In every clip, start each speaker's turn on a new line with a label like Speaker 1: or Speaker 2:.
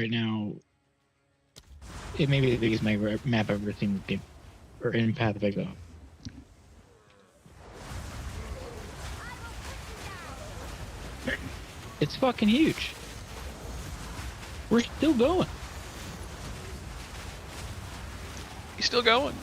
Speaker 1: right now. It may be the biggest map I've ever seen or in Path of Exile. It's fucking huge. We're still going.
Speaker 2: He's still going.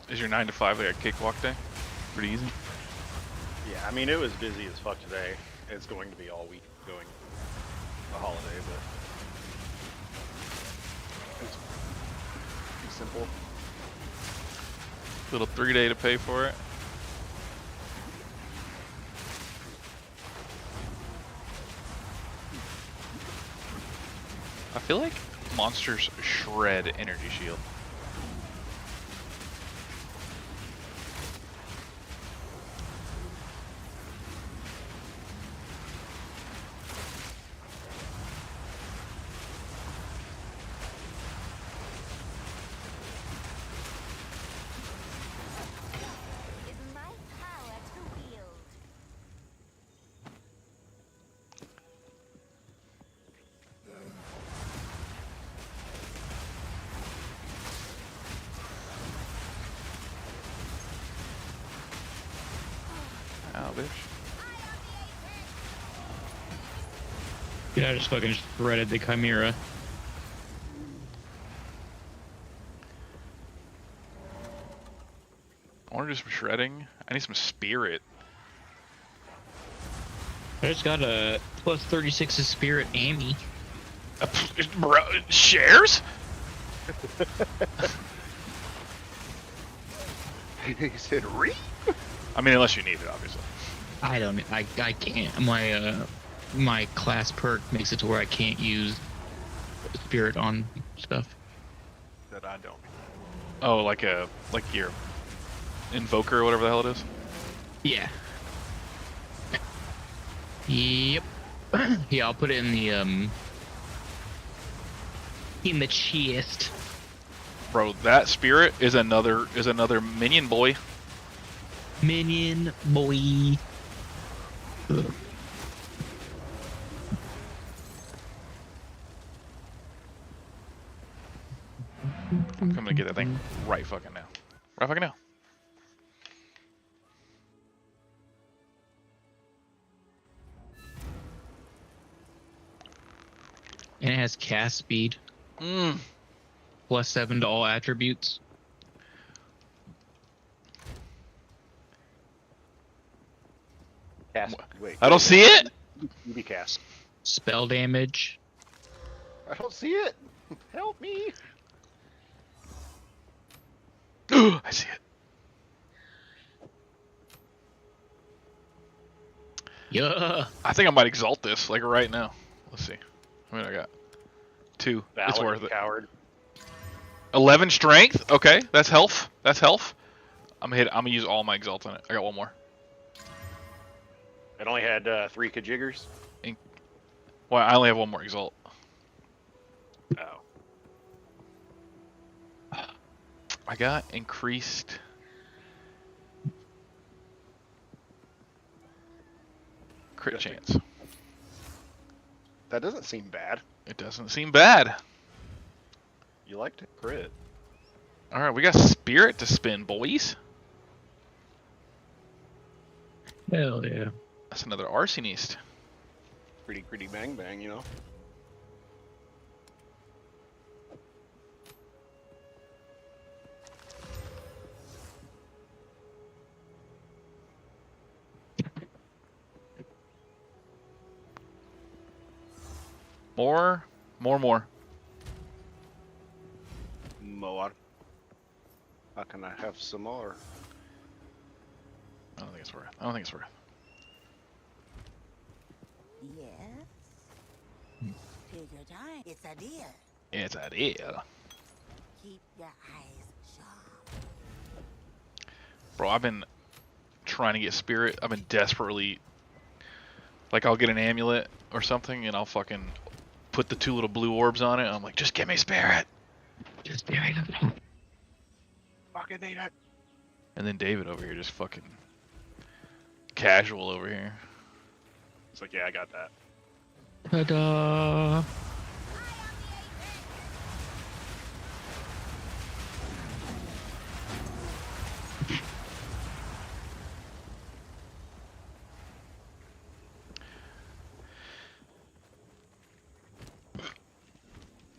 Speaker 2: Is your 9 to 5 like a cakewalk day? Pretty easy.
Speaker 3: Yeah, I mean it was busy as fuck today. It's going to be all week going a holiday, but it's pretty simple.
Speaker 2: Little 3-day to pay for it. I feel like monsters shred energy shield. Oh, bitch.
Speaker 1: Yeah, I just fucking shredded the Chimera.
Speaker 2: I want to do some shredding. I need some spirit.
Speaker 1: I just got a plus 36 of Spirit Amy.
Speaker 2: Bro, shares?
Speaker 3: He said, "Reap."
Speaker 2: I mean, unless you need it, obviously.
Speaker 1: I don't. I can't. My class perk makes it to where I can't use Spirit on stuff.
Speaker 3: That I don't.
Speaker 2: Oh, like your invoker or whatever the hell it is.
Speaker 1: Yeah. Yep. Yeah, I'll put it in the chest.
Speaker 2: Bro, that spirit is another minion boy.
Speaker 1: Minion boy. Ugh.
Speaker 2: I'm gonna get that thing right fucking now. Right fucking now.
Speaker 1: And it has cast speed. Plus 7 to all attributes.
Speaker 3: Cast. Wait.
Speaker 2: I don't see it.
Speaker 3: UV cast.
Speaker 1: Spell damage.
Speaker 3: I don't see it. Help me.
Speaker 2: I see it.
Speaker 1: Yeah.
Speaker 2: I think I might exalt this like right now. Let's see. How many I got? 2.
Speaker 3: Valor,
Speaker 2: it's worth it.
Speaker 3: Coward.
Speaker 2: 11 strength. Okay, that's health. That's health. I'm gonna use all my exalt on it. I got one more.
Speaker 3: It only had 3 Kajiggers.
Speaker 2: Well, I only have one more exalt.
Speaker 3: Oh.
Speaker 2: I got increased. Crit chance.
Speaker 3: That doesn't seem bad.
Speaker 2: It doesn't seem bad.
Speaker 3: You like to crit.
Speaker 2: All right, we got spirit to spin, boys.
Speaker 1: Hell yeah.
Speaker 2: That's another arsonist.
Speaker 3: Pretty gritty bang bang, you know.
Speaker 2: More.
Speaker 3: More. How can I have some more?
Speaker 2: I don't think it's worth. I don't think it's worth.
Speaker 4: Yes. Take your time. It's a deal.
Speaker 2: It's a deal.
Speaker 4: Keep your eyes sharp.
Speaker 2: Bro, I've been trying to get spirit. I've been desperately, like, I'll get an amulet or something and I'll fucking put the 2 little blue orbs on it and I'm like, just give me spirit.
Speaker 1: Just spirit.
Speaker 3: Fucking need it.
Speaker 2: And then David over here just fucking casual over here.
Speaker 3: It's like, yeah, I got that.
Speaker 1: Ta-da!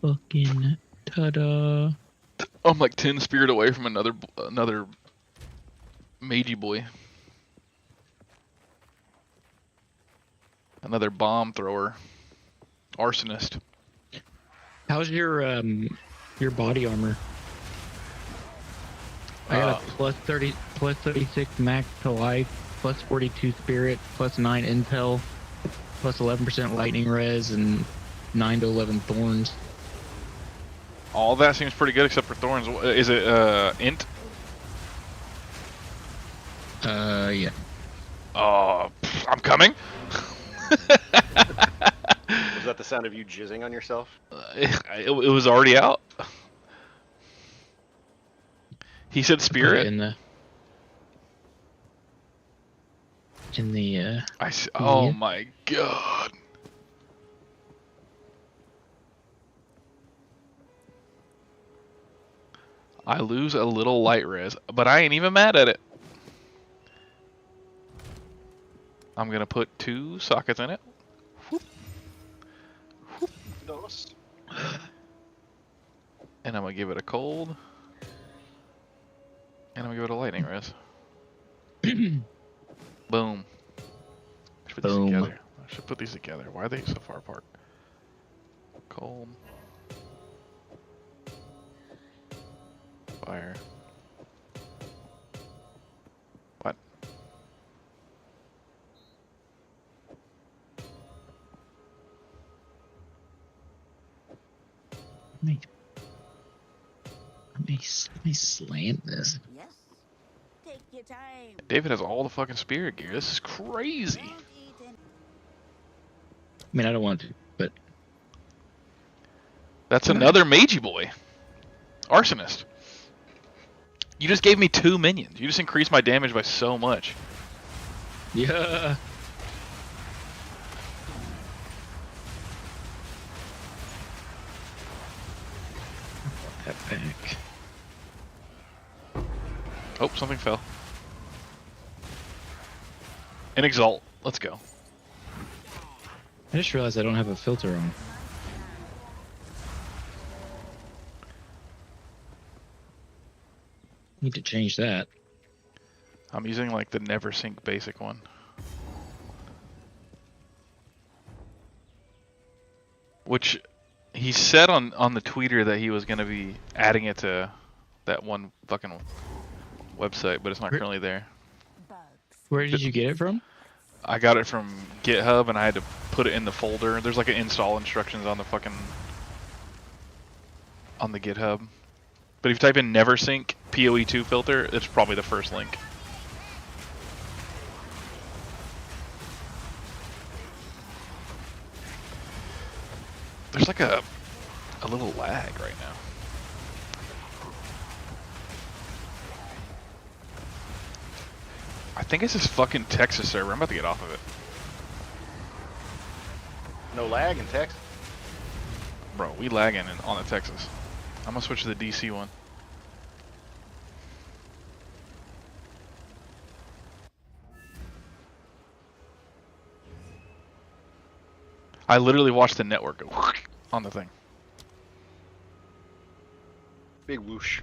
Speaker 1: Fucking ta-da!
Speaker 2: I'm like 10 spirit away from another magey boy. Another bomb thrower. Arsonist.
Speaker 1: How's your body armor? I got a plus 36 max to life, plus 42 spirit, plus 9 intel, plus 11% lightning res, and 9 to 11 thorns.
Speaker 2: All that seems pretty good except for thorns. Is it int?
Speaker 1: Yeah.
Speaker 2: Oh, I'm coming.
Speaker 3: Was that the sound of you jizzing on yourself?
Speaker 2: It was already out. He said
Speaker 1: Put it
Speaker 2: spirit.
Speaker 1: in the
Speaker 2: Oh
Speaker 1: yeah.
Speaker 2: my god. I lose a little light res, but I ain't even mad at it. I'm gonna put 2 sockets in it.
Speaker 3: Dos.
Speaker 2: And I'm gonna give it a cold. And I'm gonna give it a lightning res. Boom. I should put these
Speaker 1: Boom.
Speaker 2: together. I should put these together. Why are they so far apart? Cold. Fire. What?
Speaker 1: Let me slam this.
Speaker 4: Yes. Take your time.
Speaker 2: David has all the fucking spirit gear. This is crazy.
Speaker 4: Don't eat any.
Speaker 1: I mean, I don't want to, but
Speaker 2: That's another magey boy. Arsonist. You just gave me 2 minions. You just increased my damage by so much.
Speaker 1: yeah. That back.
Speaker 2: Oh, something fell. An exalt. Let's go.
Speaker 1: I just realized I don't have a filter on. Need to change that.
Speaker 2: I'm using like the never sync basic one. Which he said on the tweeter that he was going to be adding it to that one fucking website, but it's not currently there.
Speaker 4: Bugs.
Speaker 1: Where did you get it from?
Speaker 2: I got it from GitHub and I had to put it in the folder. There's like an install instructions on the fucking on the GitHub. But if you type in never sync POE2 filter, it's probably the first link. There's like a little lag right now. I think it's this fucking Texas server. I'm about to get off of it.
Speaker 3: No lag in text.
Speaker 2: Bro, we lagging on the Texas. I'm gonna switch to the DC one. I literally watched the network go on the thing.
Speaker 3: Big whoosh.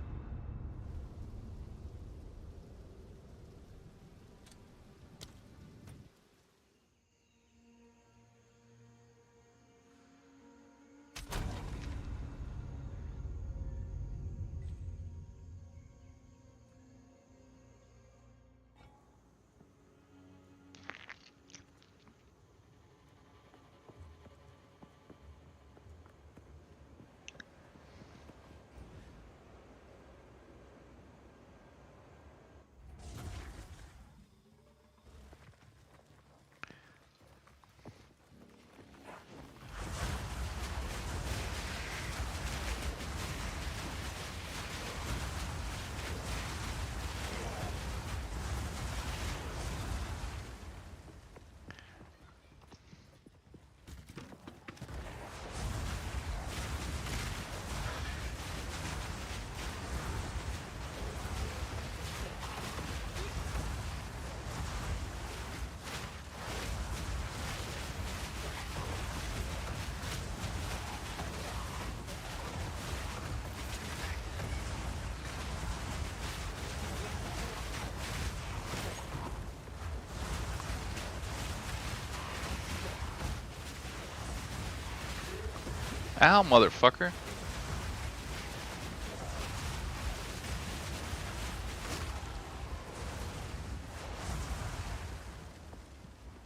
Speaker 2: Ow, motherfucker.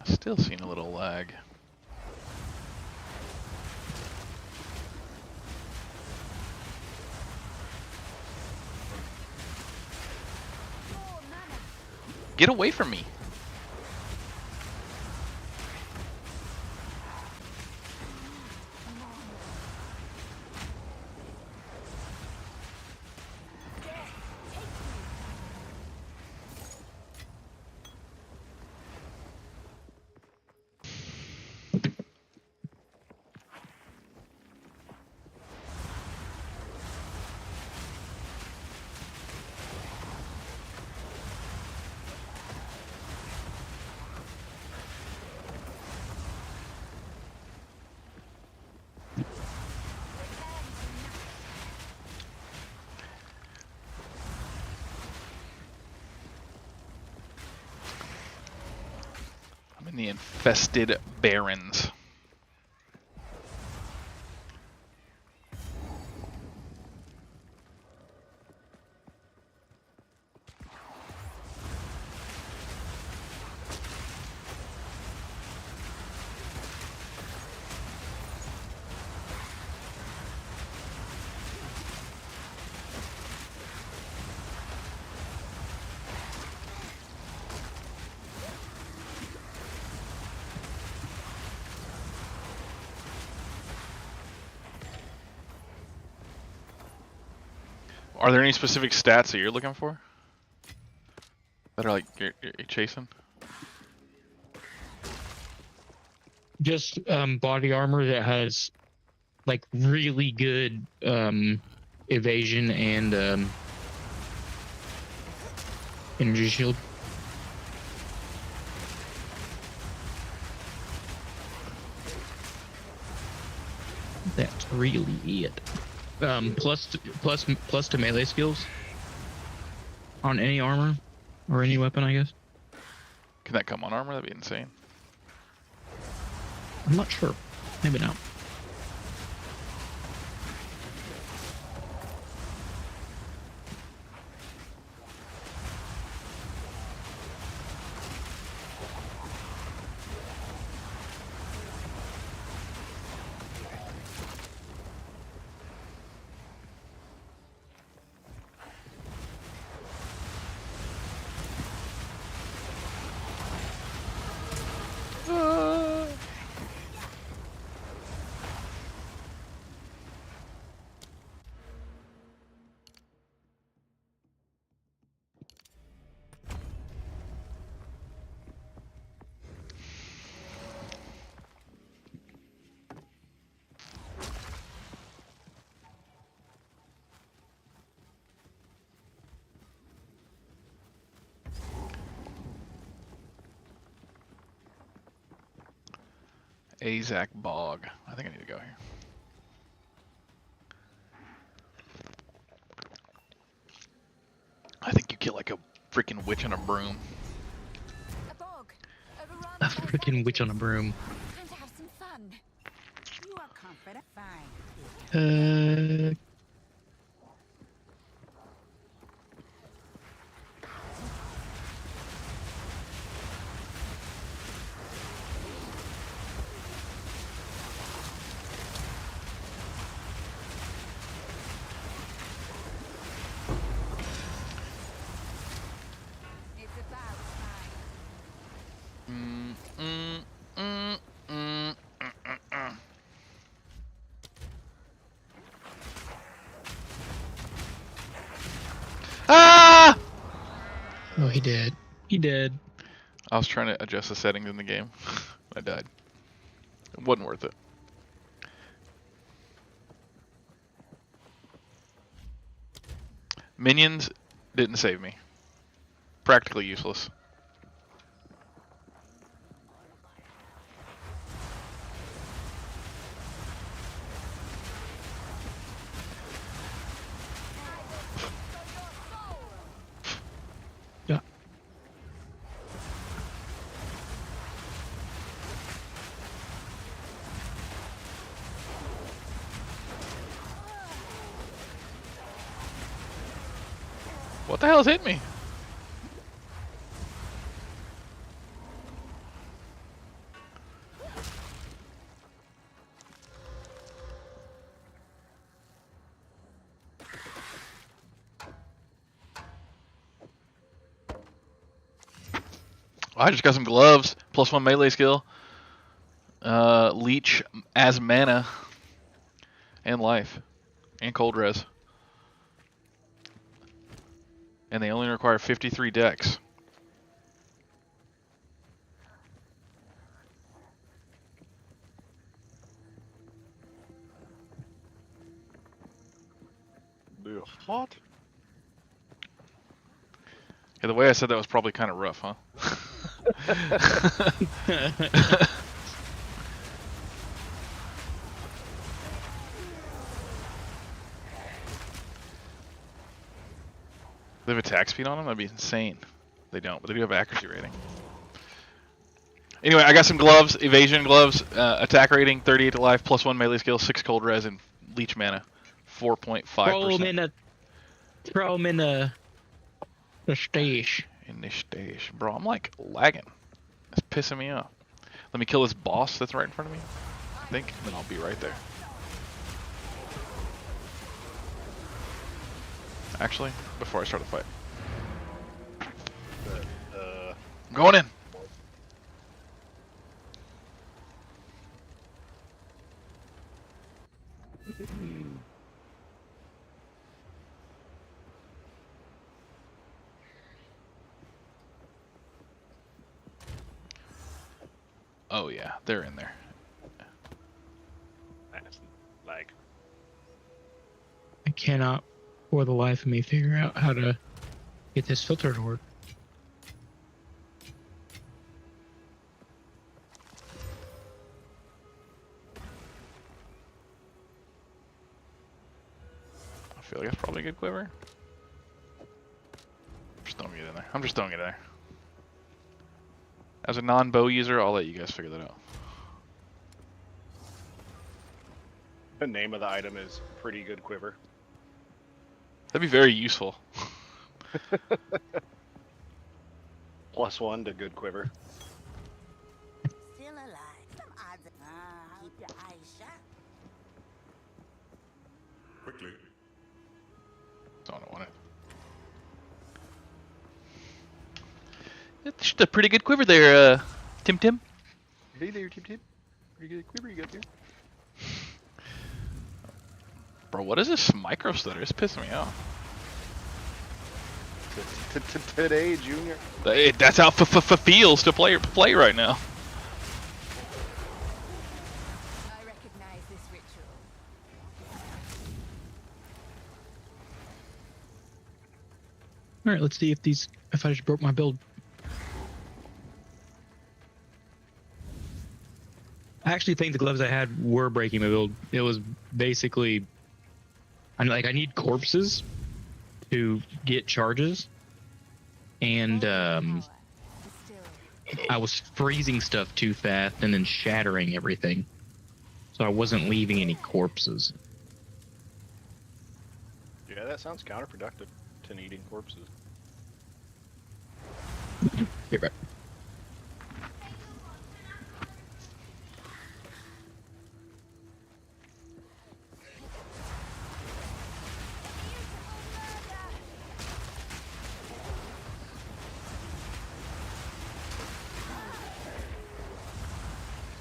Speaker 2: Still seeing a little lag. Get away from me. I'm in the infested barrens. Are there any specific stats that you're looking for? That are like you're chasing?
Speaker 1: Just body armor that has like really good evasion and energy shield. That's really it. Plus to melee skills on any armor or any weapon, I guess.
Speaker 2: Can that come on armor? That'd be insane.
Speaker 1: I'm not sure. Maybe not.
Speaker 2: Azak Bog. I think I need to go here. I think you kill like a freaking witch on a broom.
Speaker 5: A bog. Overrun
Speaker 1: A
Speaker 5: by
Speaker 1: freaking witch on a
Speaker 5: savages.
Speaker 1: broom.
Speaker 5: Time to have some fun.
Speaker 4: You are confident. Fine.
Speaker 5: It's about time.
Speaker 2: Mm, mm, mm, mm, mm, mm, mm. Ah!
Speaker 1: Oh, he did. He did.
Speaker 2: I was trying to adjust the settings in the game. I died. It wasn't worth it. Minions didn't save me. Practically useless.
Speaker 1: Yeah.
Speaker 2: What the hell's hit me? I just got some gloves. +1 melee skill. Leech as mana. And life. And cold res. And they only require 53 dex.
Speaker 3: What?
Speaker 2: Yeah, the way I said that was probably kind of rough, huh? They have attack speed on them? That'd be insane. They don't, but they do have accuracy rating. Anyway, I got some gloves, evasion gloves, attack rating, 38 to life, +1 melee skill, 6 cold res, and leech mana, 4.5%.
Speaker 1: Throw him in the stash.
Speaker 2: In this stage. Bro, I'm like lagging. It's pissing me off. Let me kill this boss that's right in front of me, I think, and then I'll be right there. Actually, before I start the fight. I'm going in! Oh yeah, they're in there.
Speaker 3: That's like.
Speaker 1: I cannot, for the life of me, figure out how to get this filter to work.
Speaker 2: I feel like that's probably a good quiver. Just throwing it in there. I'm just throwing it in there. As a non-bow user, I'll let you guys figure that out.
Speaker 3: The name of the item is Pretty Good Quiver.
Speaker 2: That'd be very useful.
Speaker 3: +1 to Good Quiver.
Speaker 4: Still alive. Some odds. Keep your eyes shut.
Speaker 6: Quickly.
Speaker 2: Oh, I don't want it. It's just a pretty good quiver there, Tim Tim.
Speaker 3: Hey there, Tip Tip. Pretty good quiver you got there.
Speaker 2: Bro, what is this micro stutter? It's pissing me off.
Speaker 3: Today, Junior.
Speaker 2: That's how feels to play right now.
Speaker 5: I recognize this ritual.
Speaker 1: All right, let's see if I just broke my build. I actually think the gloves I had were breaking my build. It was basically, I need corpses to get charges, and
Speaker 5: Power. Still.
Speaker 1: I was freezing stuff too fast and then shattering everything, so I wasn't leaving any corpses.
Speaker 3: Yeah, that sounds counterproductive to needing corpses.
Speaker 1: Get right.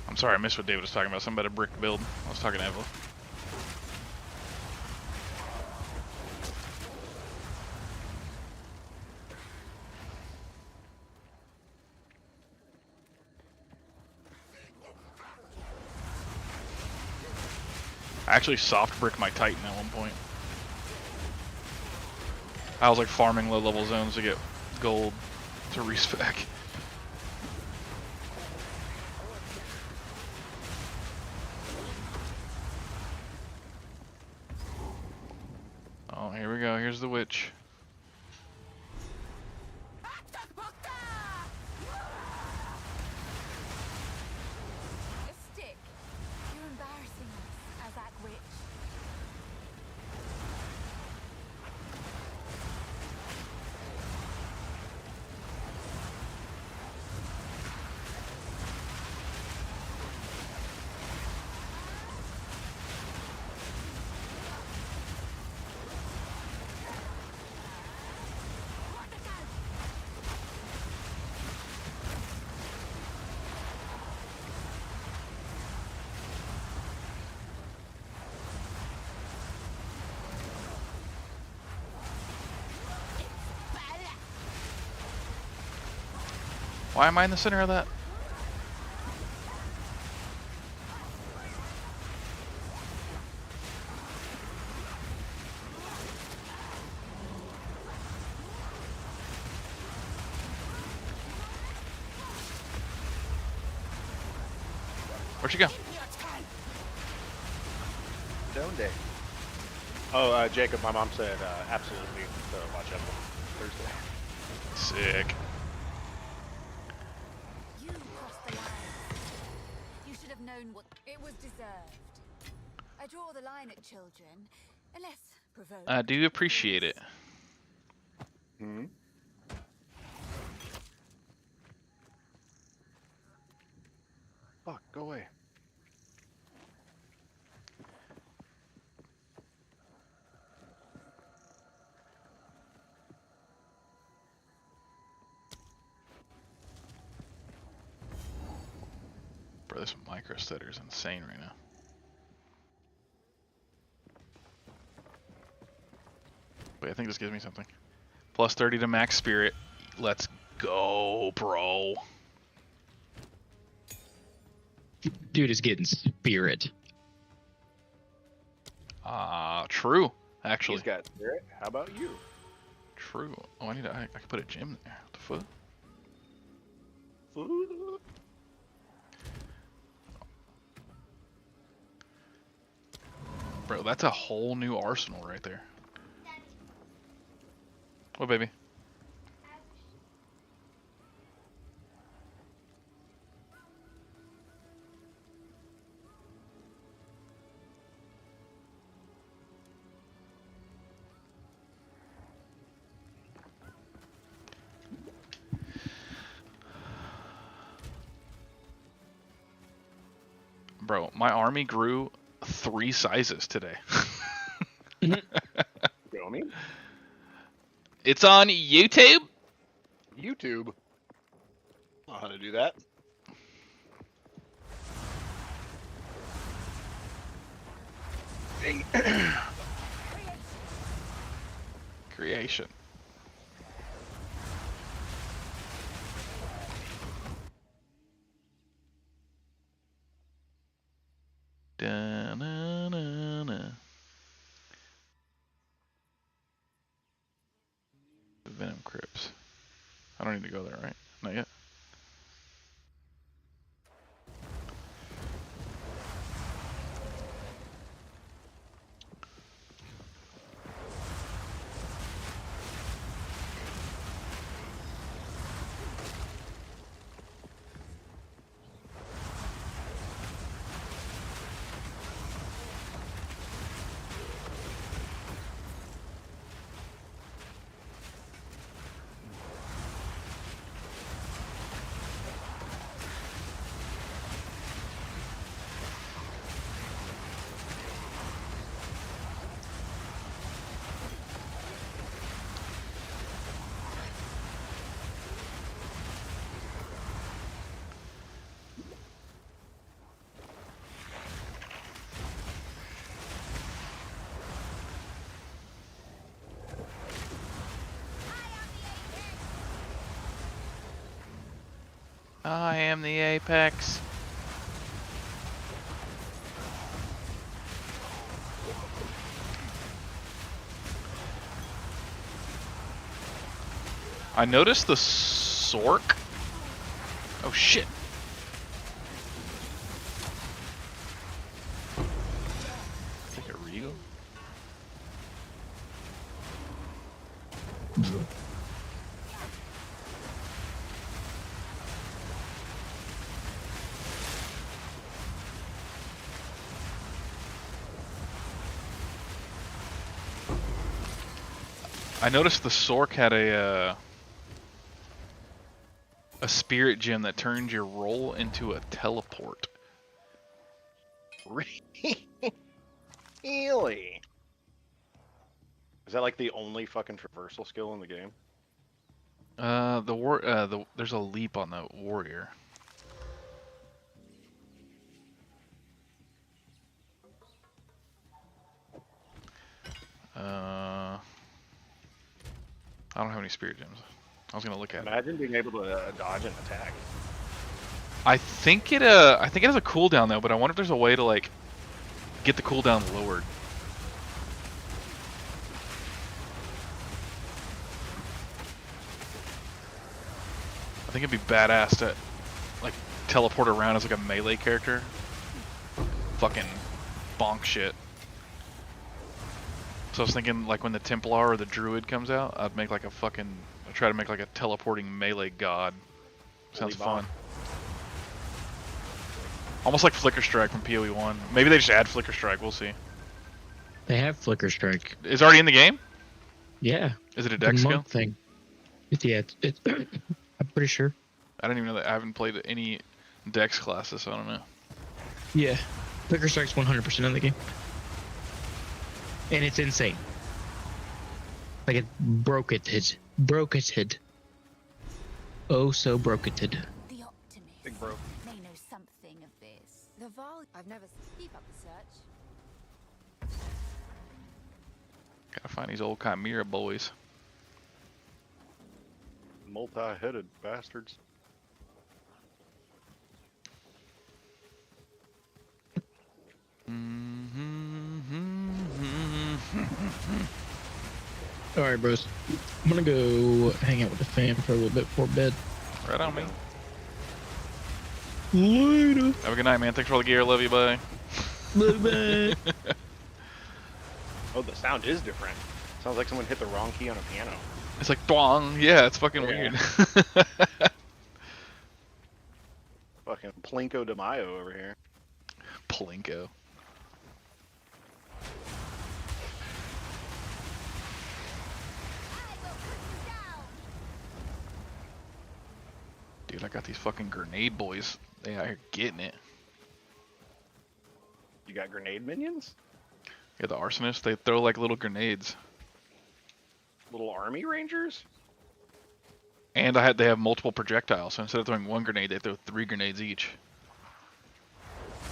Speaker 2: I'm sorry, I missed what David was talking about. Something about a brick build. I was talking to Evelyn. I actually soft bricked my Titan at one point. I was like farming low level zones to get gold to respec. Oh, here we go. Here's the witch.
Speaker 5: A stick. You're embarrassing us, Azak Witch.
Speaker 2: Why am I in the center of that? Where'd you go?
Speaker 3: Down day. Oh, Jacob, my mom said absolutely to watch out Thursday.
Speaker 2: Sick.
Speaker 5: You crossed the line. You should have known what it was deserved. I draw the line at children, unless provoked.
Speaker 2: I do appreciate it.
Speaker 3: Hmm. Fuck, go away.
Speaker 2: Bro, this micro stutter is insane right now. Wait, I think this gives me something. Plus 30 to max spirit. Let's go, bro.
Speaker 1: Dude is getting spirit.
Speaker 2: True. Actually,
Speaker 3: He's got spirit. How about you?
Speaker 2: true. Oh, I could put a gem there. What the fuck? Bro, that's a whole new arsenal right there. What, baby? Bro, my army grew 3 sizes today.
Speaker 3: Show me.
Speaker 2: It's on YouTube.
Speaker 3: YouTube. I know how to do that.
Speaker 2: Creation. Da-na-na-na. The Venom Crypts. I don't need to go there, right? Not yet. I am the apex. I noticed the Sork. Oh shit. Take a Regal. I noticed the Sork had a spirit gem that turns your roll into a teleport.
Speaker 3: Really? Is that like the only fucking traversal skill in the game?
Speaker 2: There's a leap on the warrior. I don't have any spirit gems. I was gonna look at it.
Speaker 3: Imagine being able to dodge an attack.
Speaker 2: I think it has a cooldown though, but I wonder if there's a way to like get the cooldown lowered. I think it'd be badass to like teleport around as like a melee character. Fucking bonk shit. So I was thinking like when the Templar or the Druid comes out, I'd try to make like a teleporting melee god. Sounds fun. Almost like Flicker Strike from POE 1. Maybe they just add Flicker Strike, we'll see.
Speaker 1: They have Flicker Strike.
Speaker 2: It's already in the game?
Speaker 1: Yeah.
Speaker 2: Is it a
Speaker 1: The
Speaker 2: dex skill?
Speaker 1: monk thing. Yeah, it's I'm pretty sure.
Speaker 2: I don't even know that. I haven't played any dex classes, so I don't know.
Speaker 1: Yeah. Flicker Strike's 100% in the game. And it's insane. Like it broketed. Broketed. Oh, so broketed.
Speaker 5: The optimist
Speaker 3: Big bro.
Speaker 5: may know something of this. The vol. I've never. Keep up the search.
Speaker 2: Gotta find these old Chimera boys.
Speaker 3: Multi-headed bastards.
Speaker 1: Alright, bros. I'm gonna go hang out with the fam for a little bit before bed.
Speaker 2: Right on me.
Speaker 1: Later.
Speaker 2: Have a good night, man. Thanks for all the gear. Love you. Bye.
Speaker 1: Bye-bye.
Speaker 3: Oh, the sound is different. Sounds like someone hit the wrong key on a piano.
Speaker 2: It's like dwang. Yeah, it's fucking weird.
Speaker 3: Fucking Plinko de Mayo over here.
Speaker 2: Plinko. Dude, I got these fucking grenade boys. They out here getting it.
Speaker 3: You got grenade minions?
Speaker 2: Yeah, the arsonists, they throw like little grenades.
Speaker 3: Little army rangers?
Speaker 2: And they have multiple projectiles, so instead of throwing one grenade, they throw 3 grenades each.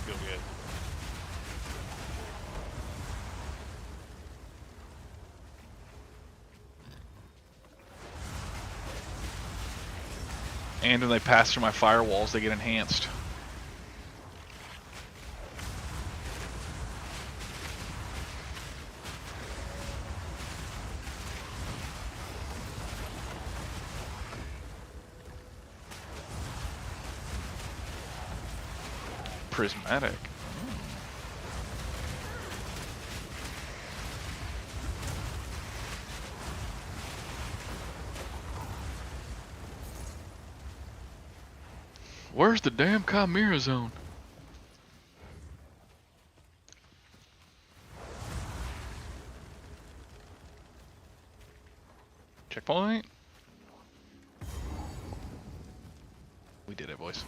Speaker 3: Feel good.
Speaker 2: And when they pass through my firewalls, they get enhanced. Prismatic. Where's the damn Chimera zone? Checkpoint. We did it, boys.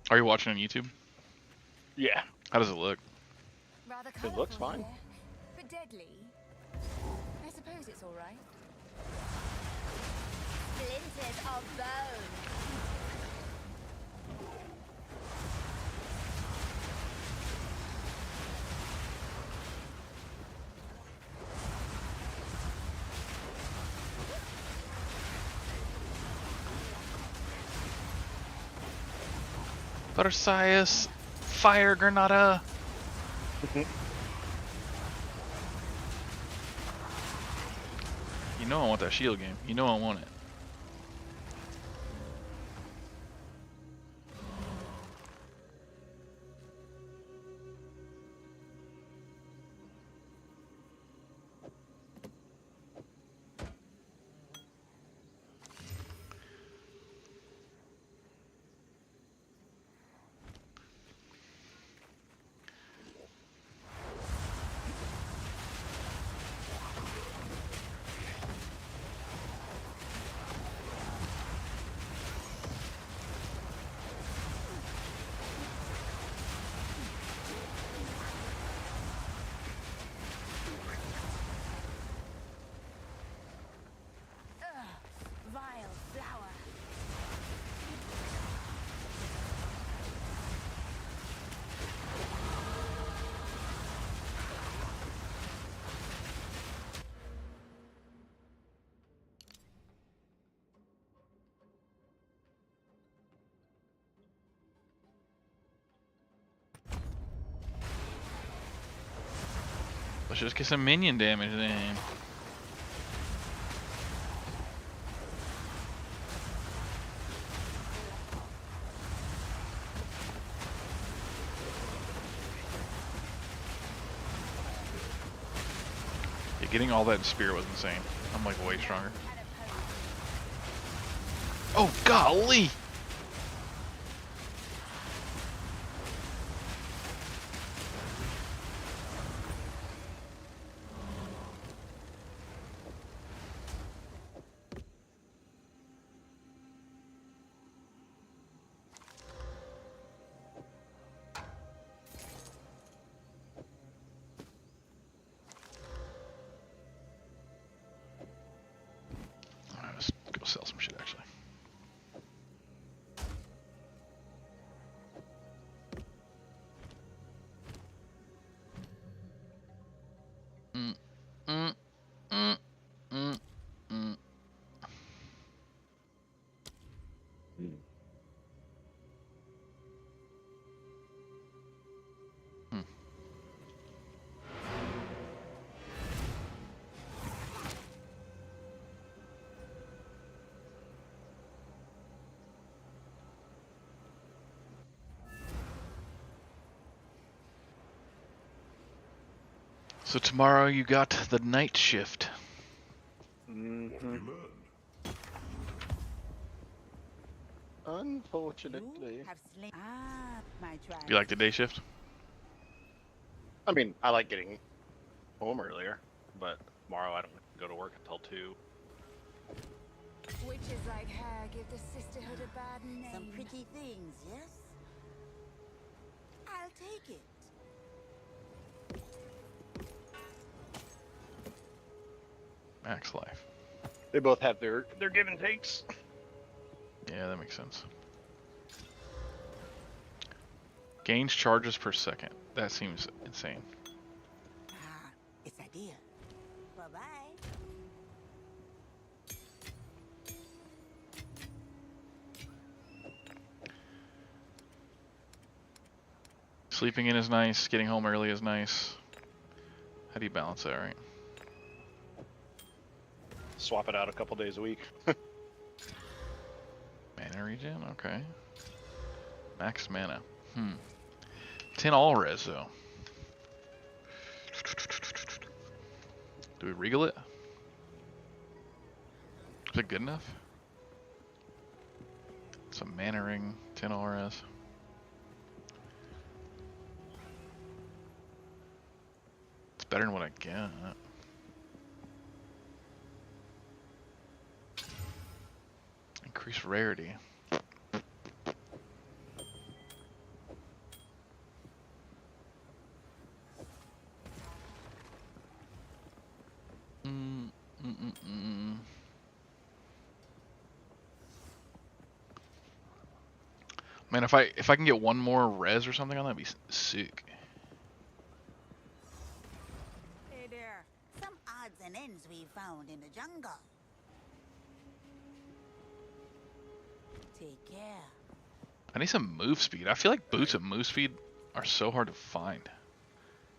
Speaker 2: Are you watching on YouTube?
Speaker 3: Yeah.
Speaker 2: How does it look?
Speaker 5: Rather
Speaker 3: It looks
Speaker 5: colourful
Speaker 3: fine.
Speaker 5: here, but deadly. I suppose it's all right.
Speaker 4: Splinters of bone.
Speaker 2: Perseus, fire Granada. You know I want that shield game. You know I want it.
Speaker 4: Vile flower.
Speaker 2: Let's just get some minion damage then. Yeah, getting all that in spirit was insane. I'm like way stronger. Oh golly! Alright, let's go sell some shit actually. Mm, mm, mm, mm, mm. Hmm. So tomorrow you got the night shift.
Speaker 3: Unfortunately.
Speaker 4: You have slain. Ah, my tribe.
Speaker 2: You like the day shift?
Speaker 3: I mean, I like getting home earlier, but tomorrow I don't go to work until 2.
Speaker 5: Witches like her give the sisterhood a bad name.
Speaker 4: Some pretty things, yes? I'll take it.
Speaker 2: Max life.
Speaker 3: They both have their give and takes.
Speaker 2: Yeah, that makes sense. Gains charges per second. That seems insane.
Speaker 4: Ah, it's a deal. Bye-bye.
Speaker 2: Sleeping in is nice. Getting home early is nice. How do you balance that, right?
Speaker 3: Swap it out a couple days a week.
Speaker 2: Mana regen? Okay. Max mana. 10 all res, though. Do we regal it? Is it good enough? Some mana ring, 10 all res. It's better than what I get. Increase rarity. Man, if I can get one more res or something on that, that'd be sick.
Speaker 4: Hey there. Some odds and ends we found in the jungle. Take care.
Speaker 2: I need some move speed. I feel like boots with move speed are so hard to find.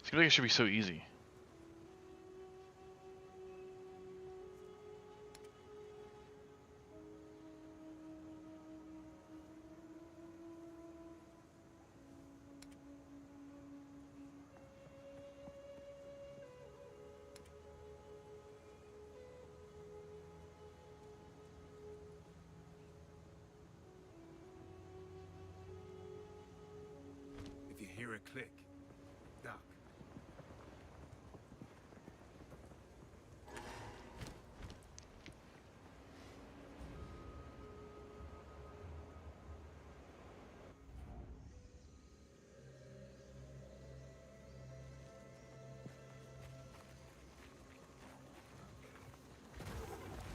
Speaker 2: Seems like it should be so easy.
Speaker 6: If you hear a click, duck.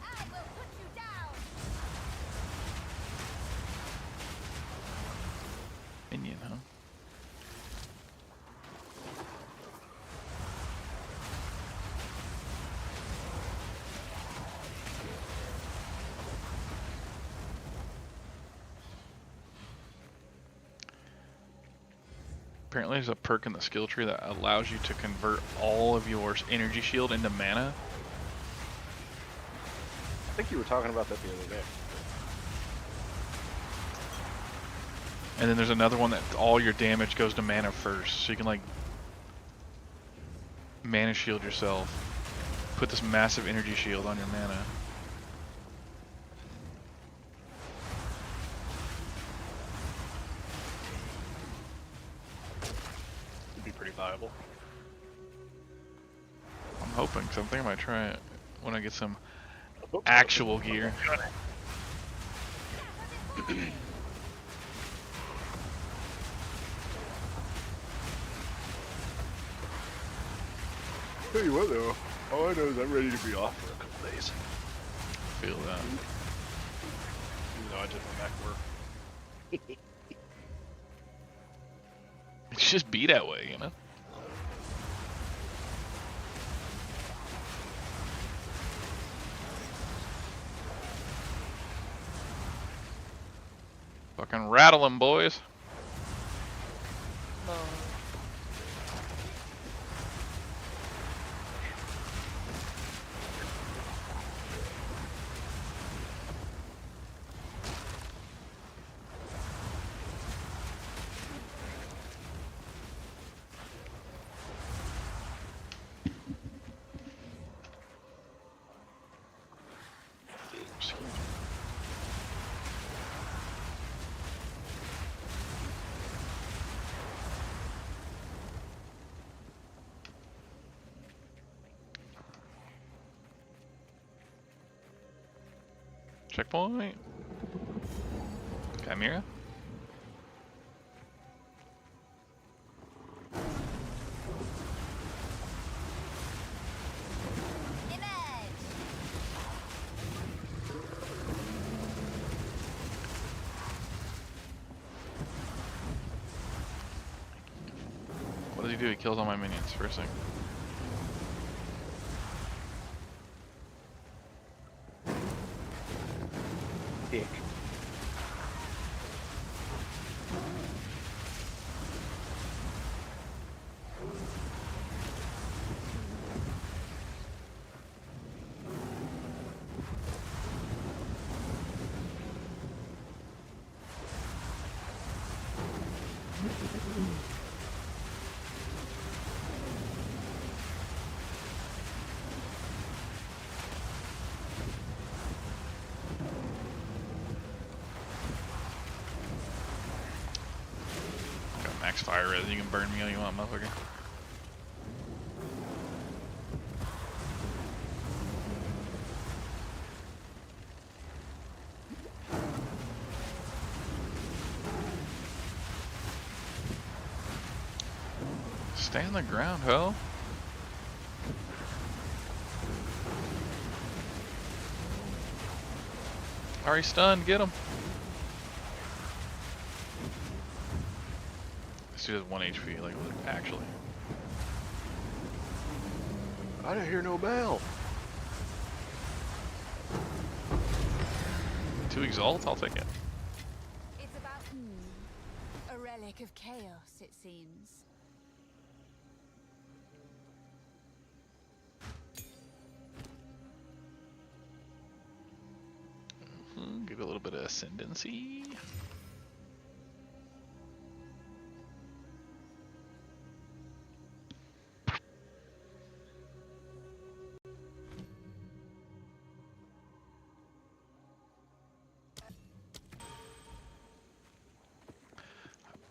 Speaker 5: I will put you down.
Speaker 2: Minion, huh? Apparently there's a perk in the skill tree that allows you to convert all of your energy shield into mana.
Speaker 3: I think you were talking about that the other day.
Speaker 2: And then there's another one that all your damage goes to mana first. So you can like mana shield yourself. Put this massive energy shield on your mana.
Speaker 3: It'd be pretty viable.
Speaker 2: I'm hoping, because I'm thinking I might try it when I get some actual gear.
Speaker 3: Tell you what though, all I know is I'm ready to be off for a couple days.
Speaker 2: Feel that.
Speaker 3: Even though I just went back to work.
Speaker 2: It should just be that way, you know? Fucking rattle 'em, boys. Checkpoint. Chimera. What does he do? He kills all my minions first thing.
Speaker 3: Dick.
Speaker 2: Got max fire res. You can burn me all you want, motherfucker. Stay on the ground, ho. Already stunned, get him. This dude has 1 HP, like, actually.
Speaker 3: I didn't hear no bell.
Speaker 2: 2 exalt, I'll take it.
Speaker 5: It's about of chaos, it seems.
Speaker 2: Give it a little bit of ascendancy.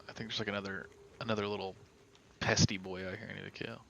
Speaker 2: I think there's like another little pesty boy out here I need to kill.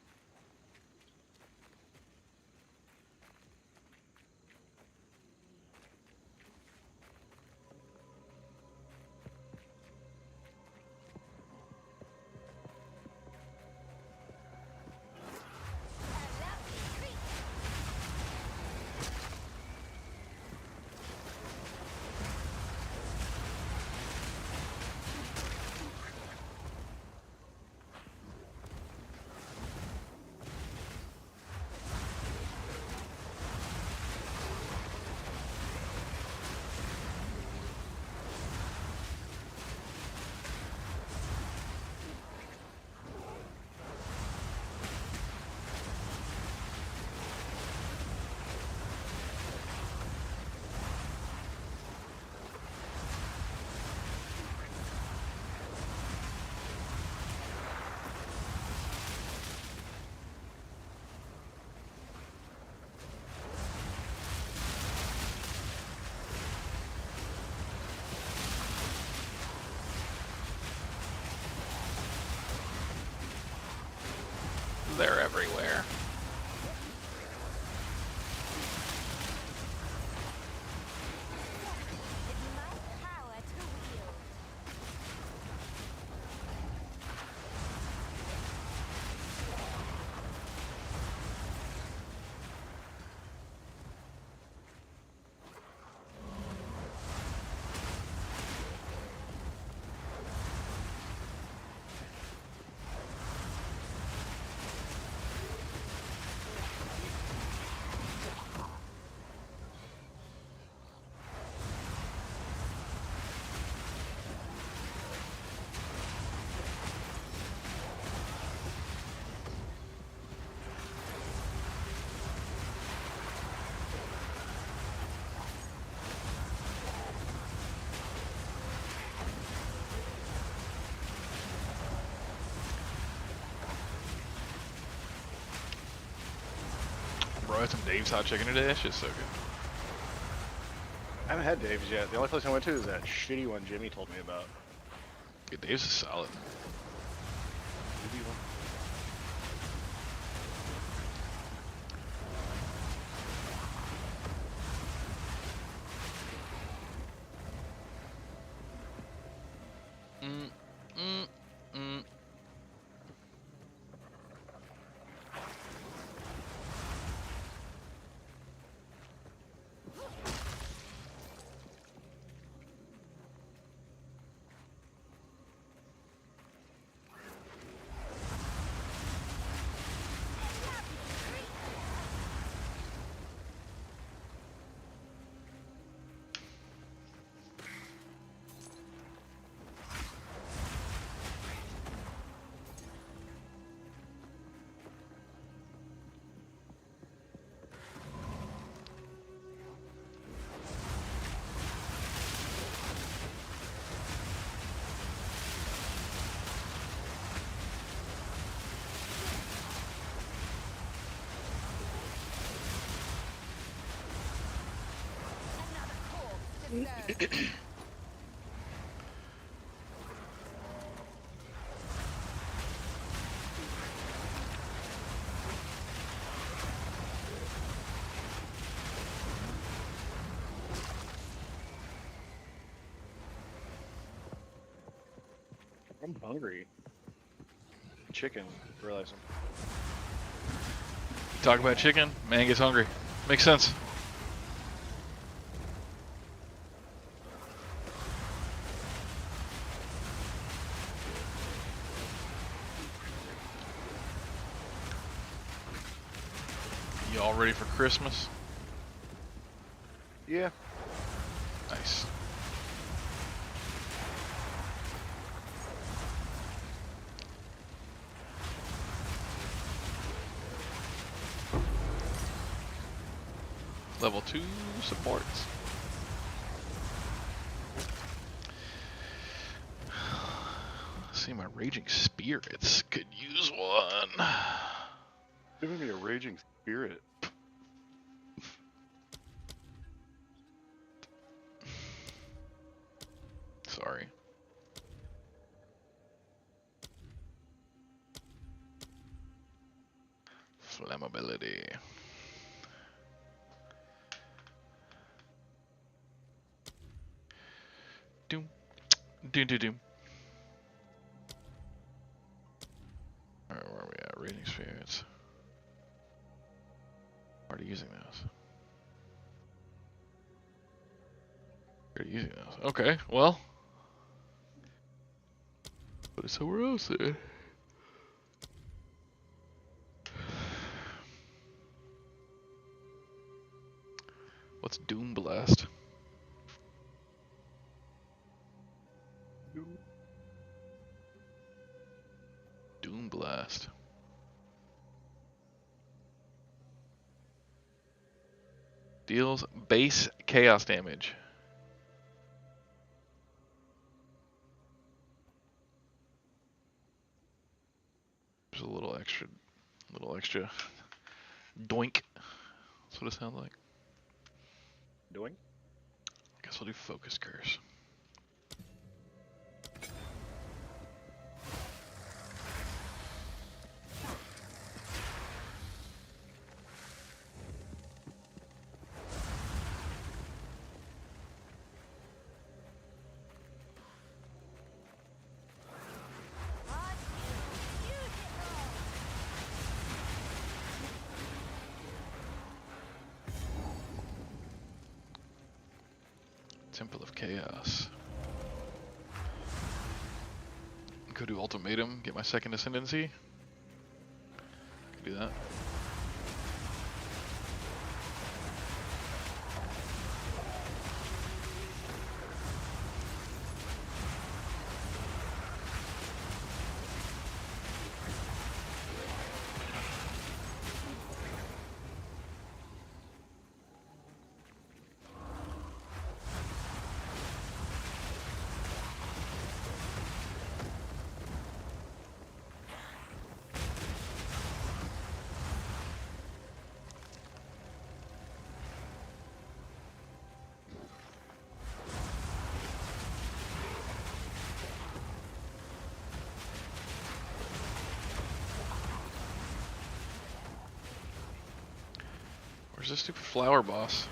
Speaker 2: They're everywhere.
Speaker 4: It's my power to wield.
Speaker 2: Bro, I had some Dave's hot chicken today. That shit's so good.
Speaker 3: I haven't had Dave's yet. The only place I went to is that shitty one Jimmy told me about.
Speaker 2: Yeah, Dave's is solid. Mm, mm, mm.
Speaker 3: I'm hungry. Chicken, realizing.
Speaker 2: Talk about chicken, man gets hungry. Makes sense. You all ready for Christmas?
Speaker 3: Yeah.
Speaker 2: Nice. Level 2 supports. See, my raging spirits could use one.
Speaker 3: Giving me a raging spirit.
Speaker 2: Sorry. Flammability. Doom. Doom, doom, doom. Alright, where are we at? Raging spirits. Already using those. Already using those. Okay, well. Put it somewhere else then. What's Doom Blast? Doom Blast. Deals base chaos damage. There's a little extra doink. That's what it sounds like.
Speaker 3: Doing?
Speaker 2: I guess I'll do Focus Curse. Temple of Chaos. Go do Ultimatum, get my second Ascendancy. Can do that. Where's this stupid flower boss?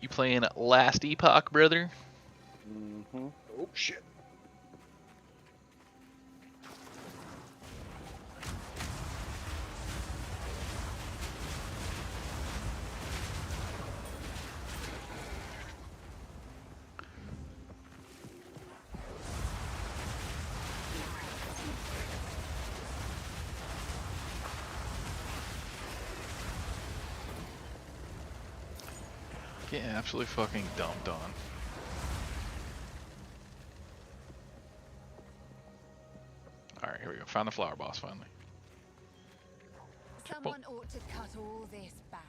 Speaker 2: You playing Last Epoch, brother?
Speaker 3: Mm-hmm. Oh, shit.
Speaker 2: Getting absolutely fucking dumped on. Alright, here we go. Found the flower boss finally.
Speaker 5: Someone ought to cut all this back.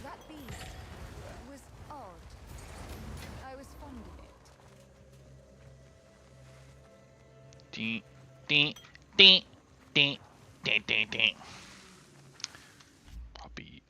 Speaker 5: That beast was odd. I was fond of it.
Speaker 2: Ding, ding, ding, ding, ding, ding, ding. I'll be.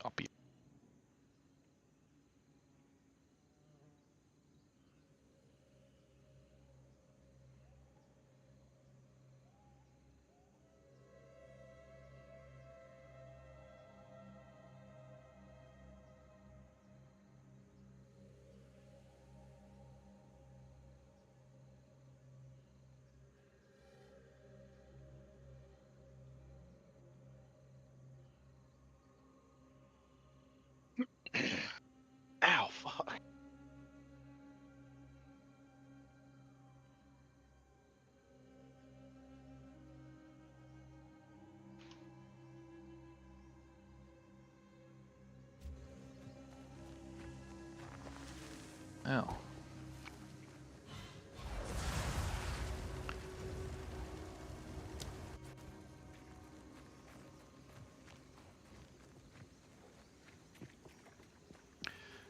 Speaker 2: Oh.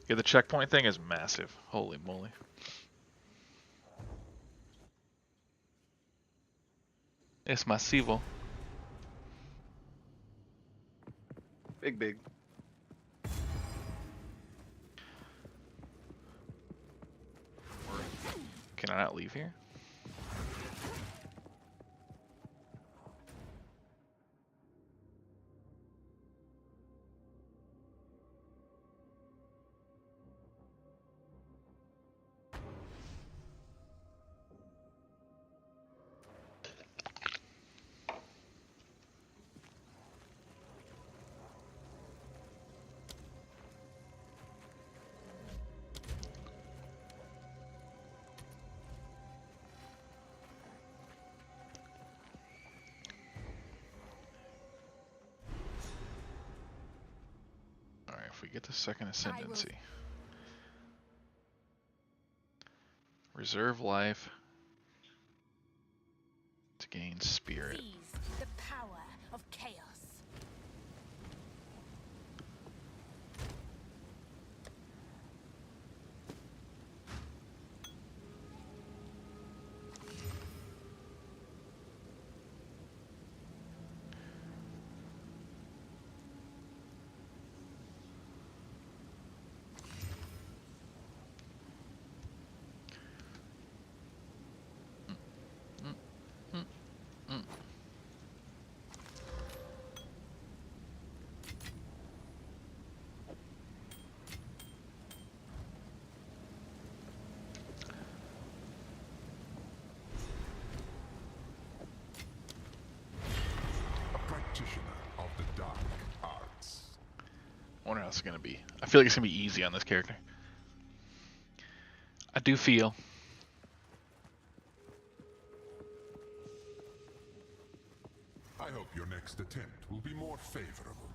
Speaker 2: Yeah, the checkpoint thing is massive. Holy moly. Es masivo.
Speaker 3: Big.
Speaker 2: Can I not leave here? Alright, if we get the second ascendancy. Reserve life to gain spirit.
Speaker 5: Seize the power of chaos.
Speaker 6: A practitioner of the dark arts.
Speaker 2: I wonder how it's gonna be. I feel like it's gonna be easy on this character. I do feel.
Speaker 6: I hope your next attempt will be more favorable.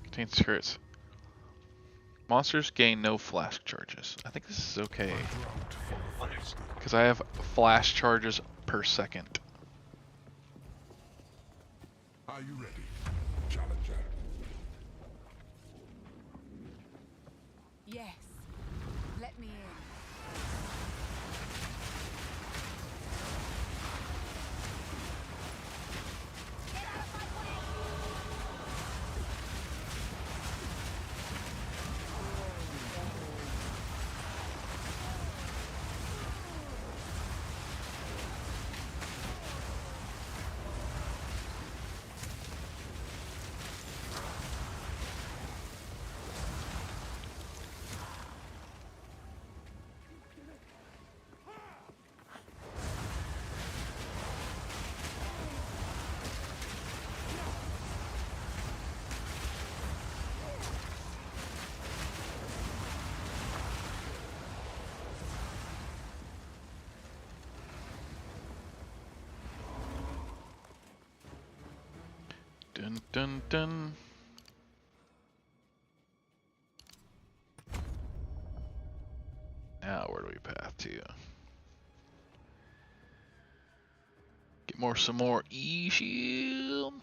Speaker 2: Contains skirts. Monsters gain no flash charges. I think this is okay.
Speaker 6: Drought for the thirsty.
Speaker 2: Because I have flash charges per second.
Speaker 6: Are you ready, Challenger?
Speaker 5: Yes. Let me in.
Speaker 2: Dun dun dun. Now where do we path to? Get some more E-shield.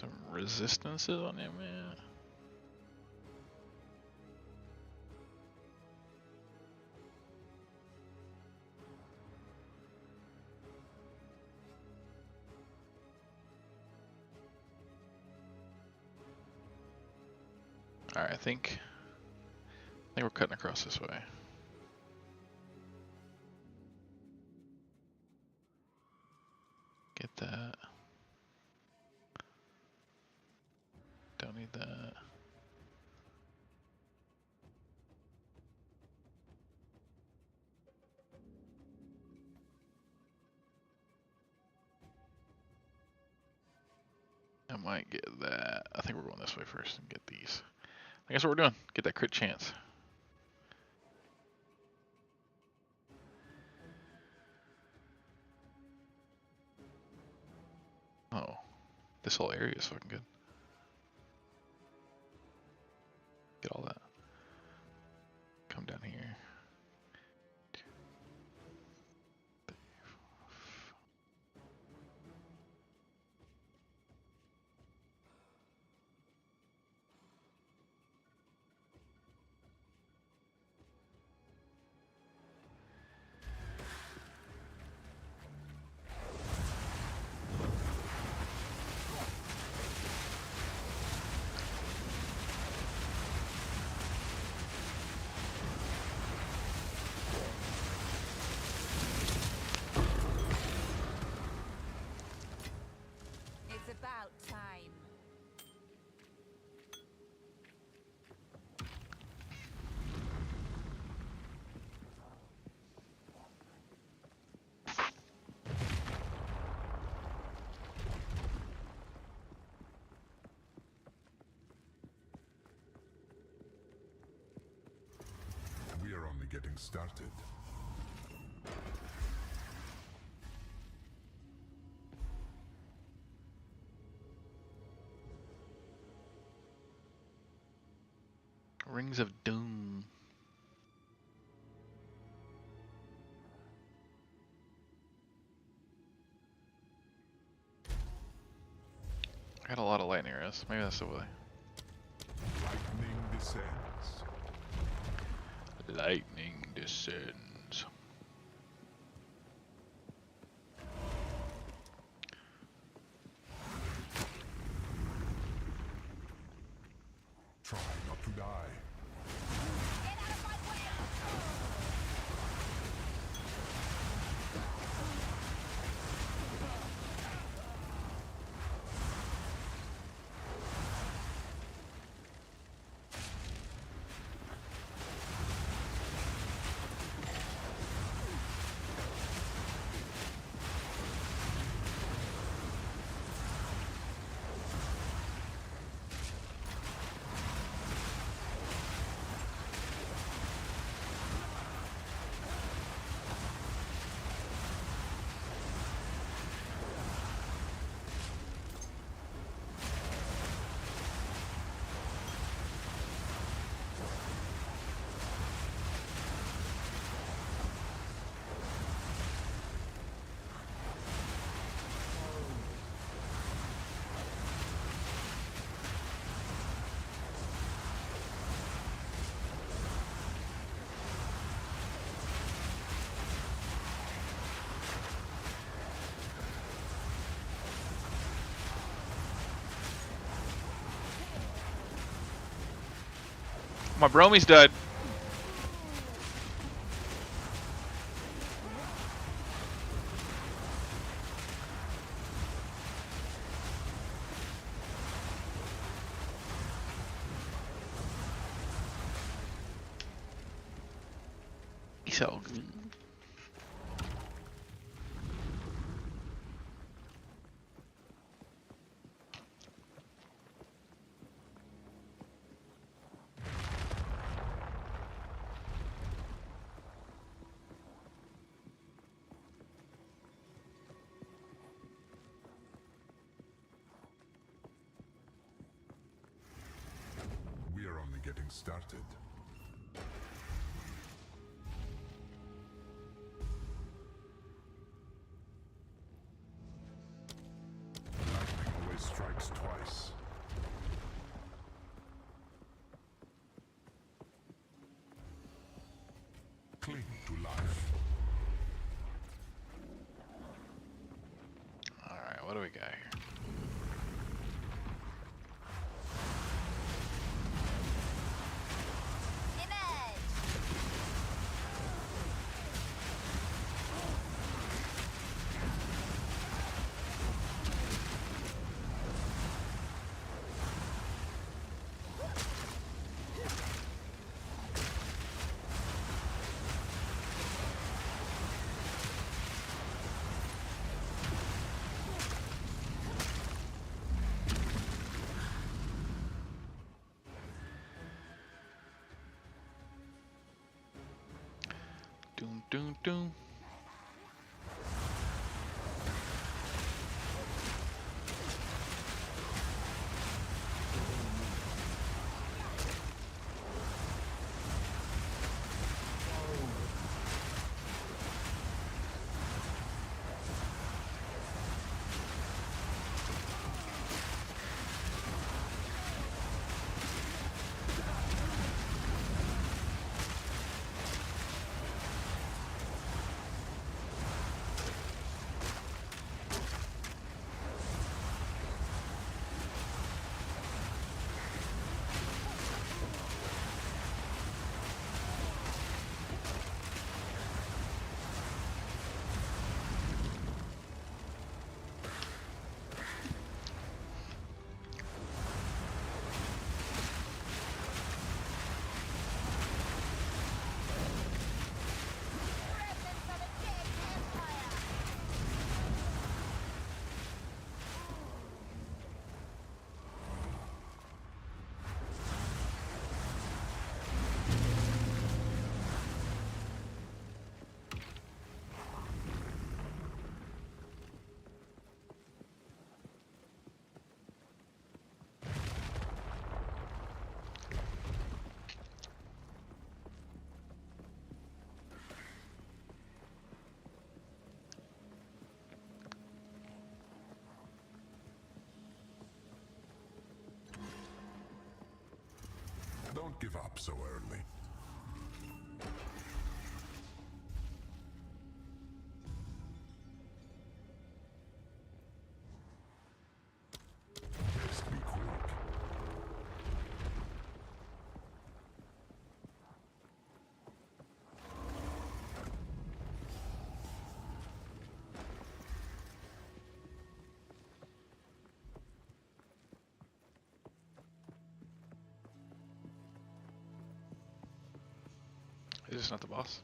Speaker 2: Some resistances on him, man. Alright, I think we're cutting across this way. Get that. Don't need that. I might get that. I think we're going this way first and get these. I guess what we're doing. Get that crit chance. Oh, this whole area is fucking good. Get all that. Come down here.
Speaker 5: It's about time.
Speaker 6: We are only getting started.
Speaker 2: Rings of Doom. I got a lot of lightning arrows. Maybe that's the way.
Speaker 6: Lightning descends.
Speaker 2: Lightning descends.
Speaker 6: Try not to die.
Speaker 5: Get out of my way!
Speaker 2: My bromie's dead. He's all good.
Speaker 6: We are only getting started. Lightning always strikes twice. cling to life.
Speaker 2: Alright, what do we got here? Doom, doom, doom.
Speaker 6: Don't give up so early. Best be quick.
Speaker 2: Is this not the boss?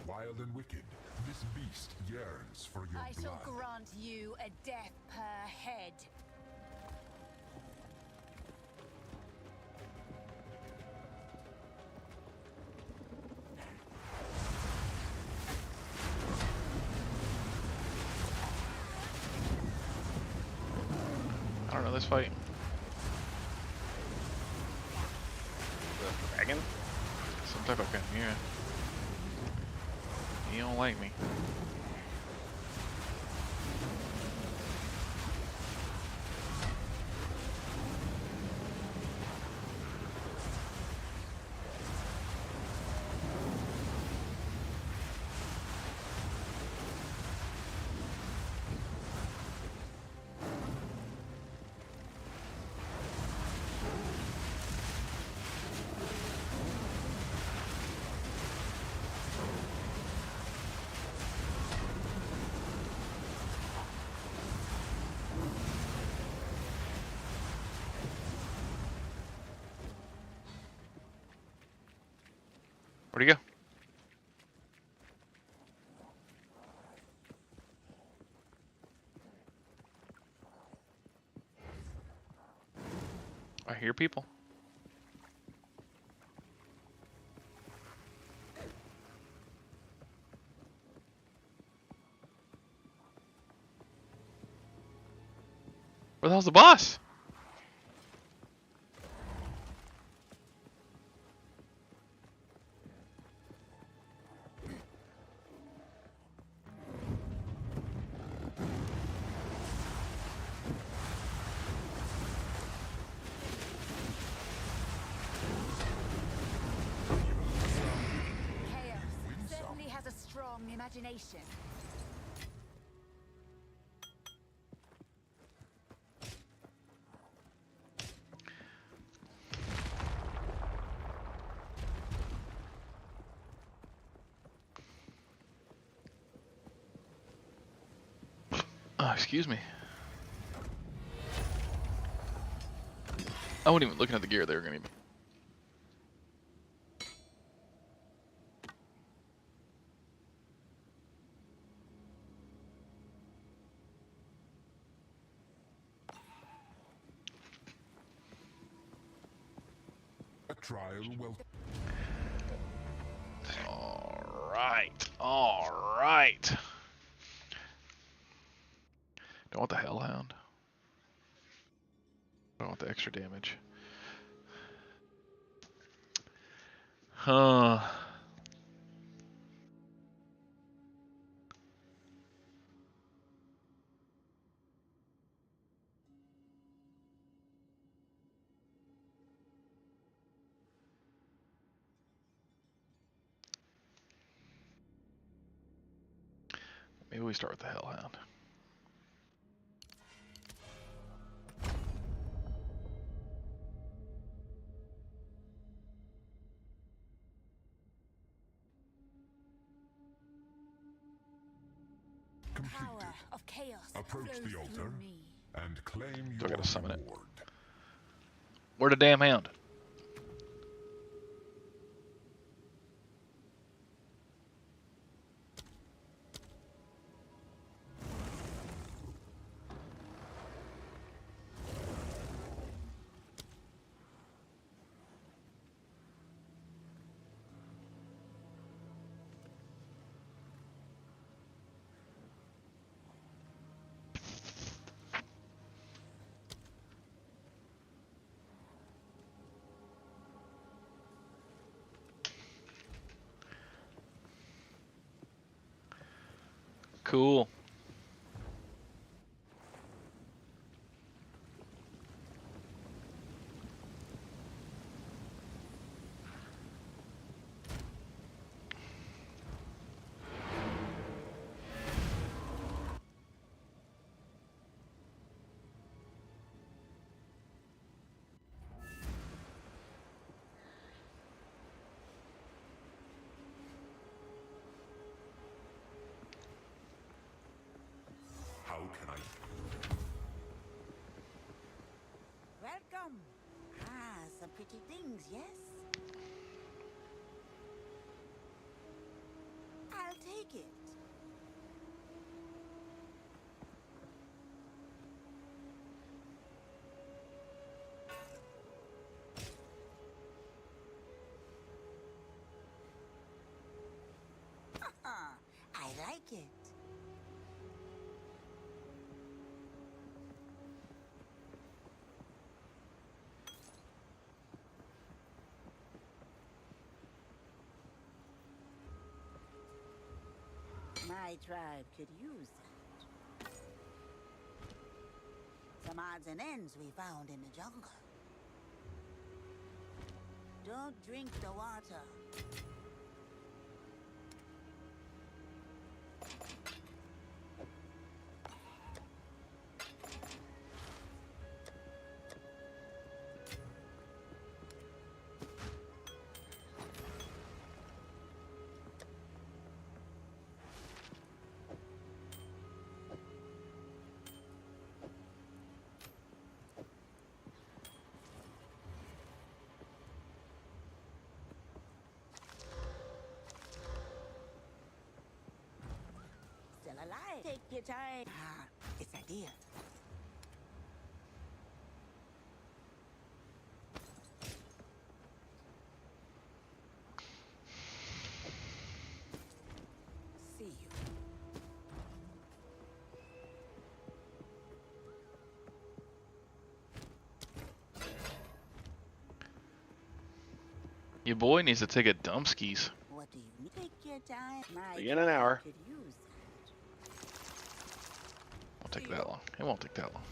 Speaker 6: Wild and wicked, this beast yearns for your
Speaker 5: I shall
Speaker 6: blood.
Speaker 5: grant you a death per head.
Speaker 2: I don't know this fight.
Speaker 3: The dragon?
Speaker 2: Some type of chimera. He don't like me. Where'd he go? I hear people. Where the hell's the boss?
Speaker 5: imagination.
Speaker 2: Excuse me. I wasn't even looking at the gear they were going to be.
Speaker 6: A trial well.
Speaker 2: All right. Don't want the Hellhound. Don't want the extra damage. Huh. Maybe we start with the Hellhound.
Speaker 6: Completed.
Speaker 5: Power of chaos
Speaker 6: Approach
Speaker 5: flows
Speaker 6: the
Speaker 5: through
Speaker 6: altar
Speaker 5: me.
Speaker 6: and claim
Speaker 2: Do I
Speaker 6: your
Speaker 2: gotta summon it?
Speaker 6: reward.
Speaker 2: Where the damn hound? Cool.
Speaker 6: How can I?
Speaker 4: Welcome. Ah, some pretty things, yes? I'll take it. I like it. My tribe could use that. Some odds and ends we found in the jungle. Don't drink the water. Still alive. Take your time. Ah, it's a deal. See you.
Speaker 2: Your boy needs to take a dump skis.
Speaker 4: What do you need? Take your time. My
Speaker 3: See you in an hour.
Speaker 4: tribe could use that.
Speaker 2: Won't take that long. It won't take that long.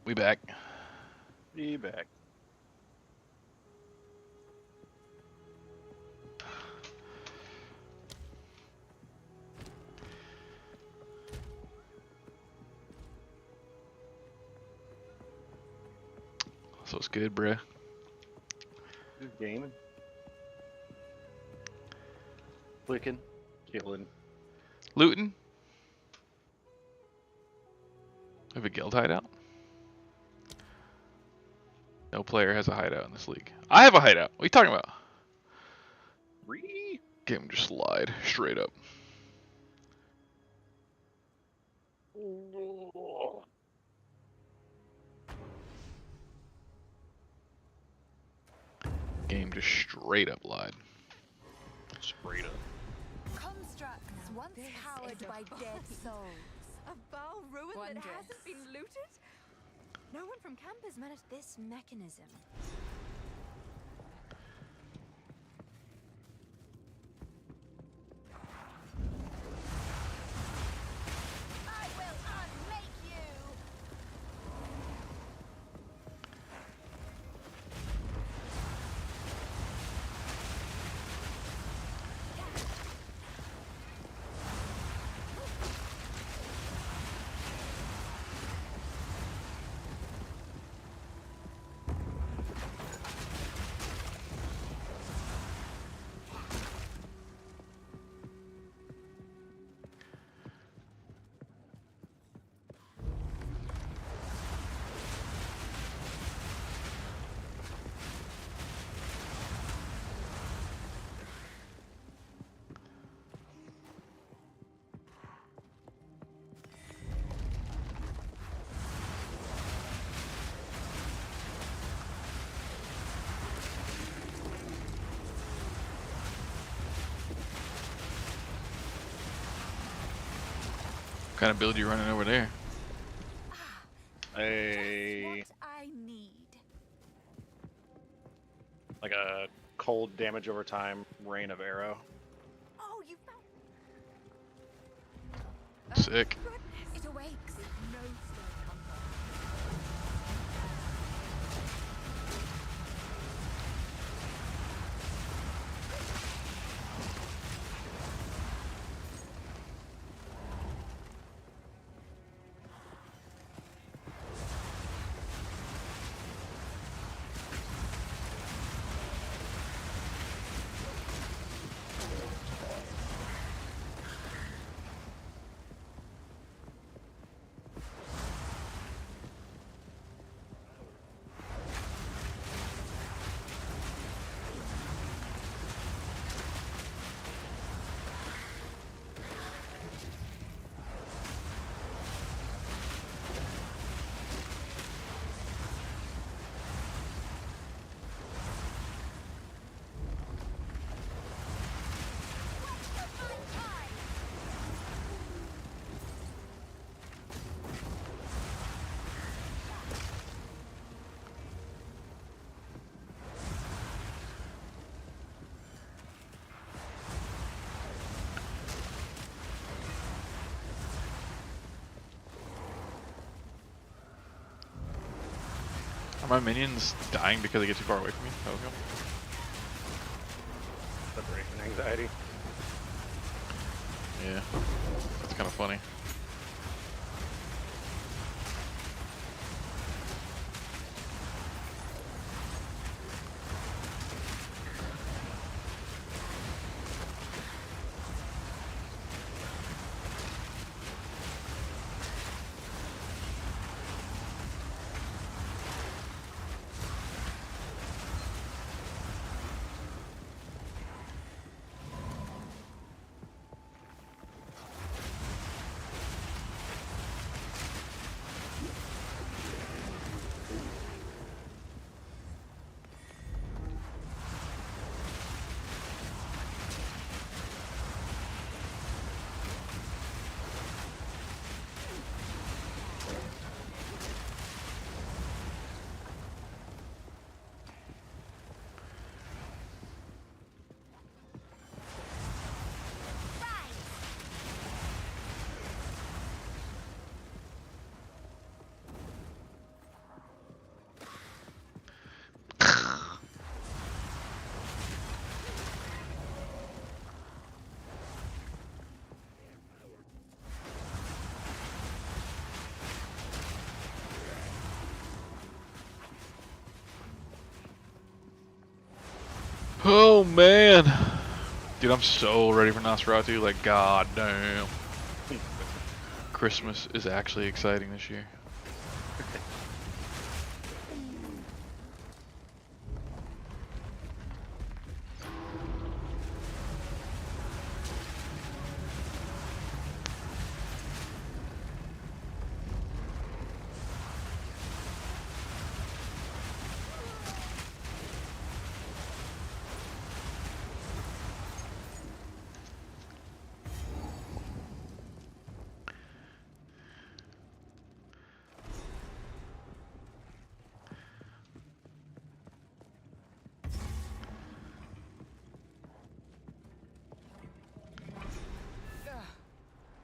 Speaker 2: We back.
Speaker 3: Be back.
Speaker 2: So it's good, bruh.
Speaker 3: Just gaming. Clicking. Killing.
Speaker 2: Looting. We have a guild hideout. No player has a hideout in this league. I have a hideout. What are you talking about? Game just slide straight up. Game just straight up lied.
Speaker 3: Straight up.
Speaker 5: Constructs once
Speaker 7: this
Speaker 5: powered
Speaker 7: is a
Speaker 5: by dead
Speaker 7: point.
Speaker 5: souls.
Speaker 7: A Baal ruin that
Speaker 5: Wondrous.
Speaker 7: hasn't been looted? No one from camp has managed this mechanism.
Speaker 5: I will unmake you!
Speaker 2: What kind of build you running over there?
Speaker 3: A
Speaker 5: What I need.
Speaker 3: like a cold damage over time rain of arrow.
Speaker 5: Oh, you found
Speaker 2: Sick.
Speaker 5: it awakes.
Speaker 7: No slow comfort.
Speaker 2: Are my minions dying because they get too far away from me? Oh, okay.
Speaker 3: Separation anxiety.
Speaker 2: Yeah. That's kind of funny. Oh man, dude, I'm so ready for Nosferatu. Like, god damn. Christmas is actually exciting this year.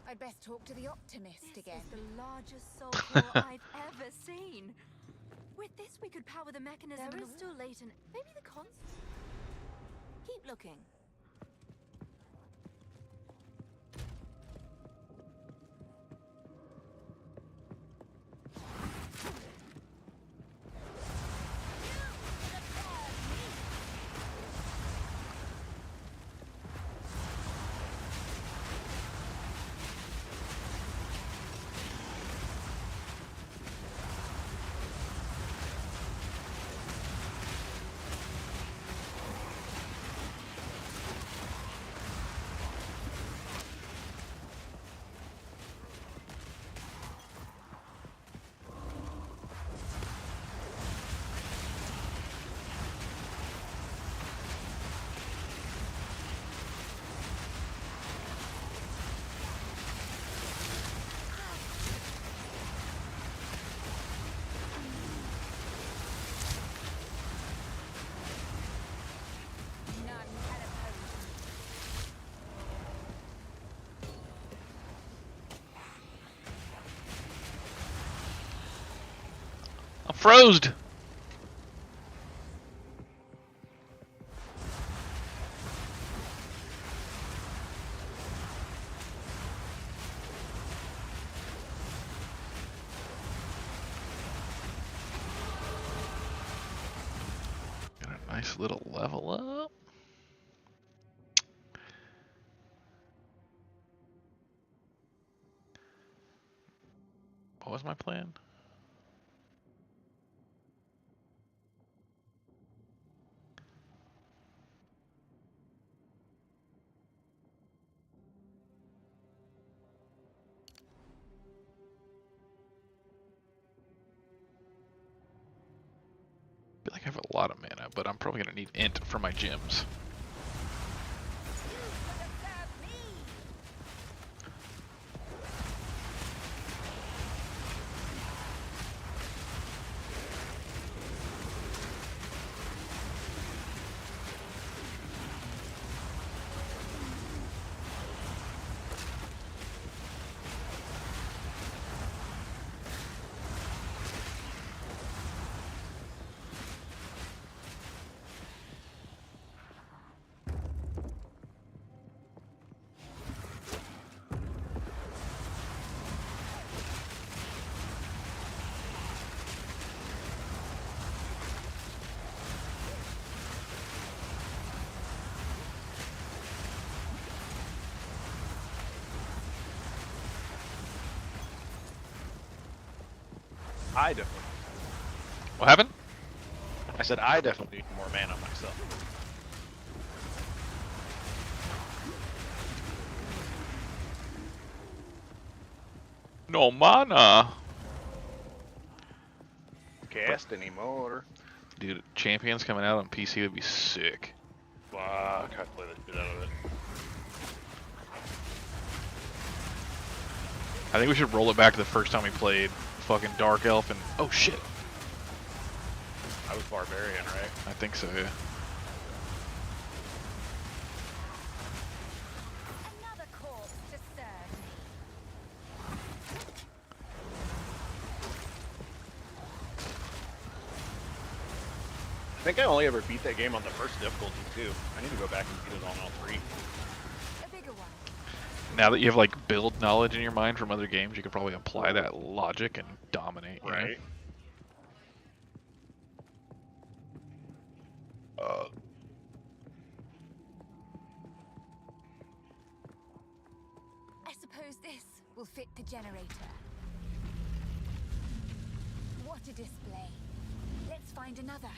Speaker 5: I'd best talk to the optimist
Speaker 7: This
Speaker 5: again.
Speaker 7: is the largest soul core I've ever seen. With this, we could power the mechanism. There is still latent. Maybe the cons.
Speaker 4: Keep looking.
Speaker 5: None can oppose me.
Speaker 2: I'm frozed. Got a nice little level up. What was my plan? I feel like I have a lot of mana, but I'm probably gonna need int for my gems.
Speaker 3: I definitely.
Speaker 2: What happened?
Speaker 3: I said I definitely need more mana myself.
Speaker 2: No mana.
Speaker 3: Cast anymore.
Speaker 2: Dude, Champions coming out on PC would be sick.
Speaker 3: Fuck, I play the shit out of it.
Speaker 2: I think we should roll it back to the first time we played fucking Dark Elf and oh shit.
Speaker 3: I was Barbarian, right?
Speaker 2: I think so, yeah.
Speaker 5: Another corpse to serve me.
Speaker 3: I think I only ever beat that game on the first difficulty too. I need to go back and beat it on all three.
Speaker 5: A bigger one.
Speaker 2: Now that you have like build knowledge in your mind from other games, you could probably apply that logic and dominate, you know?
Speaker 3: Right.
Speaker 5: I suppose this will fit the generator. What a display. Let's find another.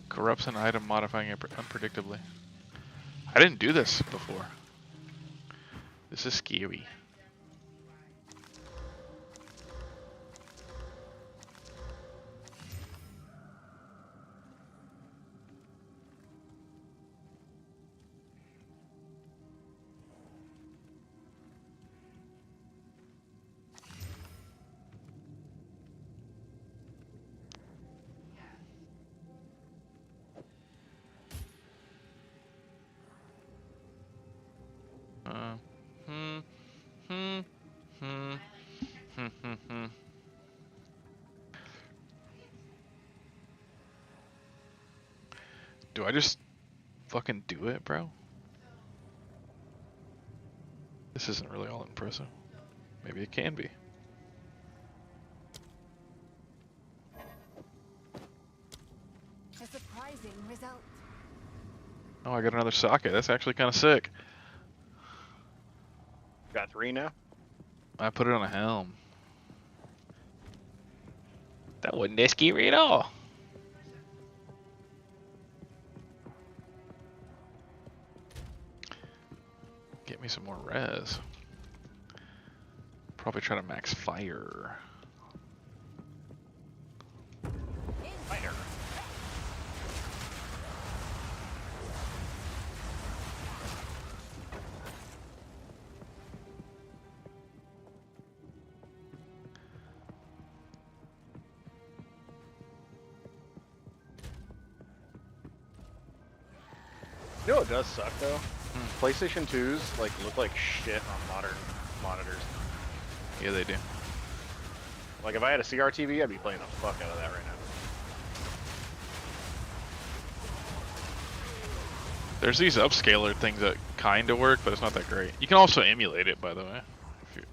Speaker 2: Corrupts an item, modifying it unpredictably. I didn't do this before. This is scary. Do I just fucking do it, bro? This isn't really all impressive. Maybe it can be.
Speaker 5: A surprising result.
Speaker 2: Oh, I got another socket. That's actually kind of sick.
Speaker 3: Got 3 now?
Speaker 2: I put it on a helm. That wasn't that scary at all. Get me some more res. Probably try to max fire.
Speaker 3: Fire. You know what does suck though? PlayStation 2s like look like shit on modern monitors.
Speaker 2: Yeah, they do.
Speaker 3: Like if I had a CRTV, I'd be playing the fuck out of that right now.
Speaker 2: There's these upscaler things that kind of work, but it's not that great. You can also emulate it, by the way. If you...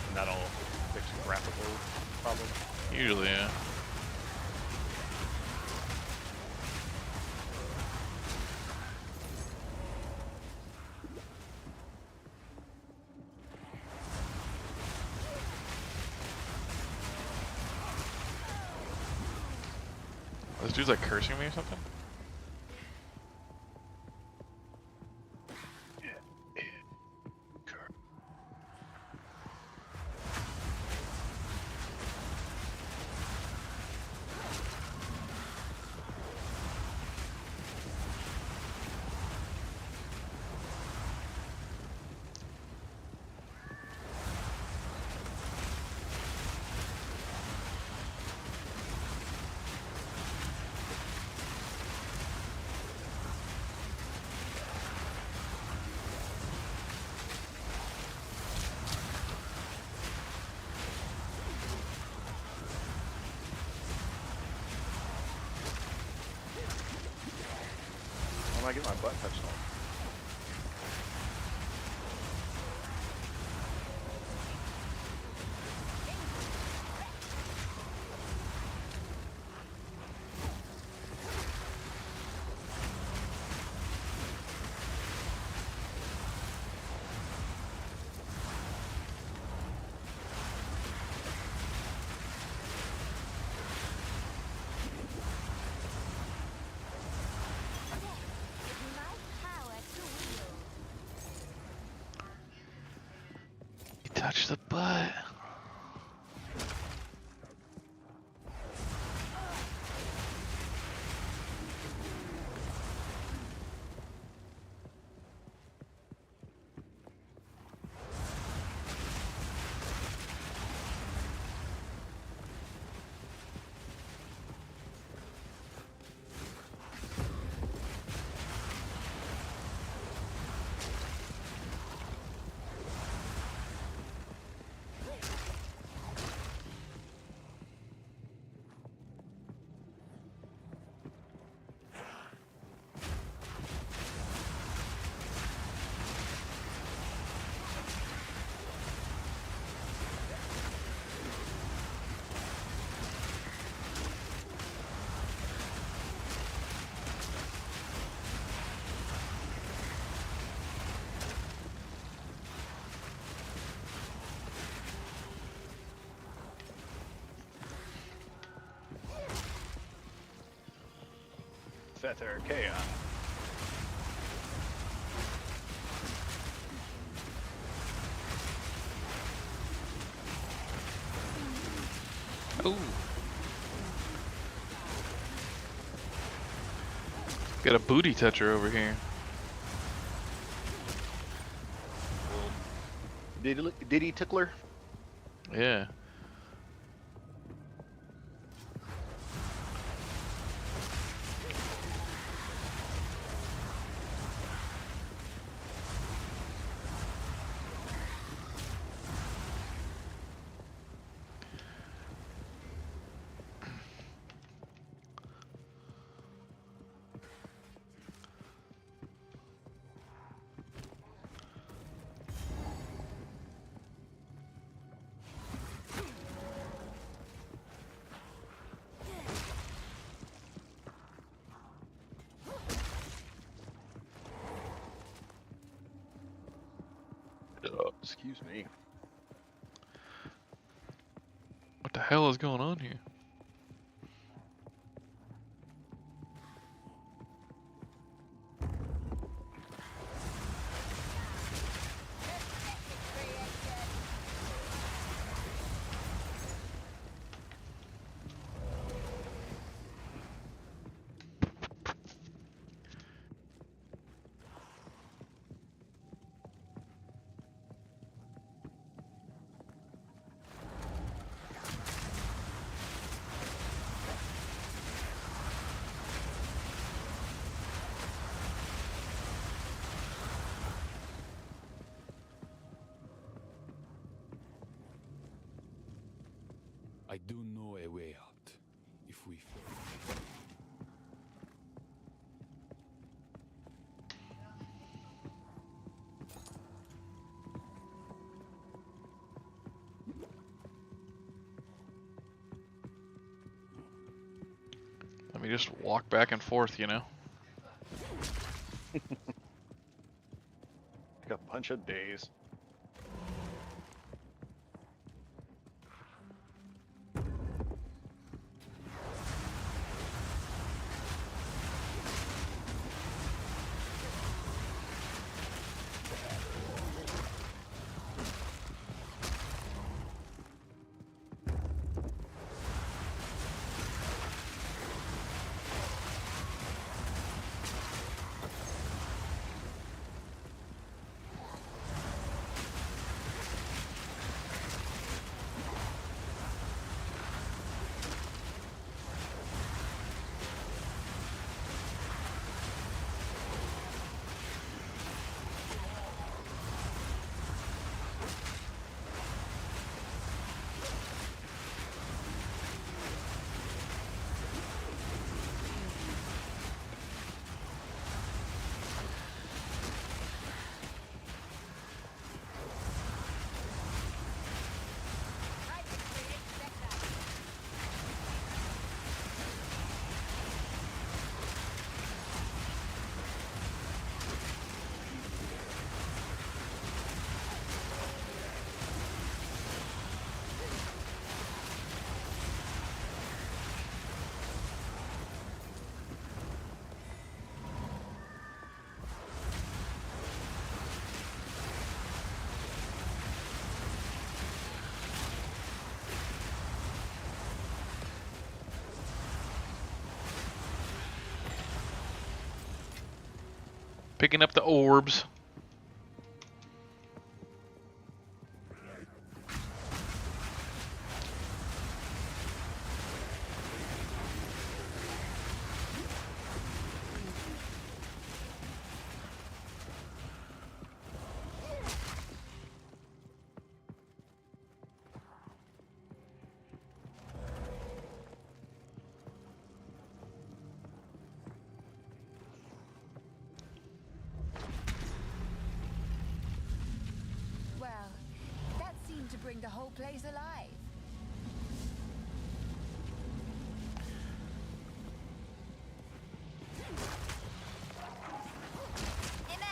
Speaker 3: And that'll fix graphical problems.
Speaker 2: Usually, yeah. This dude's like cursing me or something?
Speaker 3: Why am I getting my butt touched on? Feather Chaos.
Speaker 2: Ooh. Got a booty toucher over here.
Speaker 3: Diddy tickler?
Speaker 2: Yeah.
Speaker 3: Excuse me.
Speaker 2: What the hell is going on here?
Speaker 8: I do know a way out, if we fail.
Speaker 2: Let me just walk back and forth, you know?
Speaker 3: Like a bunch of days.
Speaker 2: Picking up the orbs.
Speaker 5: Well, that seemed to bring the whole place alive. Image!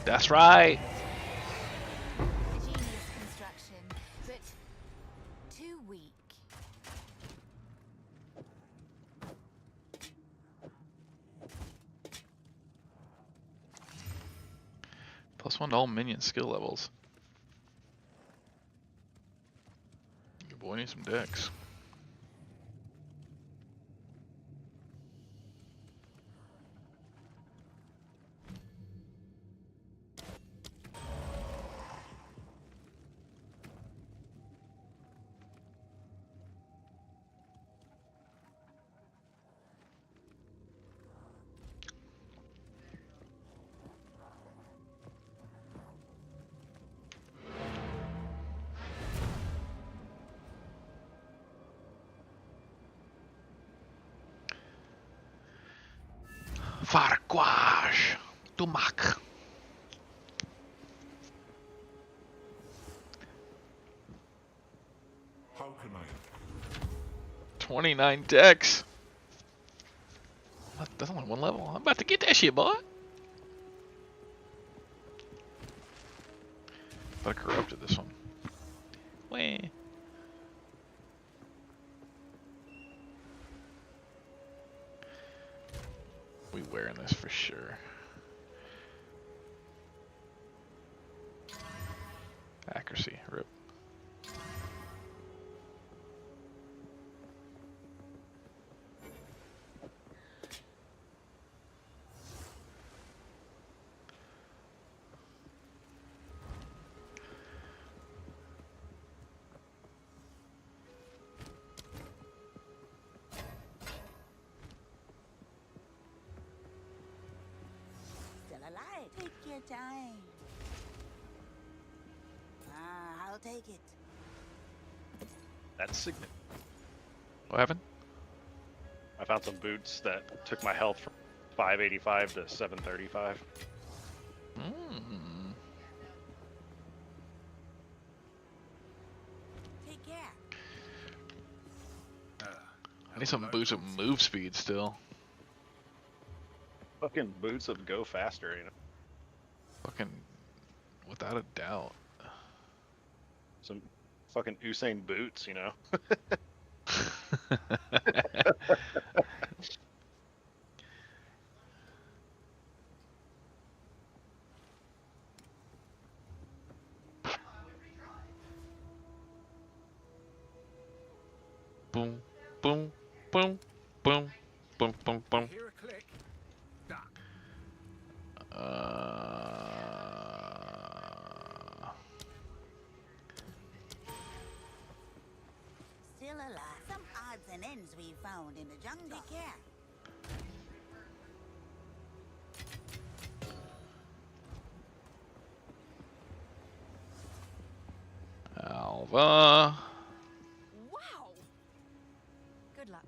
Speaker 2: That's right.
Speaker 5: Ingenious construction, but too weak.
Speaker 2: +1 to all minion skill levels. Your boy needs some decks. Farquash. Tumak. 29 decks. That's only one level. I'm about to get that shit, boy. But I corrupted this one. Wah. We wearing this for sure. Accuracy, rip.
Speaker 4: Still alive. Take your time. I'll take it.
Speaker 3: That's significant.
Speaker 2: What happened?
Speaker 3: I found some boots that took my health from 585 to 735.
Speaker 4: Take care.
Speaker 2: I need some boots with move speed still.
Speaker 3: Fucking boots that go faster, you know.
Speaker 2: Fucking without a doubt.
Speaker 3: Some fucking Usain boots, you know.
Speaker 2: Boom, boom, boom, boom, boom, boom, boom.
Speaker 8: Hear a click.
Speaker 4: Still alive. Some odds and ends we found in the jungle. Take care.
Speaker 2: Alva.
Speaker 7: Wow. Good luck.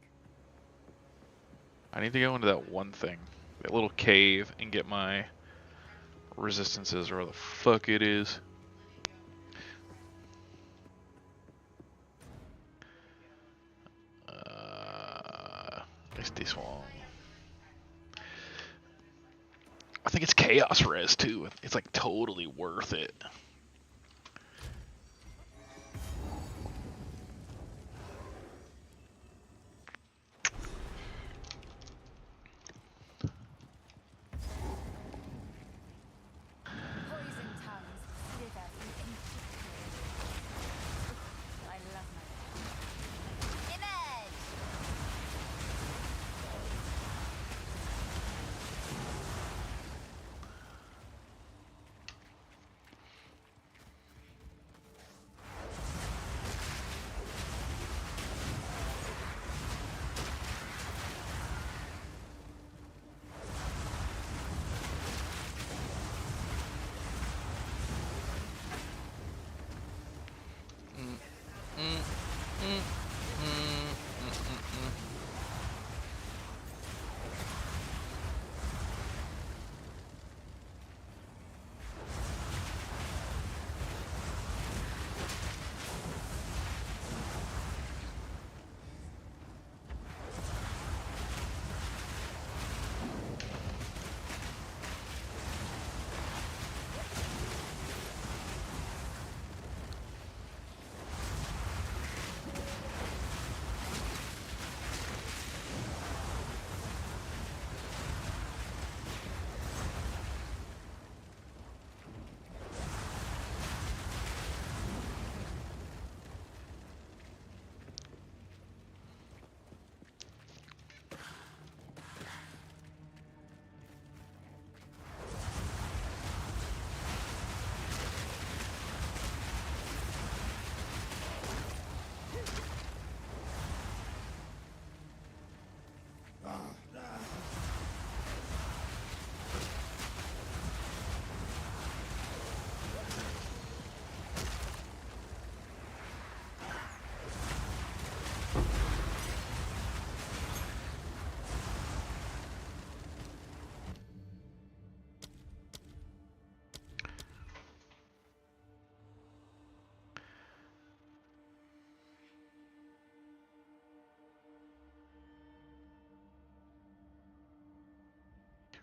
Speaker 2: I need to go into that one thing, that little cave, and get my resistances, or where the fuck it is. It's this one. I think it's Chaos Res too. It's like totally worth it.
Speaker 5: Poison tongues slither through ancient corridors. I love my image.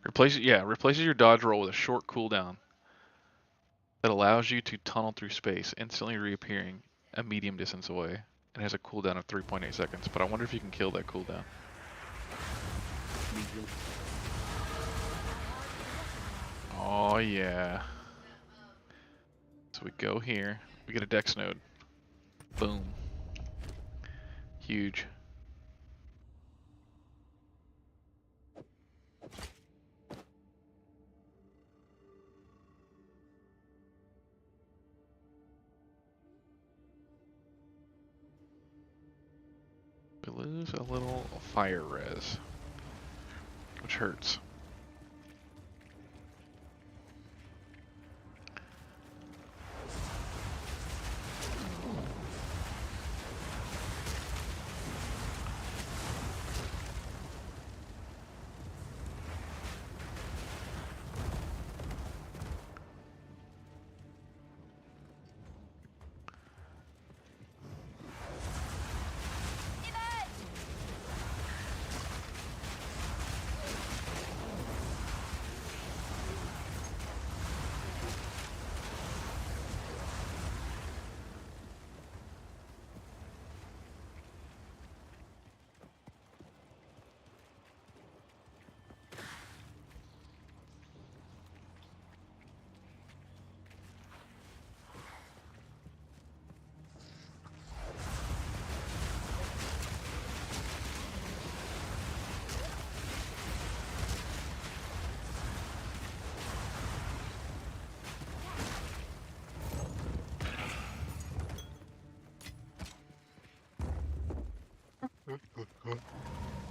Speaker 2: Replaces your dodge roll with a short cooldown that allows you to tunnel through space, instantly reappearing a medium distance away. It has a cooldown of 3.8 seconds, but I wonder if you can kill that cooldown.
Speaker 3: Medium.
Speaker 2: Oh yeah. So we go here. We get a dex node. Boom. Huge. We lose a little fire res, which hurts.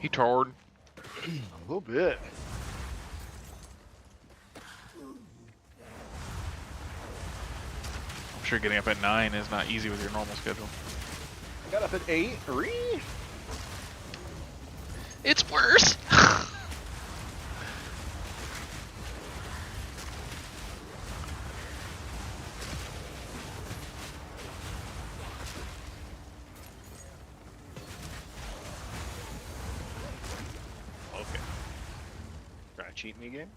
Speaker 2: He tarred.
Speaker 3: A little bit.
Speaker 2: I'm sure getting up at 9 is not easy with your normal schedule.
Speaker 3: I got up at 8.
Speaker 2: It's worse.
Speaker 3: Okay. Trying to cheat me game?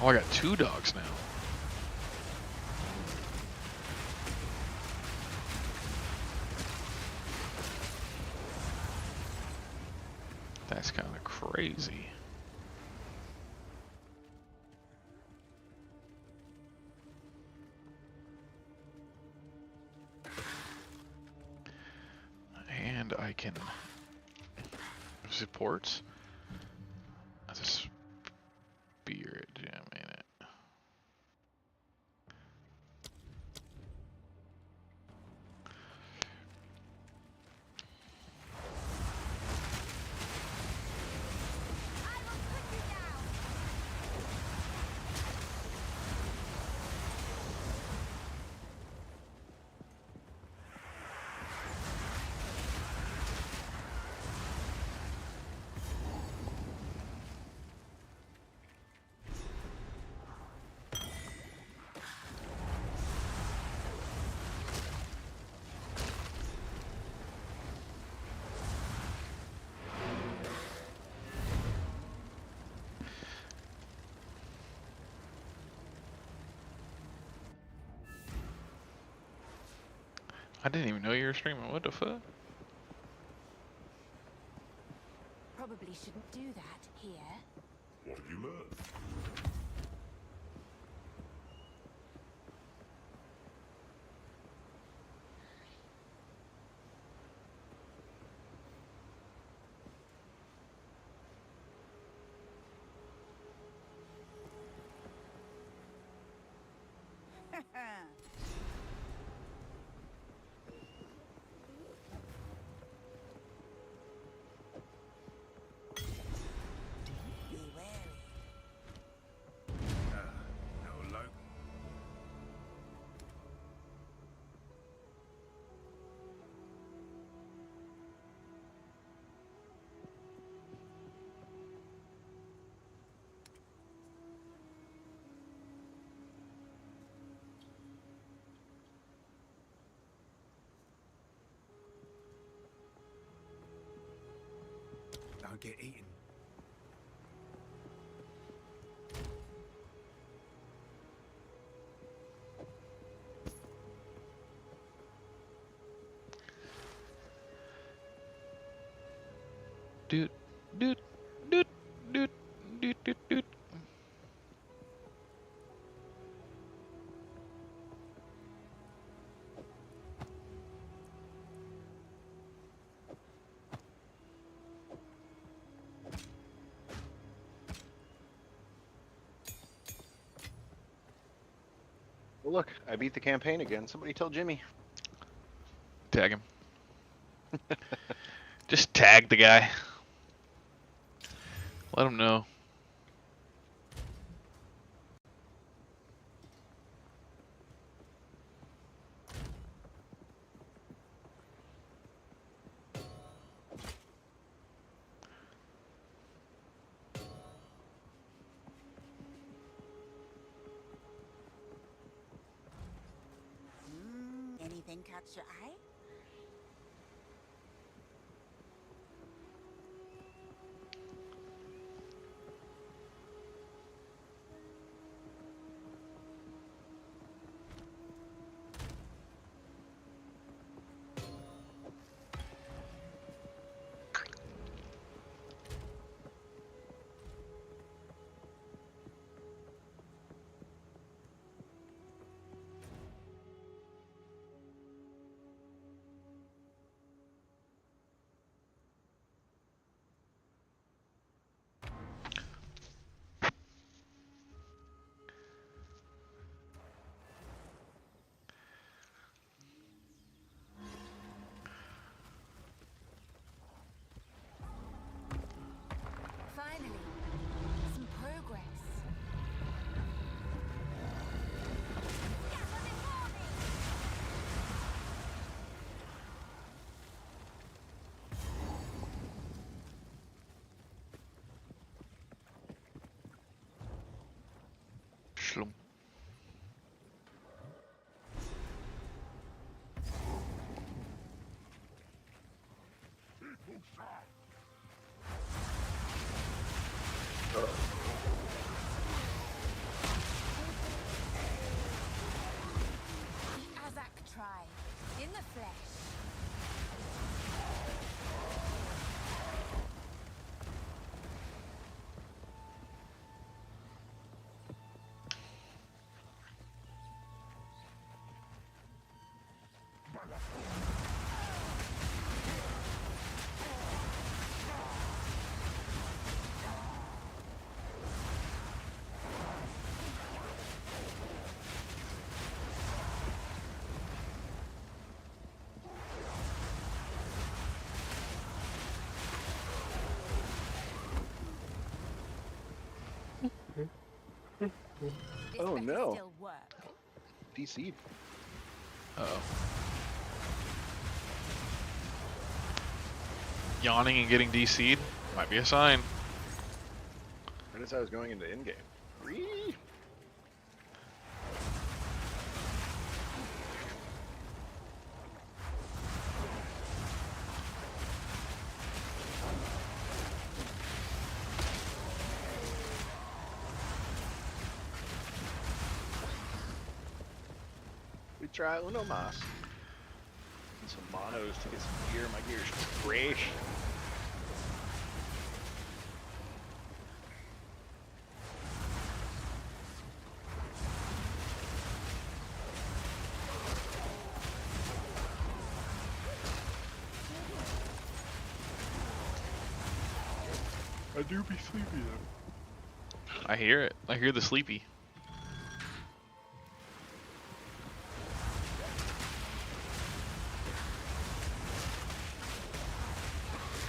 Speaker 2: Oh, I got 2 dogs now. That's kind of crazy. And I can support as a spirit gem in it. I didn't even know you were streaming. What the fuck?
Speaker 5: Probably shouldn't do that here.
Speaker 6: What have you learned?
Speaker 4: Be wary.
Speaker 8: can't get eaten.
Speaker 2: Doot, doot, doot, doot, doot, doot, doot.
Speaker 3: Well, look, I beat the campaign again. Somebody tell Jimmy.
Speaker 2: Tag him. Just tag the guy. Let him know.
Speaker 4: Anything catch your eye?
Speaker 5: Finally, some progress.
Speaker 2: Shlum.
Speaker 5: The Azak tribe, in the flesh. This
Speaker 3: Oh,
Speaker 5: better
Speaker 3: no.
Speaker 5: still work.
Speaker 3: DC'd.
Speaker 2: Uh-oh. Yawning and getting DC'd might be a sign.
Speaker 3: Right as I was going into in-game. Whee! We try uno más. And some monos to get some gear. My gear's fresh. I do be sleepy though.
Speaker 2: I hear it. I hear the sleepy.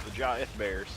Speaker 3: The Jaith Bears.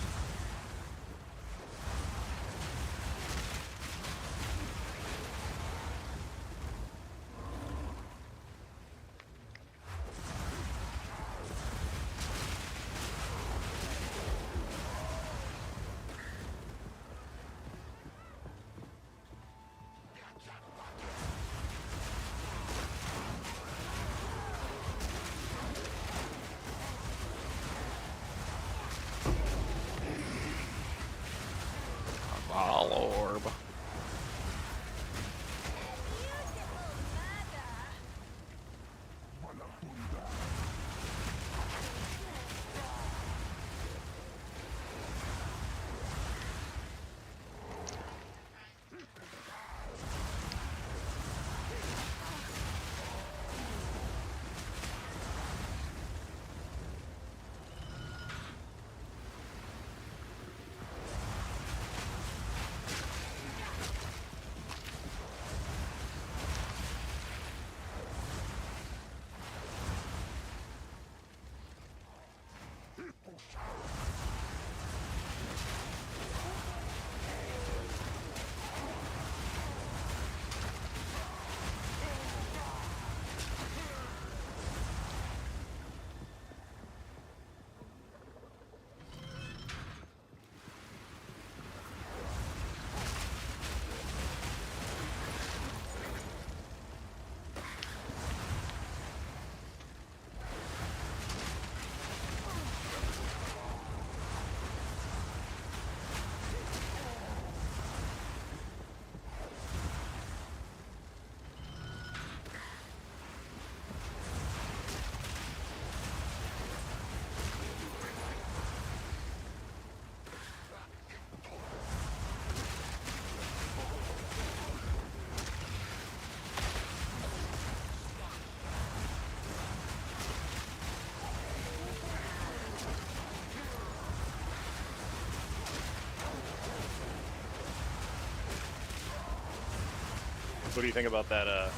Speaker 3: What do you think about that?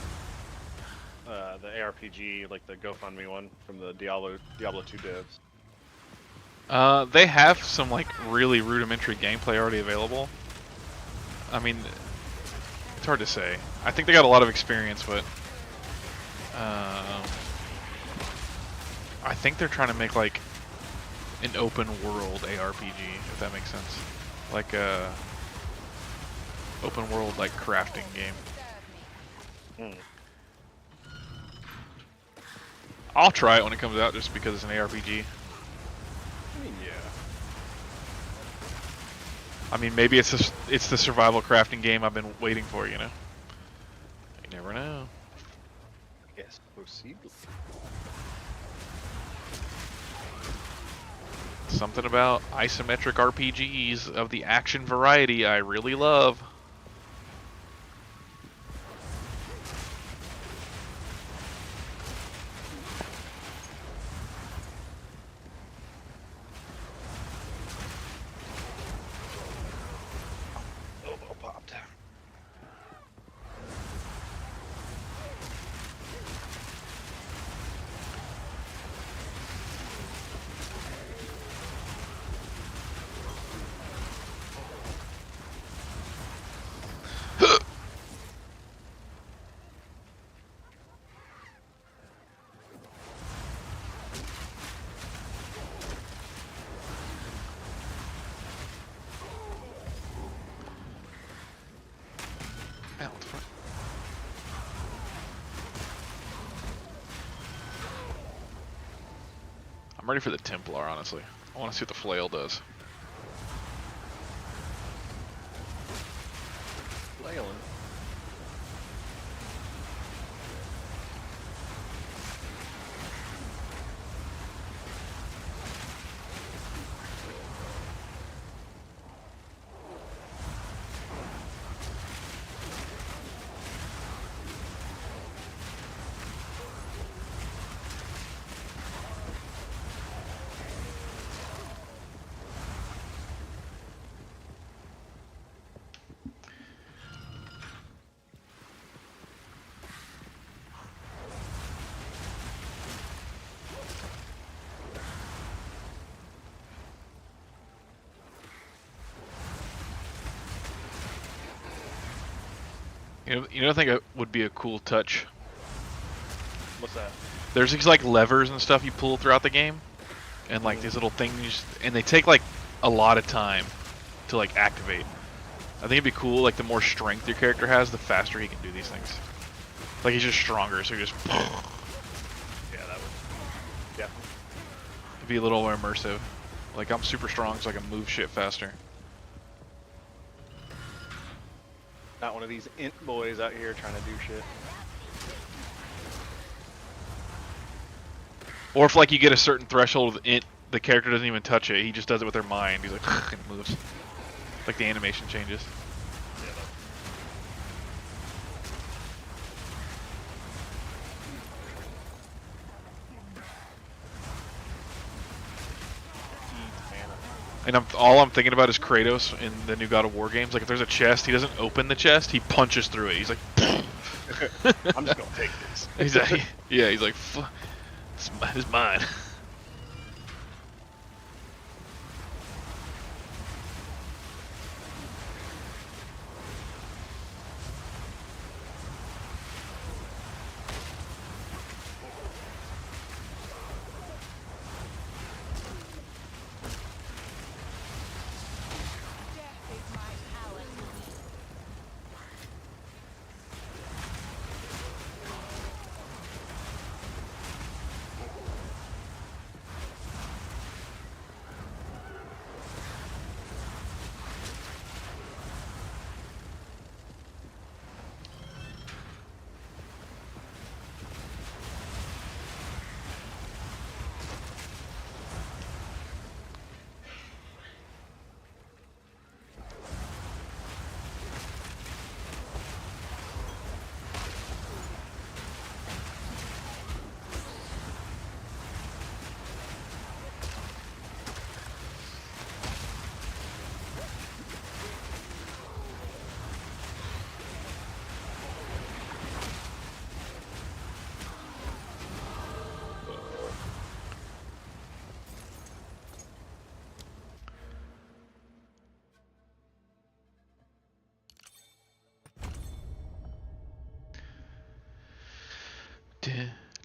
Speaker 3: The ARPG, like the GoFundMe one from the Diablo 2 devs.
Speaker 2: They have some like really rudimentary gameplay already available. I mean, it's hard to say. I think they got a lot of experience, but I think they're trying to make like an open world ARPG, if that makes sense. Like a open world like crafting game. I'll try it when it comes out just because it's an ARPG.
Speaker 3: Yeah.
Speaker 2: I mean, maybe it's the survival crafting game I've been waiting for, you know? You never know.
Speaker 3: Yes, proceed.
Speaker 2: Something about isometric RPGs of the action variety I really love.
Speaker 3: Elbow popped.
Speaker 2: Out front. I'm ready for the Templar, honestly. I want to see what the flail does.
Speaker 3: Flailing.
Speaker 2: You know, I think it would be a cool touch.
Speaker 3: What's that?
Speaker 2: There's these like levers and stuff you pull throughout the game, and like these little things, and they take like a lot of time to like activate. I think it'd be cool. Like the more strength your character has, the faster he can do these things. Like he's just stronger, so he just.
Speaker 3: Yeah, that would. Yeah.
Speaker 2: It'd be a little more immersive. Like I'm super strong, so I can move shit faster.
Speaker 3: Not one of these int boys out here trying to do shit.
Speaker 2: Or if like you get a certain threshold of int, the character doesn't even touch it. He just does it with their mind. He's like, and moves. Like the animation changes.
Speaker 3: Yeah,
Speaker 2: And all I'm thinking about is Kratos in the new God of War games. Like if there's a chest, he doesn't open the chest. He punches through it. He's like,
Speaker 3: I'm just gonna take this.
Speaker 2: he's like, yeah, he's like, it's mine.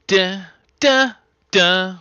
Speaker 2: Da, da, da.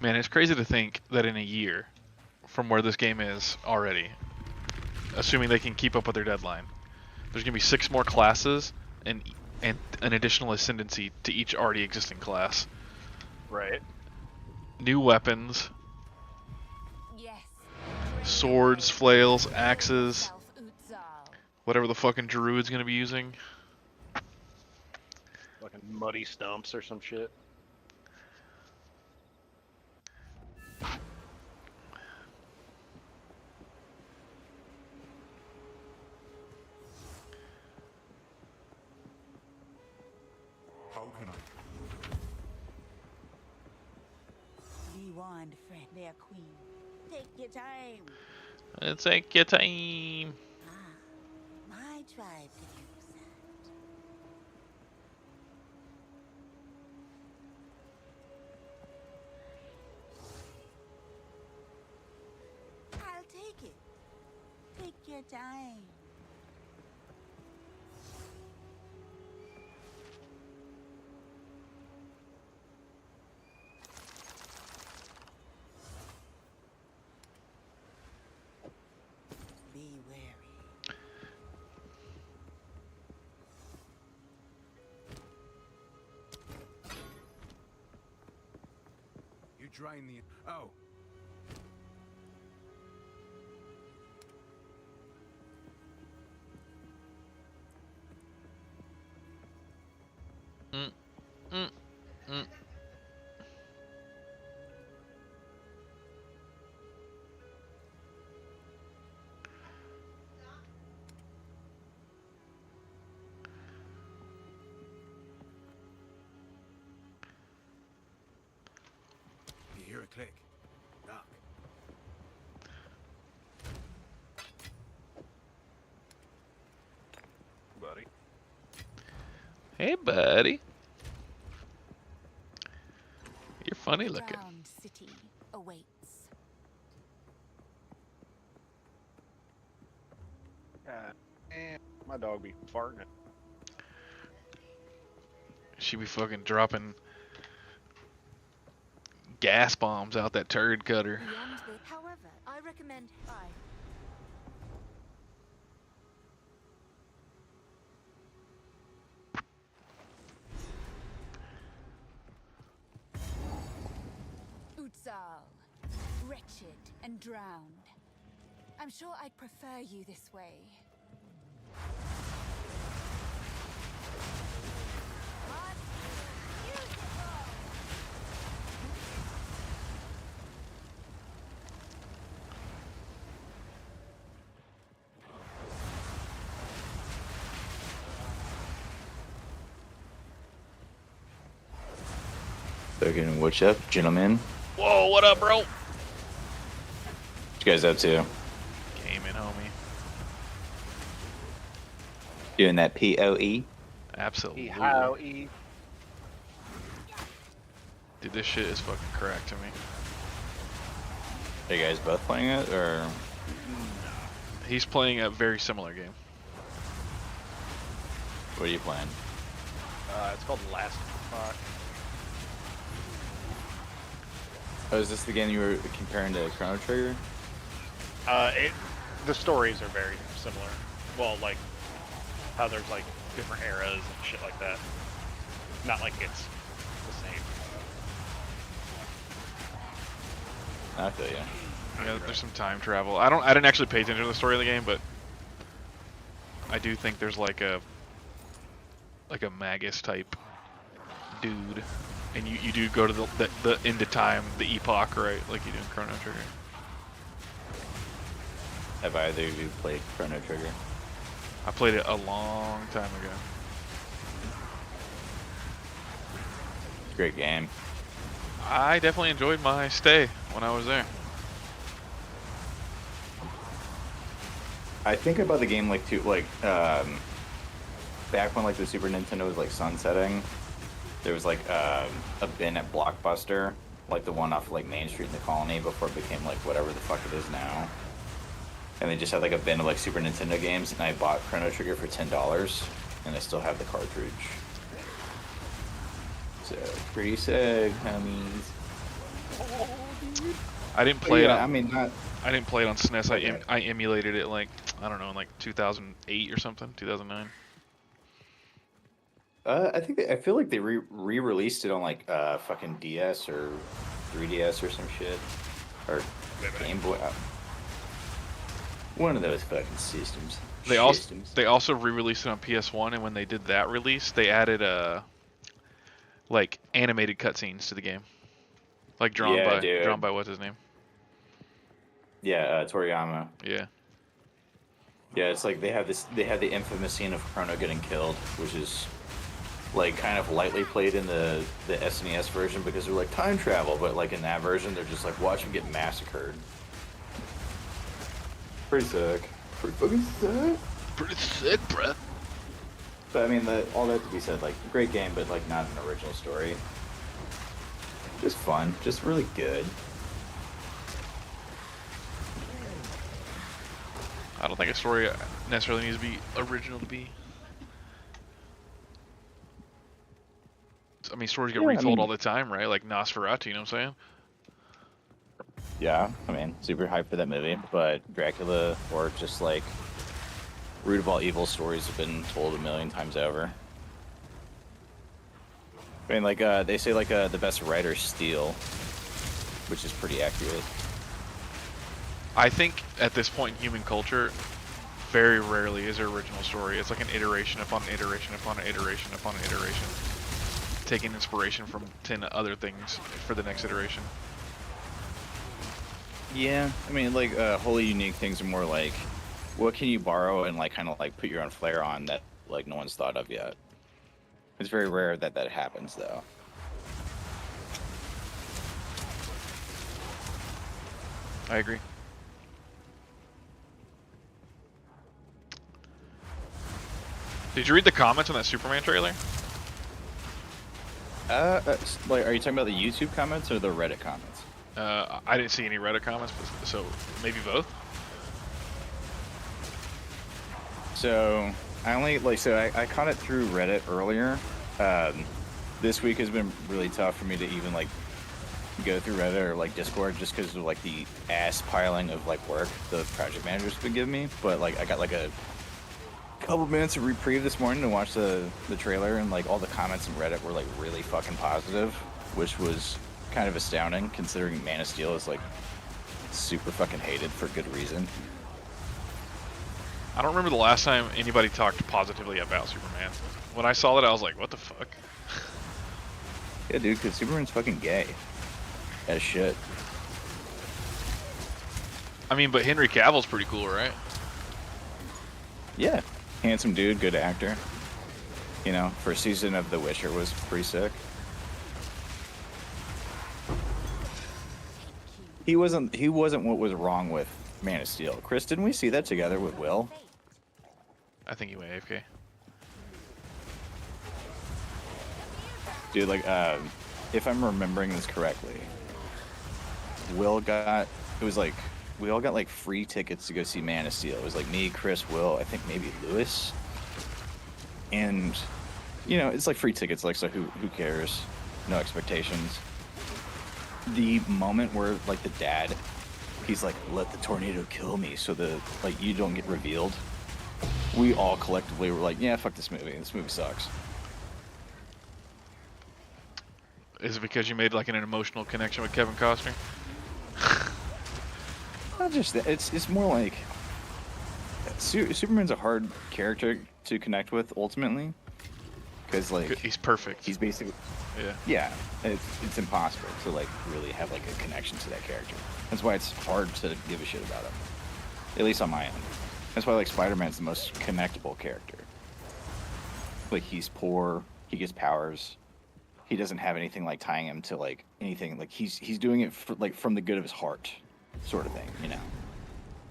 Speaker 2: Man, it's crazy to think that in a year, from where this game is already, assuming they can keep up with their deadline, there's gonna be 6 more classes and an additional ascendancy to each already existing class.
Speaker 3: Right.
Speaker 2: New weapons,
Speaker 5: Yes.
Speaker 2: swords, flails, axes,
Speaker 5: Self Utzal.
Speaker 2: whatever the fucking druid's gonna be using.
Speaker 3: Fucking muddy stumps or some shit.
Speaker 6: How can I?
Speaker 4: Be warned, friend. Their queen. Take your time.
Speaker 2: Take your time.
Speaker 4: Ah, my tribe could use that. I'll take it. Take your time. Be wary.
Speaker 8: You drain the. Oh.
Speaker 2: Mm, mm, mm.
Speaker 8: You hear a click. Duck.
Speaker 3: Buddy.
Speaker 2: Hey, buddy. You're funny looking.
Speaker 5: Drowned city awaits.
Speaker 3: God damn. My dog be farting.
Speaker 2: She be fucking dropping gas bombs out that turd cutter.
Speaker 5: Beyond the. However, I recommend. Bye. Utzal, wretched and drowned. I'm sure I'd prefer you this way.
Speaker 9: Fucking what's up, gentlemen?
Speaker 2: Whoa, what up, bro?
Speaker 9: What you guys up to?
Speaker 2: Gaming, homie.
Speaker 9: Doing that POE?
Speaker 2: Absolutely.
Speaker 3: E-how-e.
Speaker 2: Dude, this shit is fucking crack to me.
Speaker 9: Are you guys both playing it, or?
Speaker 2: He's playing a very similar game.
Speaker 9: What are you playing?
Speaker 3: It's called Last Epoch.
Speaker 9: Oh, is this the game you were comparing to Chrono Trigger?
Speaker 3: The stories are very similar. Well, like how there's like different eras and shit like that. Not like it's the same.
Speaker 9: I feel you.
Speaker 2: Yeah, there's some time travel. I didn't actually pay attention to the story of the game, but I do think there's like a Magus type dude, and you do go to the end of time, the epoch, right? Like you do in Chrono Trigger.
Speaker 9: Have either of you played Chrono Trigger?
Speaker 2: I played it a long time ago.
Speaker 9: Great game.
Speaker 2: I definitely enjoyed my stay when I was there.
Speaker 9: I think about the game like back when like the Super Nintendo was like sunsetting, there was like a bin at Blockbuster, like the one off like Main Street in the Colony before it became like whatever the fuck it is now. And they just had like a bin of like Super Nintendo games, and I bought Chrono Trigger for $10, and I still have the cartridge. So pretty sick, homies.
Speaker 2: I didn't play it.
Speaker 9: I mean, not.
Speaker 2: I didn't play it on SNES.
Speaker 9: Okay.
Speaker 2: I emulated it like I don't know, in like 2008 or something, 2009.
Speaker 9: I feel like they re-released it on like fucking DS or 3DS or some shit, or Game Boy. One of those fucking systems.
Speaker 2: They also re-released it on PS1, and when they did that release, they added like animated cutscenes to the game, like drawn by what's his name?
Speaker 9: Yeah, Toriyama.
Speaker 2: Yeah.
Speaker 9: Yeah, it's like they had the infamous scene of Chrono getting killed, which is like kind of lightly played in the SNES version because they're like time travel, but like in that version they're just like watch him get massacred. Pretty sick. Pretty fucking sick.
Speaker 2: Pretty sick, bruh.
Speaker 9: But I mean, all that to be said, like great game, but like not an original story. Just fun, just really good.
Speaker 2: I don't think a story necessarily needs to be original to be. I mean, stories get retold all the time, right? Like Nosferatu, you know what I'm saying?
Speaker 9: Yeah, I mean, super hyped for that movie, but Dracula or just like root of all evil stories have been told a million times over. I mean, like they say, like the best writers steal, which is pretty accurate.
Speaker 2: I think at this point in human culture, very rarely is there original story. It's like an iteration upon an iteration upon an iteration upon an iteration, taking inspiration from 10 other things for the next iteration.
Speaker 9: Yeah, I mean, like wholly unique things are more like, what can you borrow and like kind of like put your own flair on that like no one's thought of yet. It's very rare that that happens, though.
Speaker 2: I agree. Did you read the comments on that Superman trailer?
Speaker 9: Like, are you talking about the YouTube comments or the Reddit comments?
Speaker 2: I didn't see any Reddit comments, but, so maybe both.
Speaker 9: So I only I caught it through Reddit earlier. This week has been really tough for me to even like go through Reddit or like Discord just because of like the ass piling of like work the project manager's been giving me. But like I got like a couple minutes of reprieve this morning to watch the trailer, and like all the comments in Reddit were like really fucking positive, which was kind of astounding considering Man of Steel is like super fucking hated for good reason.
Speaker 2: I don't remember the last time anybody talked positively about Superman. When I saw that, I was like, what the fuck?
Speaker 9: Yeah, dude, because Superman's fucking gay as shit.
Speaker 2: I mean, but Henry Cavill's pretty cool, right?
Speaker 9: Yeah, handsome dude, good actor. You know, first season of The Witcher was pretty sick. He wasn't what was wrong with Man of Steel. Chris, didn't we see that together with Will?
Speaker 2: I think he went AFK.
Speaker 9: Dude, like, if I'm remembering this correctly, we all got like free tickets to go see Man of Steel. It was like me, Chris, Will, I think maybe Lewis. And you know, it's like free tickets. Like, so who cares? No expectations. The moment where like the dad, he's like, let the tornado kill me, so the like you don't get revealed. We all collectively were like, yeah, fuck this movie. This movie sucks.
Speaker 2: Is it because you made like an emotional connection with Kevin Costner?
Speaker 9: Not just that. It's more like Superman's a hard character to connect with ultimately, because like
Speaker 2: He's perfect.
Speaker 9: he's basically
Speaker 2: Yeah.
Speaker 9: it's impossible to like really have like a connection to that character. That's why it's hard to give a shit about him, at least on my end. That's why like Spider-Man's the most connectable character. Like he's poor, he gets powers, he doesn't have anything like tying him to like anything. Like he's doing it for, like from the good of his heart, sort of thing. You know,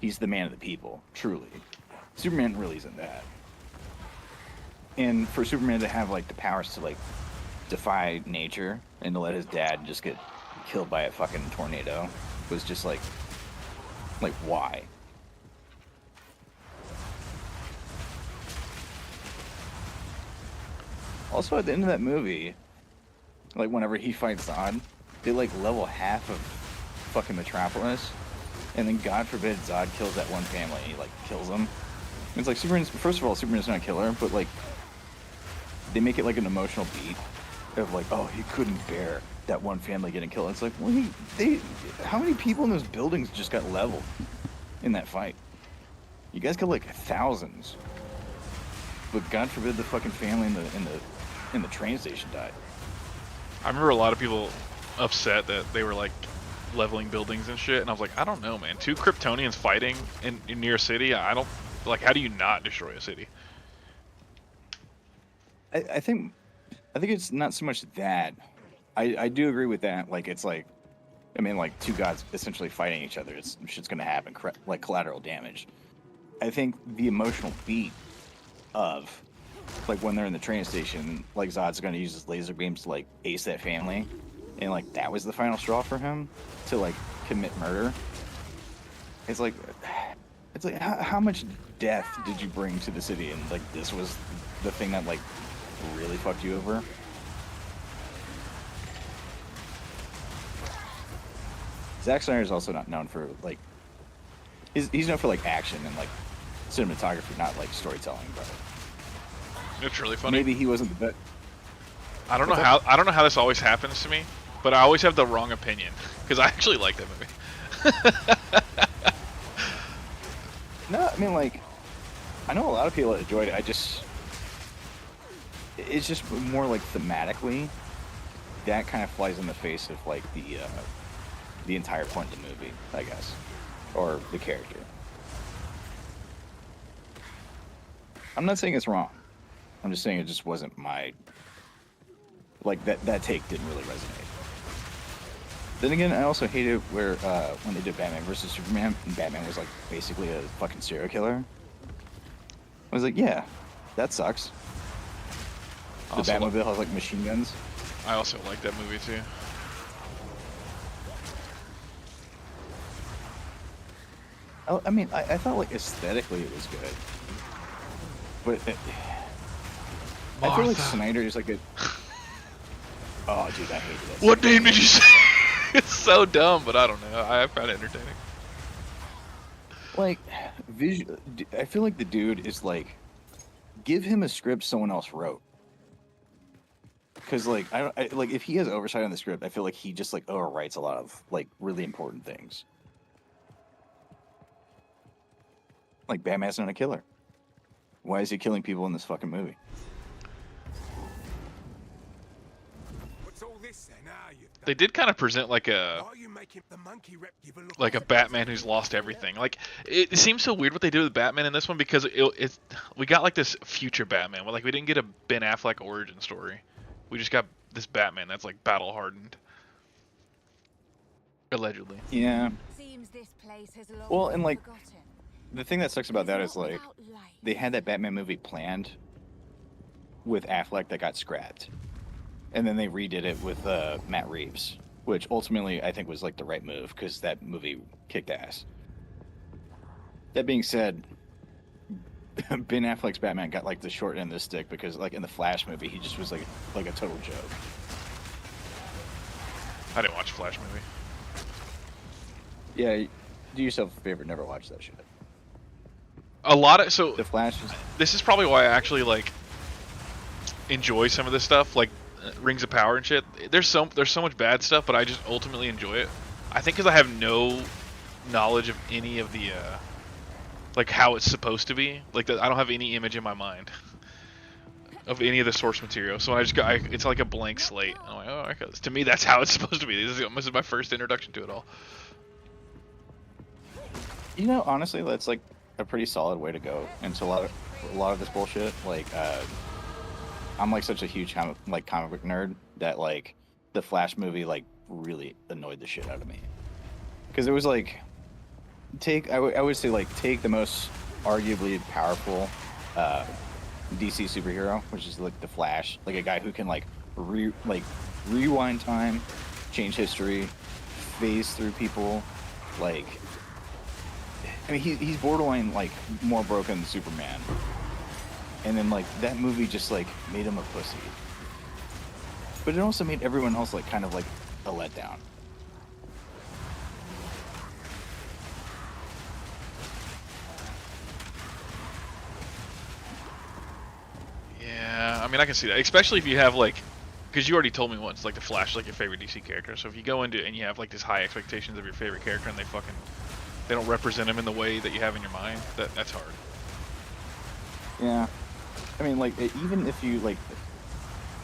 Speaker 9: he's the man of the people, truly. Superman really isn't that. And for Superman to have like the powers to like defy nature and to let his dad just get killed by a fucking tornado was just like why? Also, at the end of that movie, like whenever he fights Zod, they like level half of fucking Metropolis, and then God forbid Zod kills that one family, and he like kills them. It's like Superman's. First of all, Superman's not a killer, but like they make it like an emotional beat of like, oh, he couldn't bear that one family getting killed. It's like, well, how many people in those buildings just got leveled in that fight? You guys killed like thousands, but God forbid the fucking family in the train station died.
Speaker 2: I remember a lot of people upset that they were like leveling buildings and shit, and I was like, I don't know, man. 2 Kryptonians fighting in near a city. I don't like. How do you not destroy a city?
Speaker 9: I think it's not so much that. I do agree with that. Like it's like, I mean, like 2 gods essentially fighting each other. Shit's gonna happen. Like collateral damage. I think the emotional beat of like when they're in the train station, like Zod's gonna use his laser beams to like ace that family, and like that was the final straw for him to like commit murder. It's like how much death did you bring to the city, and like this was the thing that like really fucked you over. Zack Snyder is also not known for like he's known for like action and like cinematography, not like storytelling, but
Speaker 2: It's really funny.
Speaker 9: maybe he wasn't the best.
Speaker 2: I don't know how this always happens to me, but I always have the wrong opinion because I actually like that movie.
Speaker 9: No, I mean like I know a lot of people that enjoyed it. It's just more like thematically that kind of flies in the face of like the entire point of the movie, I guess, or the character. I'm not saying it's wrong. I'm just saying it just wasn't my like that take didn't really resonate. Then again, I also hated where when they did Batman versus Superman, and Batman was like basically a fucking serial killer. I was like, yeah, that sucks. The Batmobile has like machine guns.
Speaker 2: I also like that movie too.
Speaker 9: I mean, I thought like aesthetically it was good, but I feel like Snyder is like a. Oh, dude, I hated it.
Speaker 2: What name did you say? It's so dumb, but I don't know. I found it entertaining.
Speaker 9: Like, I feel like the dude is like, give him a script someone else wrote. Because like like if he has oversight on the script, I feel like he just like overwrites a lot of like really important things. Like Batman's not a killer. Why is he killing people in this fucking movie?
Speaker 6: What's all this then?
Speaker 2: They did kind of present like a Batman who's lost everything. Like it seems so weird what they do with Batman in this one because we got like this future Batman. Well, like we didn't get a Ben Affleck origin story. We just got this Batman that's like battle hardened. Allegedly.
Speaker 9: Yeah.
Speaker 5: Seems this place has long
Speaker 9: Well, and like
Speaker 5: forgotten.
Speaker 9: the thing that sucks about that is like they had that Batman movie planned with Affleck that got scrapped. And then they redid it with Matt Reeves, which ultimately I think was like the right move because that movie kicked ass. That being said, Ben Affleck's Batman got like the short end of the stick because like in the Flash movie he just was like a total joke.
Speaker 2: I didn't watch Flash movie.
Speaker 9: Yeah, do yourself a favor, never watch that shit.
Speaker 2: A lot of so
Speaker 9: The Flash is
Speaker 2: this is probably why I actually like enjoy some of this stuff, like Rings of Power and shit. There's so much bad stuff, but I just ultimately enjoy it. I think because I have no knowledge of any of the like how it's supposed to be. Like I don't have any image in my mind of any of the source material. So when I just go, it's like a blank slate. I'm like, oh, okay. To me, that's how it's supposed to be. This is my first introduction to it all.
Speaker 9: You know, honestly, that's like a pretty solid way to go into a lot of this bullshit. Like, I'm like such a huge comic book nerd that like the Flash movie like really annoyed the shit out of me because it was like I would say like take the most arguably powerful DC superhero, which is like the Flash, like a guy who can like rewind time, change history, phase through people, like. I mean, he's borderline like more broken than Superman, and then like that movie just like made him a pussy. But it also made everyone else like kind of like a letdown.
Speaker 2: Yeah, I mean, I can see that, especially if you have like, because you already told me once, like the Flash is like your favorite DC character. So if you go into it and you have like this high expectations of your favorite character and they don't represent him in the way that you have in your mind, that's hard.
Speaker 9: Yeah, I mean, like even if you like,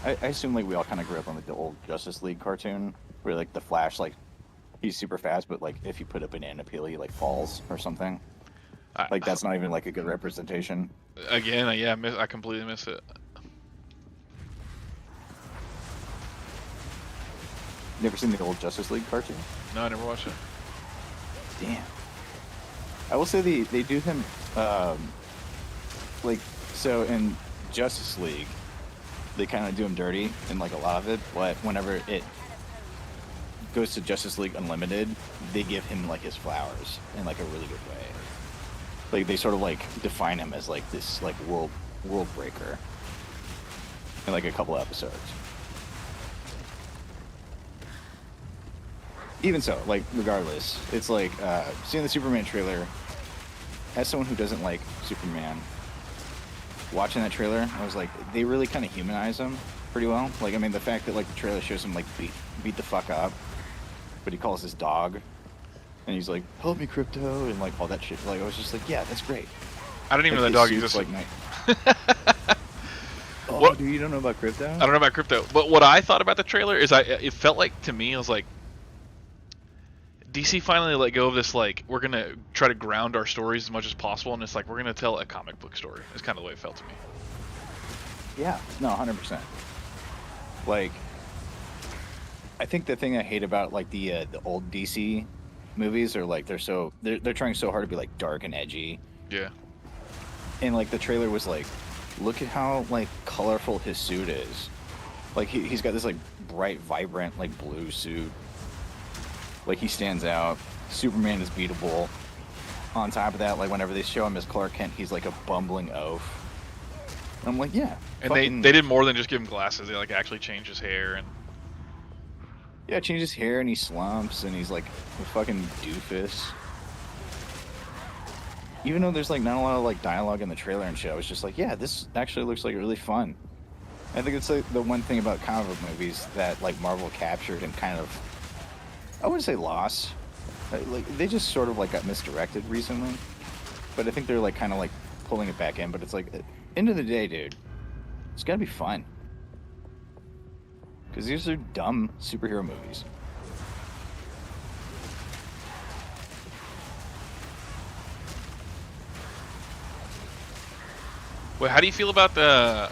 Speaker 9: I assume like we all kind of grew up on like the old Justice League cartoon where like the Flash like he's super fast, but like if you put a banana peel, he like falls or something. Like that's not even like a good representation.
Speaker 2: Again, yeah, I completely miss it.
Speaker 9: Never seen the old Justice League cartoon?
Speaker 2: No, I never watched it.
Speaker 9: Damn. I will say they do him like so in Justice League they kind of do him dirty in like a lot of it, but whenever it goes to Justice League Unlimited, they give him like his flowers in like a really good way. Like they sort of like define him as like this like world breaker in like a couple episodes. Even so, like regardless, it's like seeing the Superman trailer. As someone who doesn't like Superman, watching that trailer, I was like, they really kind of humanize him pretty well. Like, I mean, the fact that like the trailer shows him like beat the fuck up, but he calls his dog, and he's like, "Help me, Crypto," and like all that shit. Like, I was just like, yeah, that's great.
Speaker 2: I didn't even
Speaker 9: like,
Speaker 2: know that dog existed.
Speaker 9: Like, oh, what? Dude, you don't know about Crypto?
Speaker 2: I don't know about Crypto, but what I thought about the trailer is it felt like to me, I was like, DC finally let go of this, like, we're going to try to ground our stories as much as possible, and it's like, we're going to tell a comic book story. It's kind of the way it felt to me.
Speaker 9: Yeah, no, 100%. Like, I think the thing I hate about, like, the old DC movies are, like, they're trying so hard to be, like, dark and edgy.
Speaker 2: Yeah.
Speaker 9: And, like, the trailer was like, look at how, like, colorful his suit is. Like, he's got this, like, bright, vibrant, like, blue suit. Like, he stands out. Superman is beatable. On top of that, like, whenever they show him as Clark Kent, he's like a bumbling oaf. And I'm like, yeah.
Speaker 2: And they did more than just give him glasses. They, like, actually changed his hair and...
Speaker 9: Yeah, change his hair and he slumps and he's like a fucking doofus. Even though there's, like, not a lot of, like, dialogue in the trailer and shit, I was just like, yeah, this actually looks like really fun. I think it's, like, the one thing about comic book movies that, like, Marvel captured and kind of... I wouldn't say lost. Like they just sort of like got misdirected recently, but I think they're like kind of like pulling it back in. But it's like, end of the day, dude, it's gotta be fun because these are dumb superhero movies.
Speaker 2: Well, how do you feel about the?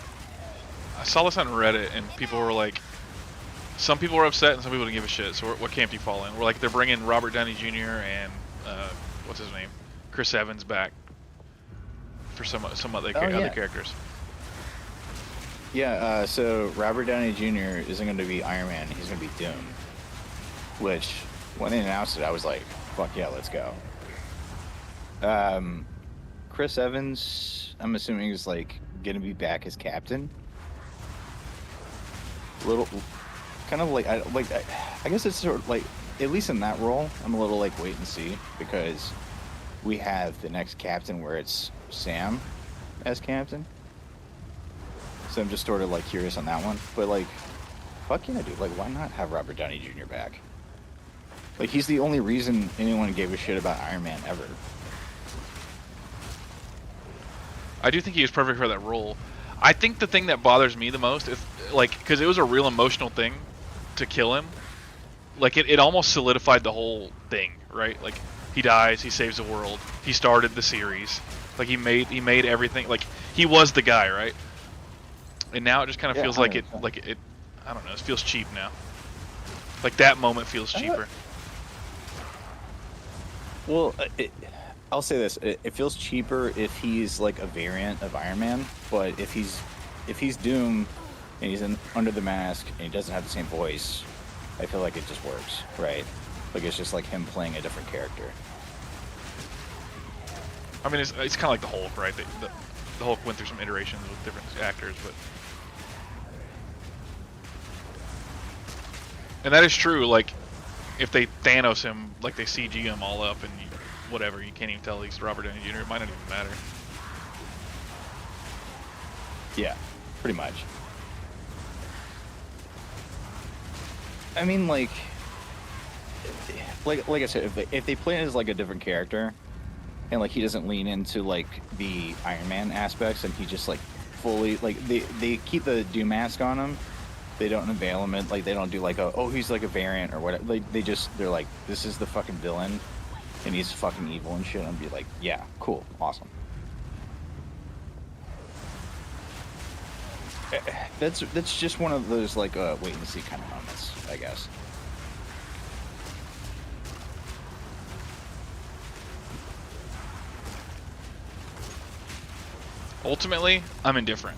Speaker 2: I saw this on Reddit and people were like. Some people were upset and some people didn't give a shit. So what camp do you fall in? We're like, they're bringing Robert Downey Jr. and what's his name, Chris Evans back for some other characters.
Speaker 9: Yeah. So Robert Downey Jr. isn't going to be Iron Man. He's going to be Doom. Which when they announced it, I was like, fuck yeah, let's go. Chris Evans, I'm assuming is like gonna be back as captain. Little, kind of like I guess it's sort of like at least in that role, I'm a little like wait and see because we have the next captain where it's Sam as captain. So I'm just sort of like curious on that one. But like, fuck yeah, dude. Like, why not have Robert Downey Jr. back? Like, he's the only reason anyone gave a shit about Iron Man ever.
Speaker 2: I do think he was perfect for that role. I think the thing that bothers me the most is, like, because it was a real emotional thing to kill him. Like, it almost solidified the whole thing, right? Like, he dies, he saves the world, he started the series. Like, he made everything, like, he was the guy, right? And now it just kind of feels like it, I don't know, it feels cheap now. Like, that moment feels cheaper.
Speaker 9: Well, I'll say this: it feels cheaper if he's like a variant of Iron Man, but if he's Doom and he's under the mask and he doesn't have the same voice, I feel like it just works, right? Like it's just like him playing a different character.
Speaker 2: I mean, it's kind of like the Hulk, right? The Hulk went through some iterations with different actors, but and that is true. Like, if they Thanos him, like they CG him all up and whatever, you can't even tell he's Robert Downey Jr. It might not even matter.
Speaker 9: Yeah, pretty much. I mean, like I said, if they play it as like a different character, and like he doesn't lean into like the Iron Man aspects, and he just like fully like they keep the Doom mask on him. They don't unveil him. Like they don't do like he's like a variant or whatever. They're like, this is the fucking villain, and he's fucking evil and shit. And be like, yeah, cool, awesome. That's just one of those like wait and see kind of moments, I guess.
Speaker 2: Ultimately, I'm indifferent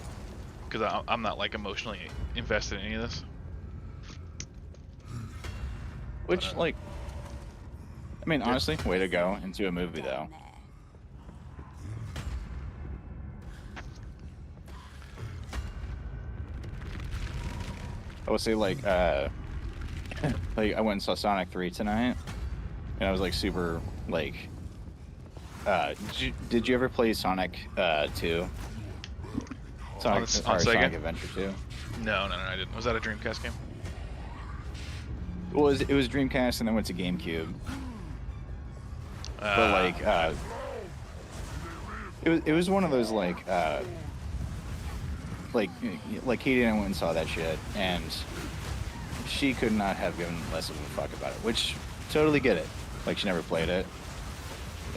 Speaker 2: because I'm not like emotionally invested in any of this.
Speaker 9: Which, like, I mean, honestly, way to go into a movie, though. I would say, like I went and saw Sonic 3 tonight, and I was, like, super, like, did you ever play Sonic 2?
Speaker 2: On Sega?
Speaker 9: Sonic Adventure 2?
Speaker 2: No, I didn't. Was that a Dreamcast game?
Speaker 9: Well, it was Dreamcast, and then went to GameCube. But like, it was one of those like Katie and I went and saw that shit, and she could not have given less of a fuck about it, which totally get it. Like she never played it,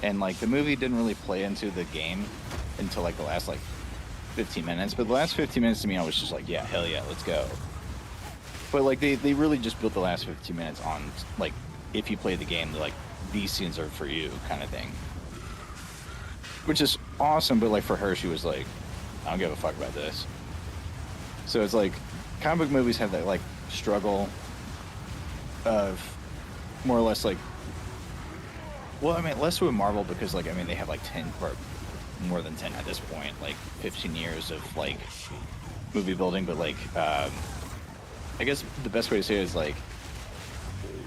Speaker 9: and like the movie didn't really play into the game until like the last like 15 minutes. But the last 15 minutes to me, I was just like, yeah, hell yeah, let's go. But like they really just built the last 15 minutes on like if you play the game, like these scenes are for you kind of thing, which is awesome. But like for her, she was like, I don't give a fuck about this. So it's like comic book movies have that like struggle of more or less like, well, I mean less with Marvel because like I mean they have like 10 or more than 10 at this point, like 15 years of like movie building. But like I guess the best way to say it is like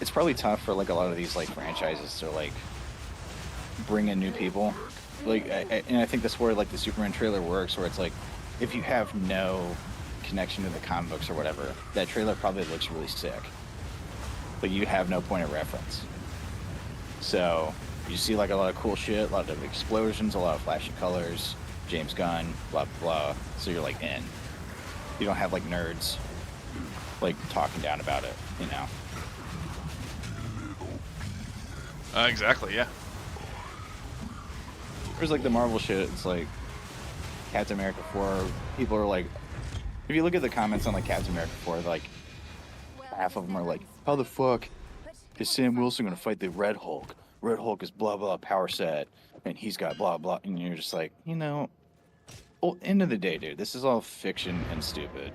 Speaker 9: it's probably tough for like a lot of these like franchises to like bring in new people. Like and I think that's where like the Superman trailer works, where it's like if you have no connection to the comic books or whatever, that trailer probably looks really sick, but you have no point of reference. So you see like a lot of cool shit, a lot of explosions, a lot of flashy colors, James Gunn, blah blah blah. So you're like in. You don't have like nerds like talking down about it, you know.
Speaker 2: Exactly, yeah.
Speaker 9: There's like the Marvel shit, it's like Captain America 4, people are like, if you look at the comments on like Captain America 4, like half of them are like, how the fuck is Sam Wilson gonna fight the Red Hulk? Red Hulk is blah blah power set, and he's got blah blah, and you're just like, you know, well, end of the day, dude, this is all fiction and stupid.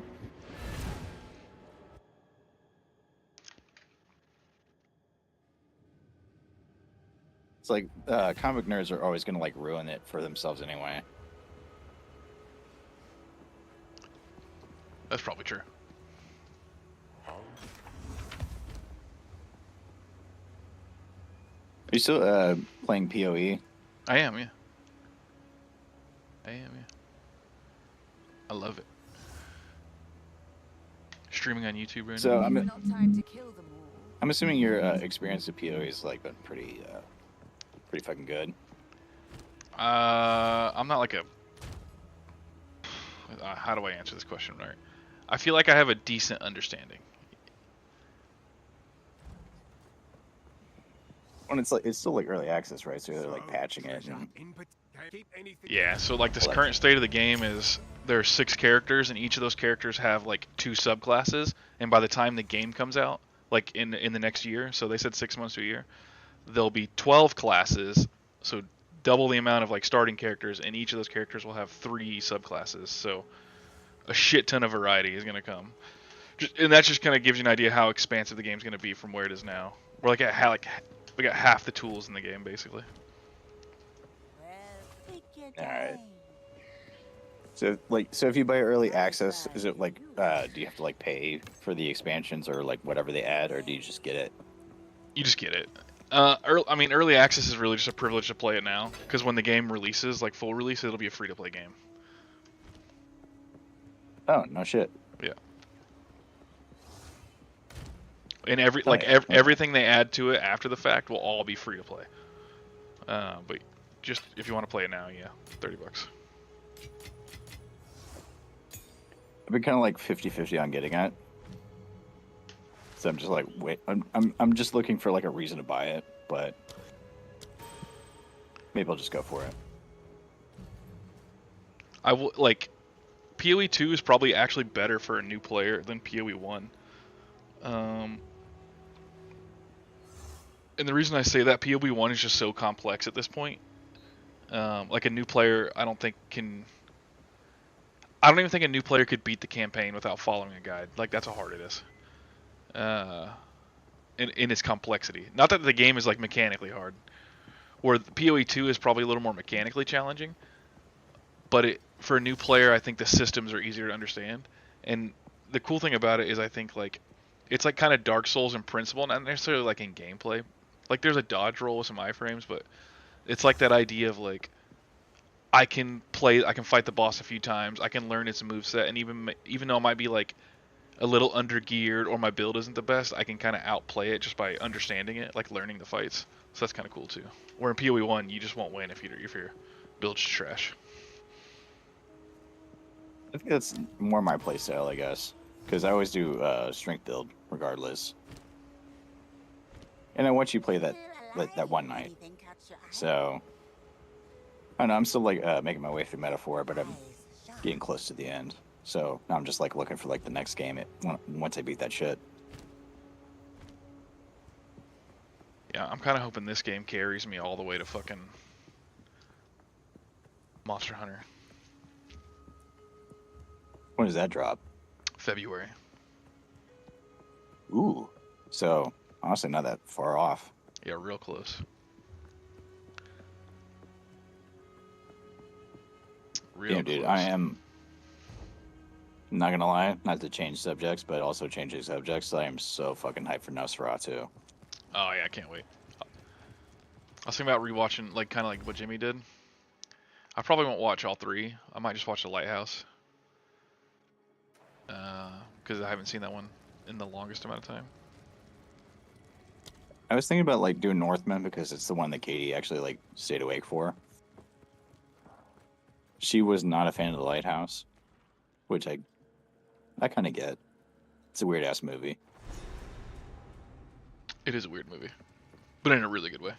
Speaker 9: It's like comic nerds are always gonna like ruin it for themselves anyway.
Speaker 2: That's probably true.
Speaker 9: Are you still playing POE?
Speaker 2: I am, yeah. I love it. Streaming on YouTube right
Speaker 9: So
Speaker 2: now.
Speaker 9: I'm
Speaker 5: Not time to kill them all.
Speaker 9: I'm assuming your experience with POE has like been pretty fucking good.
Speaker 2: I'm not like a. How do I answer this question right? I feel like I have a decent understanding.
Speaker 9: When it's still like early access, right? So they're like patching it. And...
Speaker 2: Yeah, so like this current state of the game is there are 6 characters, and each of those characters have like 2 subclasses. And by the time the game comes out, like in the next year, so they said 6 months to a year, there'll be 12 classes, so double the amount of like starting characters, and each of those characters will have 3 subclasses. So a shit ton of variety is gonna come, and that just kind of gives you an idea how expansive the game's gonna be from where it is now. We're like at we got half the tools in the game basically.
Speaker 4: Well, pick your
Speaker 9: All right.
Speaker 4: time.
Speaker 9: So if you buy early access, is it like do you have to like pay for the expansions or like whatever they add, or do you just get it?
Speaker 2: You just get it. Early access is really just a privilege to play it now, because when the game releases, like full release, it'll be a free-to-play game.
Speaker 9: Oh no shit.
Speaker 2: Yeah. And everything they add to it after the fact will all be free to play. But just if you want to play it now, yeah, $30.
Speaker 9: I've been kind of like 50-50 on getting it. So I'm just like, wait, I'm just looking for like a reason to buy it, but maybe I'll just go for it.
Speaker 2: I will like POE 2 is probably actually better for a new player than POE 1. And the reason I say that, POE 1 is just so complex at this point. Like a new player, I don't even think a new player could beat the campaign without following a guide. Like, that's how hard it is. In its complexity. Not that the game is like mechanically hard. Where POE 2 is probably a little more mechanically challenging. But for a new player, I think the systems are easier to understand. And the cool thing about it is I think like it's like kind of Dark Souls in principle, not necessarily like in gameplay. Like there's a dodge roll with some iframes, but it's like that idea of like I can fight the boss a few times, I can learn its moveset, and even though it might be like a little under geared or my build isn't the best, I can kind of outplay it just by understanding it, like learning the fights. So that's kind of cool too. Where in POE 1, you just won't win if your build's trash.
Speaker 9: I think that's more my playstyle, I guess, because I always do strength build regardless. And I watch you play that one night.
Speaker 4: Anything catch your eye?
Speaker 9: So I don't know, I'm still like making my way through Metaphor, but I'm getting close to the end. So now I'm just like looking for like the next game once I beat that shit.
Speaker 2: Yeah, I'm kind of hoping this game carries me all the way to fucking Monster Hunter.
Speaker 9: When does that drop?
Speaker 2: February.
Speaker 9: Ooh. So honestly, not that far off.
Speaker 2: Yeah, real close. Real
Speaker 9: Dude,
Speaker 2: close.
Speaker 9: I am not gonna lie, not to change subjects, but also changing subjects. I am so fucking hyped for Nosferatu.
Speaker 2: Oh yeah, I can't wait. I was thinking about rewatching, like kind of like what Jimmy did. I probably won't watch all 3. I might just watch The Lighthouse. Because I haven't seen that one in the longest amount of time.
Speaker 9: I was thinking about like doing Northman because it's the one that Katie actually like stayed awake for. She was not a fan of The Lighthouse, which I kind of get. It's a weird ass movie.
Speaker 2: It is a weird movie, but in a really good way.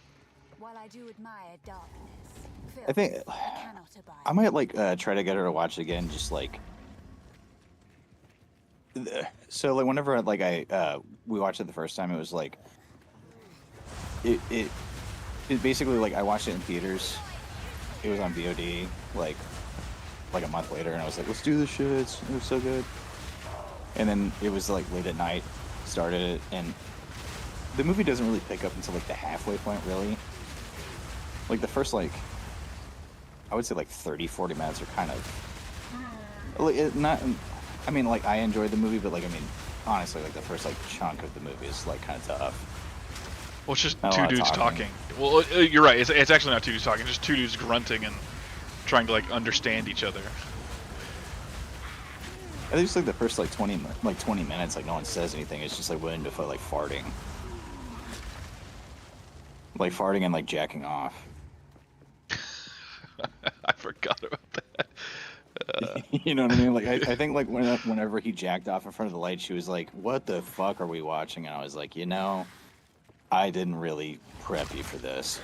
Speaker 5: While I do admire darkness,
Speaker 9: I think
Speaker 5: filth, I cannot abide.
Speaker 9: I might like try to get her to watch it again, just like. So like whenever like we watched it the first time, it was like it basically like I watched it in theaters. It was on VOD like a month later, and I was like, let's do this shit. It was so good. And then it was like late at night, started it, and the movie doesn't really pick up until like the halfway point, really. like the first like, I would say like 30-40 minutes are kind of like not. I mean, like I enjoyed the movie, but like I mean, honestly, like the first like chunk of the movie is like kind of tough.
Speaker 2: Well, it's just
Speaker 9: Not a
Speaker 2: two
Speaker 9: lot of
Speaker 2: dudes
Speaker 9: talking.
Speaker 2: talking. Well, you're right. It's actually not two dudes talking. Just two dudes grunting and trying to like understand each other.
Speaker 9: I think it's like the first like 20 minutes, like no one says anything. It's just like William Dafoe like farting, and like jacking off.
Speaker 2: I forgot about that.
Speaker 9: You know what I mean? Like I think like whenever he jacked off in front of the light, she was like, "What the fuck are we watching?" And I was like, you know, I didn't really prep you for this.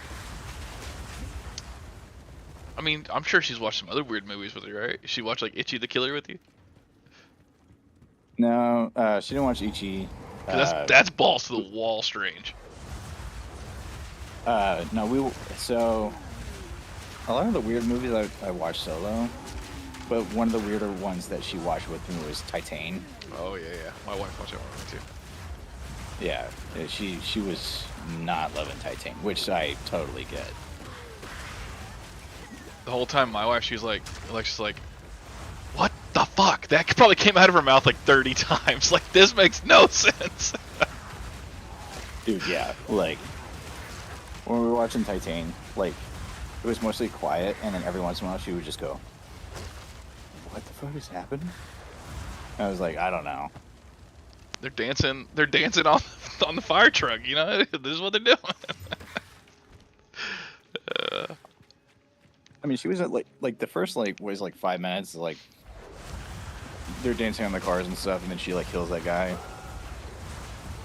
Speaker 2: I mean, I'm sure she's watched some other weird movies with you, right? She watched like Itchy the Killer with you?
Speaker 9: No, she didn't watch Ichi.
Speaker 2: 'Cause that's balls to the wall strange.
Speaker 9: No, so a lot of the weird movies I watched solo, but one of the weirder ones that she watched with me was Titan.
Speaker 2: Oh yeah, yeah. My wife watched that one with me too.
Speaker 9: Yeah, she was not loving Titan, which I totally get.
Speaker 2: The whole time my wife, she's like, Alexa's like, what the fuck? That probably came out of her mouth like 30 times. Like, this makes no sense.
Speaker 9: Dude, yeah, like when we were watching Titan, like it was mostly quiet, and then every once in a while she would just go, "What the fuck is happening?" I was like, I don't know.
Speaker 2: They're dancing on the fire truck, you know? This is what they're doing.
Speaker 9: I mean, she was at like the first like was like 5 minutes, like they're dancing on the cars and stuff, and then she like kills that guy,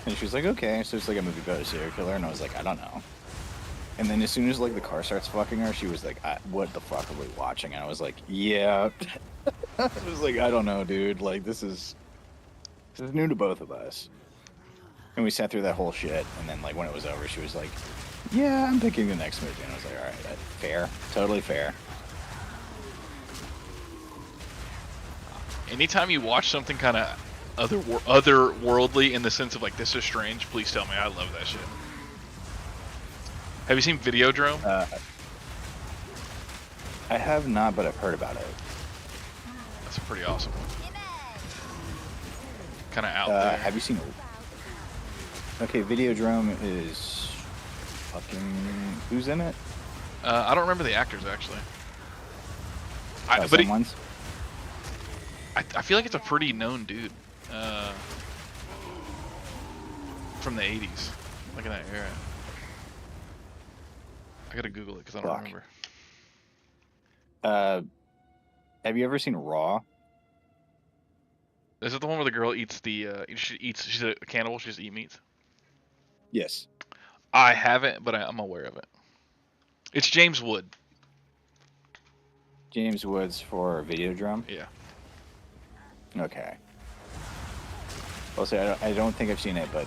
Speaker 9: and she was like, okay, so it's like a movie about a serial killer, and I was like, I don't know. And then as soon as like the car starts fucking her, she was like, what the fuck are we watching? And I was like, yeah. I was like, I don't know, dude. Like this is new to both of us. And we sat through that whole shit, and then like when it was over, she was like, yeah, I'm picking the next movie. And I was like, all right, fair, totally fair.
Speaker 2: Anytime you watch something kind of otherworldly in the sense of like, this is strange, please tell me. I love that shit. Have you seen Videodrome?
Speaker 9: I have not, but I've heard about it.
Speaker 2: That's a pretty awesome one. Kind of out there.
Speaker 9: Have you seen? Okay, Videodrome is fucking. Who's in it?
Speaker 2: I don't remember the actors actually. But
Speaker 9: Someone's.
Speaker 2: I feel like it's a pretty known dude from the 80s, like in that era. I gotta Google it because I don't remember.
Speaker 9: Have you ever seen Raw?
Speaker 2: Is it the one where the girl eats the? She's a cannibal. She just eats meat.
Speaker 9: Yes.
Speaker 2: I haven't, but I'm aware of it. It's James Wood.
Speaker 9: James Woods for Videodrome?
Speaker 2: Yeah.
Speaker 9: Okay. I'll say I don't think I've seen it, but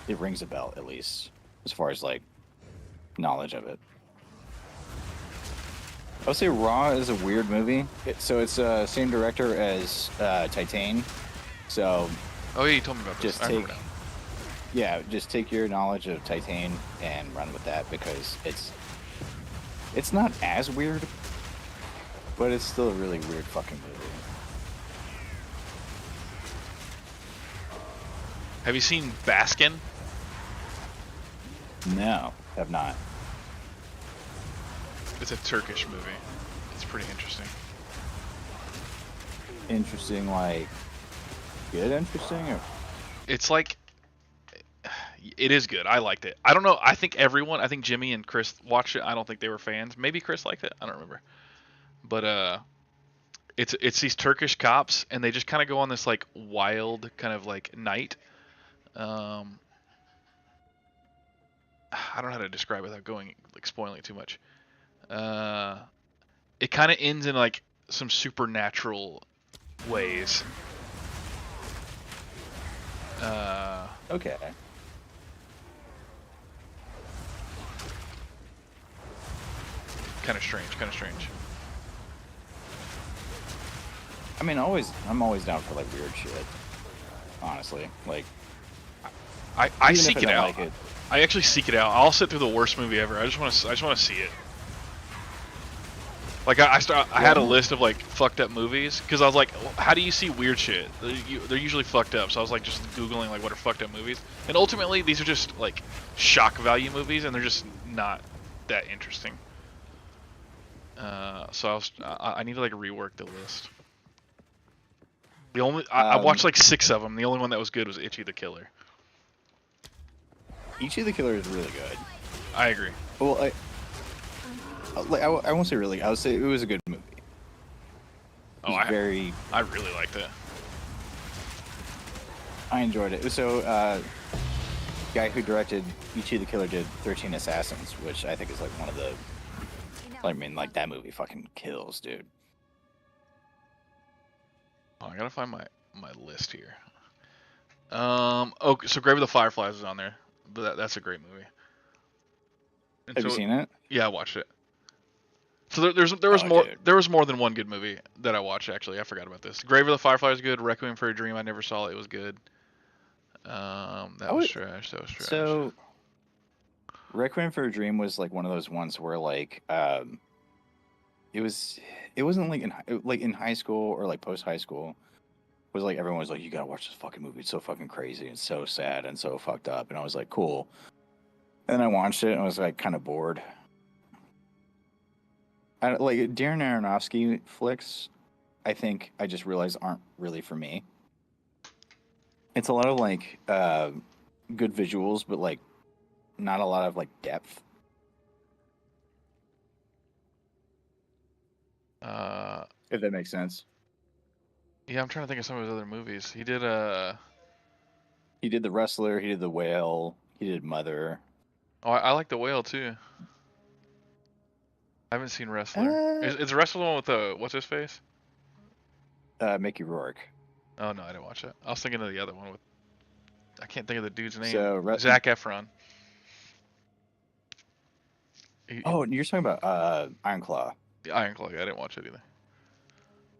Speaker 9: it rings a bell at least, as far as like knowledge of it. I'll say Raw is a weird movie. So it's same director as Titan. So.
Speaker 2: Oh yeah, you told me about this.
Speaker 9: Just take your knowledge of Titan and run with that, because it's not as weird, but it's still a really weird fucking movie.
Speaker 2: Have you seen Baskin?
Speaker 9: No, have not.
Speaker 2: It's a Turkish movie. It's pretty interesting.
Speaker 9: Interesting, like good interesting? Or?
Speaker 2: It's like, it is good. I liked it. I don't know. I think Jimmy and Chris watched it. I don't think they were fans. Maybe Chris liked it. I don't remember. But it's these Turkish cops, and they just kind of go on this like wild kind of like night. I don't know how to describe it without going like spoiling it too much. It kind of ends in like some supernatural ways.
Speaker 9: Okay.
Speaker 2: Kind of strange.
Speaker 9: I mean, I'm always down for like weird shit. Honestly, like
Speaker 2: I
Speaker 9: even
Speaker 2: seek
Speaker 9: if
Speaker 2: it
Speaker 9: I don't
Speaker 2: out.
Speaker 9: like it,
Speaker 2: I actually seek it out. I'll sit through the worst movie ever. I just want to see it. Like I had a list of like fucked up movies because I was like, how do you see weird shit? They're usually fucked up. So I was like just googling like what are fucked up movies, and ultimately these are just like shock value movies, and they're just not that interesting. So I need to like rework the list. The only I watched like 6 of them. The only one that was good was Itchy the Killer.
Speaker 9: Itchy the Killer is really good.
Speaker 2: I agree.
Speaker 9: Well, I won't say really. I would say it was a good movie. I
Speaker 2: really liked it.
Speaker 9: I enjoyed it. So, guy who directed Ichi the Killer did 13 Assassins, which I think is like one of the. I mean, like that movie fucking kills, dude.
Speaker 2: Oh, I gotta find my list here. Oh, so Grave of the Fireflies is on there, but that's a great movie. And
Speaker 9: Have you seen it?
Speaker 2: Yeah, I watched it. So there was more than one good movie that I watched actually. I forgot about this. Grave of the Fireflies is good. Requiem for a Dream I never saw. It was good. That was trash.
Speaker 9: So Requiem for a Dream was like one of those ones where like it wasn't like in high school or like post high school. It was like everyone was like, you gotta watch this fucking movie. It's so fucking crazy. It's so sad and so fucked up. And I was like, cool. And then I watched it and I was like kind of bored. Like Darren Aronofsky flicks, I think I just realized aren't really for me. It's a lot of like good visuals, but like not a lot of like depth. If that makes sense.
Speaker 2: Yeah, I'm trying to think of some of his other movies. He did
Speaker 9: The Wrestler. He did The Whale. He did Mother.
Speaker 2: Oh, I like The Whale too. I haven't seen Wrestler. Is Wrestler the one with the what's his face?
Speaker 9: Mickey Rourke.
Speaker 2: Oh no, I didn't watch it. I was thinking of the other one with. I can't think of the dude's name.
Speaker 9: So,
Speaker 2: Zac Efron.
Speaker 9: Oh, you're talking about Iron Claw.
Speaker 2: The Iron Claw. Yeah, I didn't watch it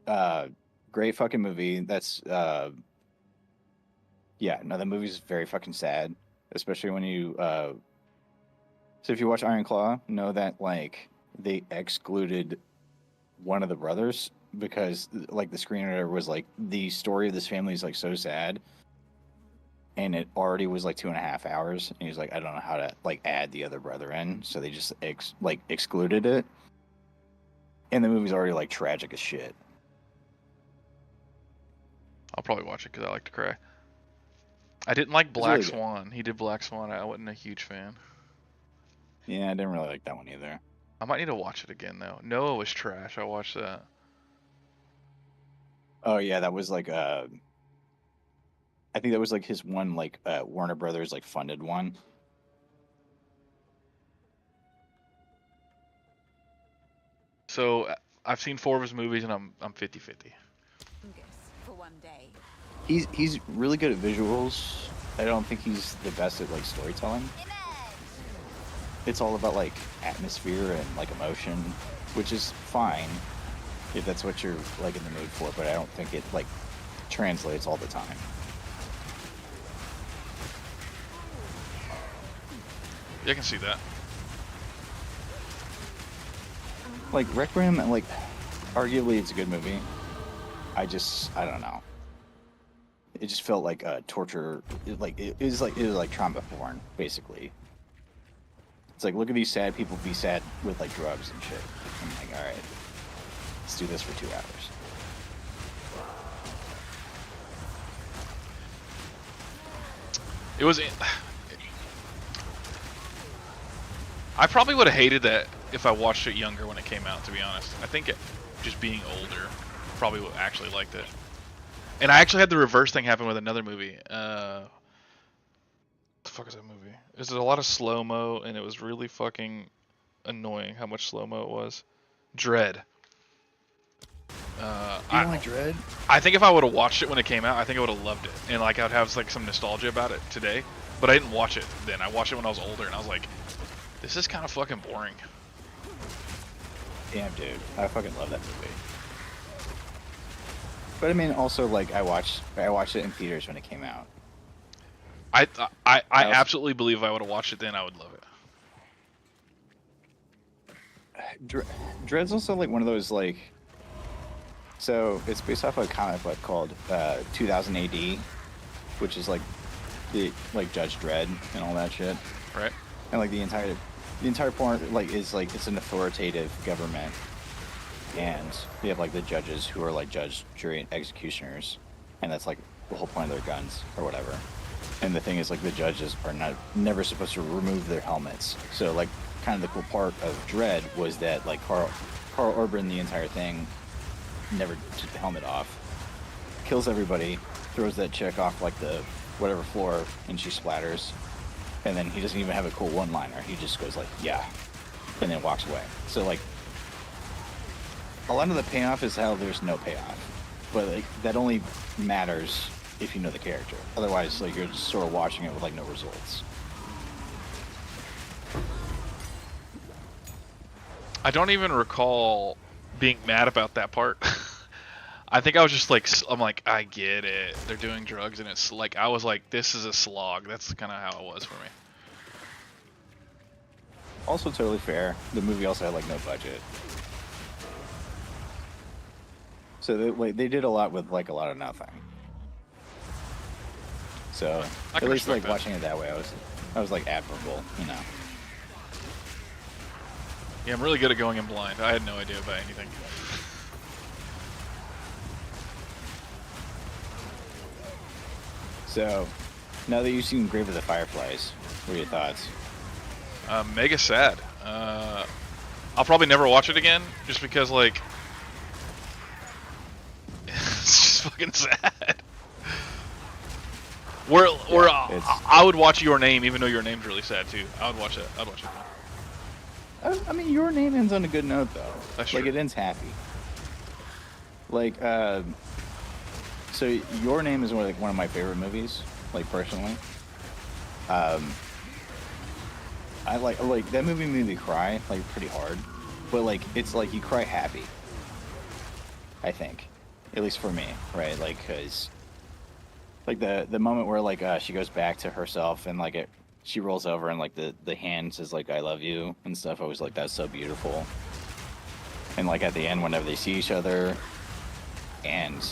Speaker 2: either.
Speaker 9: Great fucking movie. That's yeah. No, the movie's very fucking sad, especially when you. So if you watch Iron Claw, know that like they excluded one of the brothers because like the screenwriter was like the story of this family is like so sad. And it already was like 2.5 hours. And he was like, I don't know how to like add the other brother in. So they just excluded it. And the movie's already like tragic as shit.
Speaker 2: I'll probably watch it because I like to cry. I didn't like Black
Speaker 9: really
Speaker 2: Swan. He did Black Swan. I wasn't a huge fan.
Speaker 9: Yeah, I didn't really like that one either.
Speaker 2: I might need to watch it again though. Noah was trash. I watched that.
Speaker 9: Oh yeah, that was like I think that was like his one like Warner Brothers like funded one.
Speaker 2: So I've seen 4 of his movies and I'm 50-50.
Speaker 5: For one day.
Speaker 9: He's really good at visuals. I don't think he's the best at like storytelling. It's all about like atmosphere and like emotion, which is fine if that's what you're like in the mood for, but I don't think it like translates all the time.
Speaker 2: Yeah, I can see that.
Speaker 9: Like Requiem, like arguably it's a good movie. I don't know. It just felt like torture. It was like trauma porn, basically. It's like, look at these sad people be sad with like drugs and shit. I'm like, all right, let's do this for 2 hours.
Speaker 2: It was. I probably would have hated that if I watched it younger when it came out. To be honest, I think just being older probably would actually liked it. And I actually had the reverse thing happen with another movie. What the fuck is that movie? It was a lot of slow mo, and it was really fucking annoying how much slow mo it was. Dread.
Speaker 9: You don't like Dread?
Speaker 2: I think if I would have watched it when it came out, I think I would have loved it, and like I'd have like some nostalgia about it today. But I didn't watch it then. I watched it when I was older, and I was like, this is kind of fucking boring.
Speaker 9: Damn, dude, I fucking love that movie. But I mean, also like I watched it in theaters when it came out.
Speaker 2: I absolutely believe if I would have watched it then, I would love it.
Speaker 9: Dread's also like one of those like. So it's based off a comic book called 2000 AD, which is like the like Judge Dredd and all that shit.
Speaker 2: Right.
Speaker 9: And like the entire point like is like it's an authoritative government, and they have like the judges who are like judge, jury, and executioners, and that's like the whole point of their guns or whatever. And the thing is like the judges are never supposed to remove their helmets. So like kind of the cool part of Dredd was that like Carl Urban the entire thing never took the helmet off, kills everybody, throws that chick off like the whatever floor, and she splatters, and then he doesn't even have a cool one-liner. He just goes like, yeah, and then walks away. So like a lot of the payoff is how there's no payoff, but like that only matters if you know the character. Otherwise, like you're just sort of watching it with like no results.
Speaker 2: I don't even recall being mad about that part. I think I was just like, I'm like, I get it. They're doing drugs, and it's like, I was like, this is a slog. That's kind of how it was for me.
Speaker 9: Also totally fair. The movie also had like no budget. So they did a lot with like a lot of nothing. So at least like watching it that way, I was like admirable, you know.
Speaker 2: Yeah, I'm really good at going in blind. I had no idea about anything.
Speaker 9: So, now that you've seen Grave of the Fireflies, what are your thoughts?
Speaker 2: Mega sad. I'll probably never watch it again, just because like it's just fucking sad. I would watch Your Name, even though Your Name's really sad too. I would watch it. I'd watch it.
Speaker 9: I mean, Your Name ends on a good note, though.
Speaker 2: That's
Speaker 9: like,
Speaker 2: true.
Speaker 9: it ends happy. Like, so Your Name is one of my favorite movies, like, personally. I like that movie made me cry, like, pretty hard. But, like, it's like you cry happy. I think. At least for me, right? Like, because, like, the moment where, like, she goes back to herself and, like, she rolls over and like the hand says like I love you and stuff. I was like, that's so beautiful. And like at the end, whenever they see each other and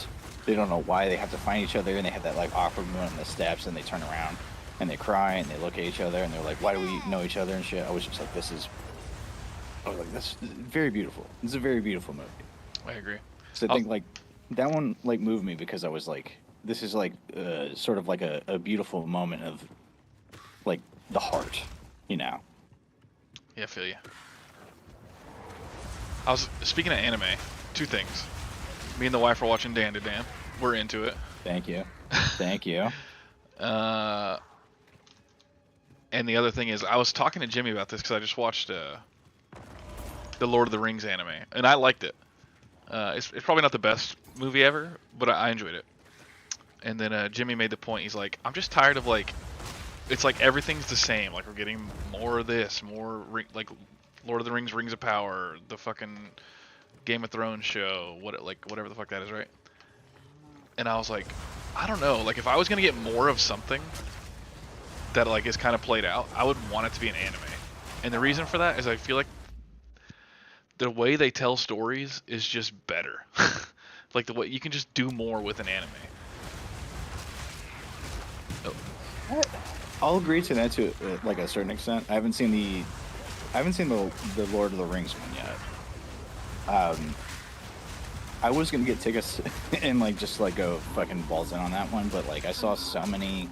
Speaker 9: they don't know why they have to find each other, and they have that like awkward moment on the steps, and they turn around and they cry and they look at each other and they're like, why do we know each other and shit. I was just like, I was like, that's very beautiful. It's a very beautiful movie.
Speaker 2: I agree.
Speaker 9: So I think like that one like moved me because I was like, this is like sort of like a beautiful moment of like the heart, you know.
Speaker 2: Yeah, I feel you. I was speaking of anime. Two things. Me and the wife are watching Dan to Dan. We're into it.
Speaker 9: Thank you. Thank you.
Speaker 2: And the other thing is, I was talking to Jimmy about this because I just watched the Lord of the Rings anime, and I liked it. It's probably not the best movie ever, but I enjoyed it. And then Jimmy made the point. He's like, I'm just tired of like. It's like everything's the same. Like we're getting more of this, like Lord of the Rings, Rings of Power, the fucking Game of Thrones show, whatever the fuck that is, right? And I was like, I don't know. Like if I was gonna get more of something that like is kind of played out, I would want it to be an anime. And the reason for that is I feel like the way they tell stories is just better. Like the way you can just do more with an anime. Oh.
Speaker 9: I'll agree to that to like a certain extent. I haven't seen the Lord of the Rings one yet. I was gonna get tickets and like just like go fucking balls in on that one, but like I saw so many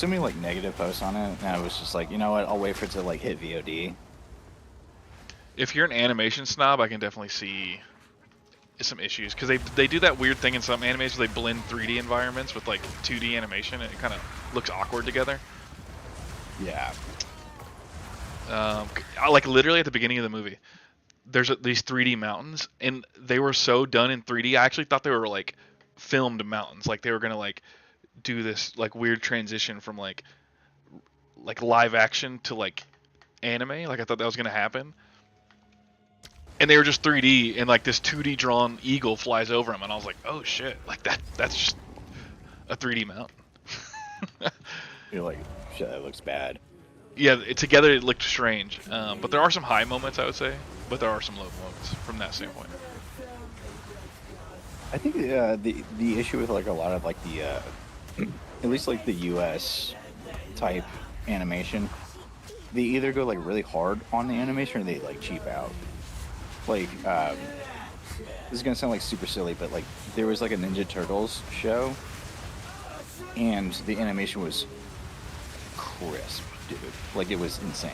Speaker 9: like negative posts on it, and I was just like, you know what? I'll wait for it to like hit VOD.
Speaker 2: If you're an animation snob, I can definitely see some issues because they do that weird thing in some animes where they blend 3D environments with like 2D animation, and it kind of looks awkward together.
Speaker 9: Yeah.
Speaker 2: Like literally at the beginning of the movie, there's these 3D mountains, and they were so done in 3D. I actually thought they were like filmed mountains, like they were gonna like do this like weird transition from like live action to like anime. Like I thought that was gonna happen. And they were just 3D, and like this 2D drawn eagle flies over them, and I was like, "Oh shit!" Like that's just a 3D mountain.
Speaker 9: You're like, shit, that looks bad.
Speaker 2: Yeah, together it looked strange. But there are some high moments, I would say. But there are some low moments from that standpoint.
Speaker 9: I think the issue with like a lot of like the at least like the U.S. type animation, they either go like really hard on the animation or they like cheap out. Like this is gonna sound like super silly, but like there was like a Ninja Turtles show, and the animation was crisp, dude. Like it was insane.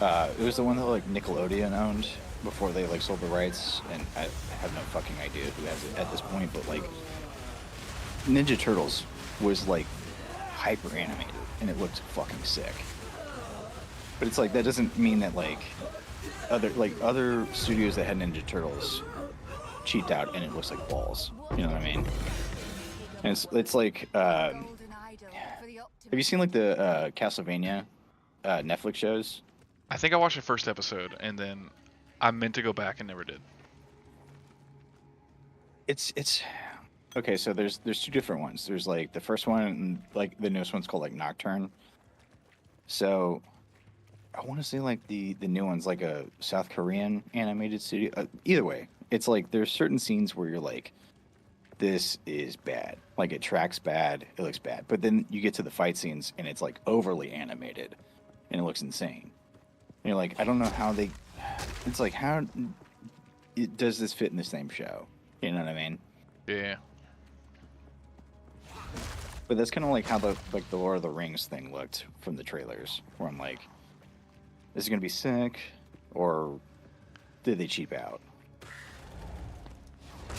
Speaker 9: It was the one that like Nickelodeon owned before they like sold the rights, and I have no fucking idea who has it at this point, but like Ninja Turtles was like hyper animated and it looked fucking sick. But it's like that doesn't mean that like other studios that had Ninja Turtles cheaped out and it looks like balls. You know what I mean? And it's like have you seen like the Castlevania Netflix shows?
Speaker 2: I think I watched the first episode and then I meant to go back and never did.
Speaker 9: It's okay. So there's two different ones. There's like the first one, and like the newest one's called like Nocturne. So I want to say like the new one's like a South Korean animated studio. Either way, it's like there's certain scenes where you're like, this is bad. Like it tracks bad, it looks bad. But then you get to the fight scenes and it's like overly animated, and it looks insane. And you're like, I don't know how they. It's like how does this fit in the same show? You know what I mean?
Speaker 2: Yeah.
Speaker 9: But that's kind of like how the Lord of the Rings thing looked from the trailers, where I'm like, is it gonna be sick, or did they cheap out?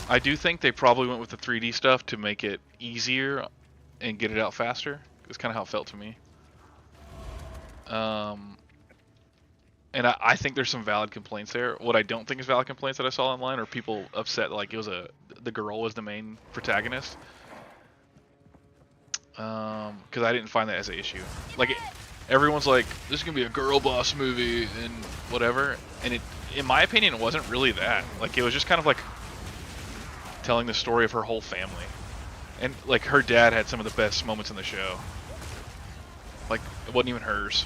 Speaker 2: I do think they probably went with the 3D stuff to make it easier and get it out faster. It's kind of how it felt to me. And I think there's some valid complaints there. What I don't think is valid complaints that I saw online are people upset like it was the girl was the main protagonist. Because I didn't find that as an issue. Like everyone's like, this is gonna be a girl boss movie and whatever, and it, in my opinion, it wasn't really that. Like it was just kind of like telling the story of her whole family, and like her dad had some of the best moments in the show. Like it wasn't even hers.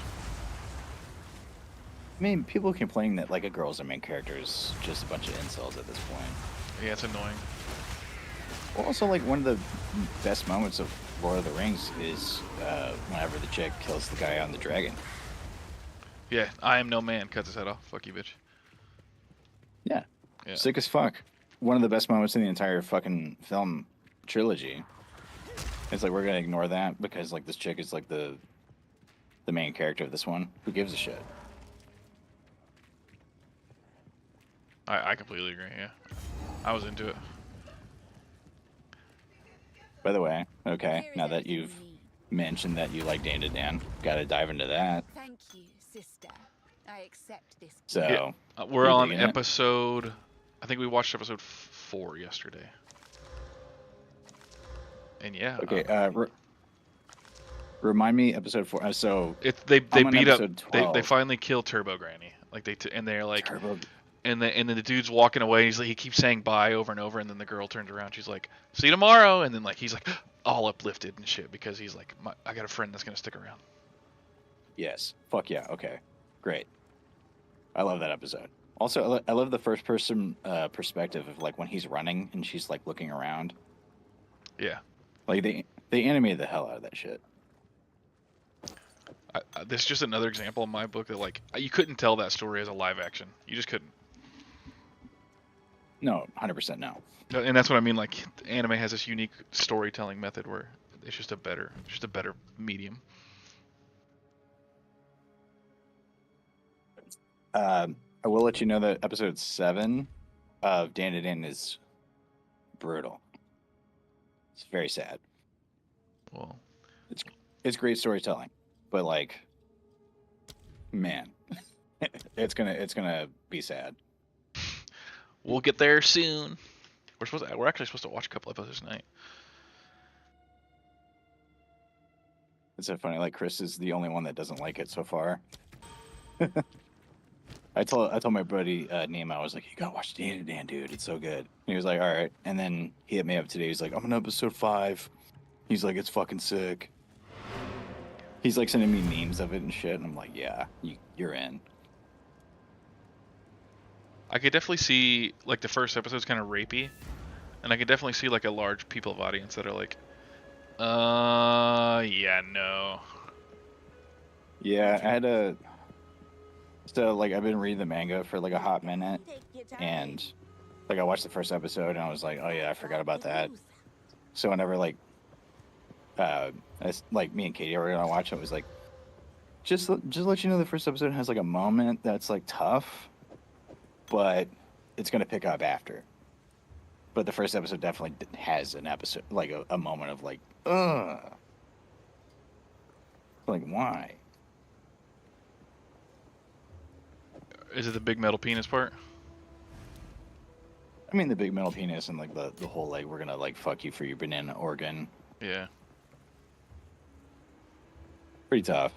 Speaker 9: I mean, people complaining that like a girl's the main character is just a bunch of incels at this point.
Speaker 2: Yeah, it's annoying.
Speaker 9: Well, also, like one of the best moments of Lord of the Rings is whenever the chick kills the guy on the dragon.
Speaker 2: Yeah, I am no man. Cuts his head off. Fuck you, bitch.
Speaker 9: Yeah.
Speaker 2: Yeah.
Speaker 9: Sick as fuck. One of the best moments in the entire fucking film trilogy. It's like we're gonna ignore that because like this chick is like the main character of this one. Who gives a shit?
Speaker 2: I completely agree. Yeah, I was into it.
Speaker 9: By the way, okay, now that you've mentioned that you like Dan to Dan, gotta dive into that.
Speaker 5: Thank you, sister. I accept this.
Speaker 9: So
Speaker 2: We're
Speaker 9: you
Speaker 2: on
Speaker 9: digging it?
Speaker 2: episode. I think we watched episode 4 yesterday. And yeah.
Speaker 9: Okay. Remind me episode 4. So
Speaker 2: They
Speaker 9: I'm on
Speaker 2: beat up.
Speaker 9: episode
Speaker 2: They
Speaker 9: 12.
Speaker 2: finally kill Turbo Granny. Like and they're like.
Speaker 9: Turbo.
Speaker 2: And then the dude's walking away. He's like, he keeps saying bye over and over, and then the girl turns around. She's like, "See you tomorrow." And then like he's like all uplifted and shit because he's like, I got a friend that's gonna stick around.
Speaker 9: Yes. Fuck yeah. Okay. Great. I love that episode. Also, I love the first person perspective of like when he's running and she's like looking around.
Speaker 2: Yeah.
Speaker 9: Like they animated the hell out of that shit.
Speaker 2: This is just another example in my book that like you couldn't tell that story as a live action. You just couldn't.
Speaker 9: No, 100% no.
Speaker 2: And that's what I mean. Like anime has this unique storytelling method where it's just a better medium.
Speaker 9: I will let you know that episode 7 of Dan to Dan is brutal. It's very sad.
Speaker 2: Well,
Speaker 9: It's great storytelling, but like, man, it's gonna be sad.
Speaker 2: we'll get there soon. We're actually supposed to watch a couple episodes tonight.
Speaker 9: It's so funny. Like Chris is the only one that doesn't like it so far. I told my buddy Nima, I was like, you gotta watch Dan to Dan, dude. It's so good. And he was like, all right. And then he hit me up today. He's like, I'm on episode 5. He's like, it's fucking sick. He's like sending me memes of it and shit, and I'm like, yeah, you're in.
Speaker 2: I could definitely see like the first episode's kind of rapey, and I could definitely see like a large people of audience that are like, yeah, no.
Speaker 9: Yeah, I had a. So like I've been reading the manga for like a hot minute, and like I watched the first episode and I was like, oh yeah, I forgot about that. So whenever like, like me and Katie were gonna watch it, it was like, just let you know the first episode has like a moment that's like tough, but it's gonna pick up after. But the first episode definitely has an episode like a moment of like, ugh, like why?
Speaker 2: Is it the big metal penis part?
Speaker 9: I mean the big metal penis and like the whole like we're gonna like fuck you for your banana organ.
Speaker 2: Yeah.
Speaker 9: Pretty tough.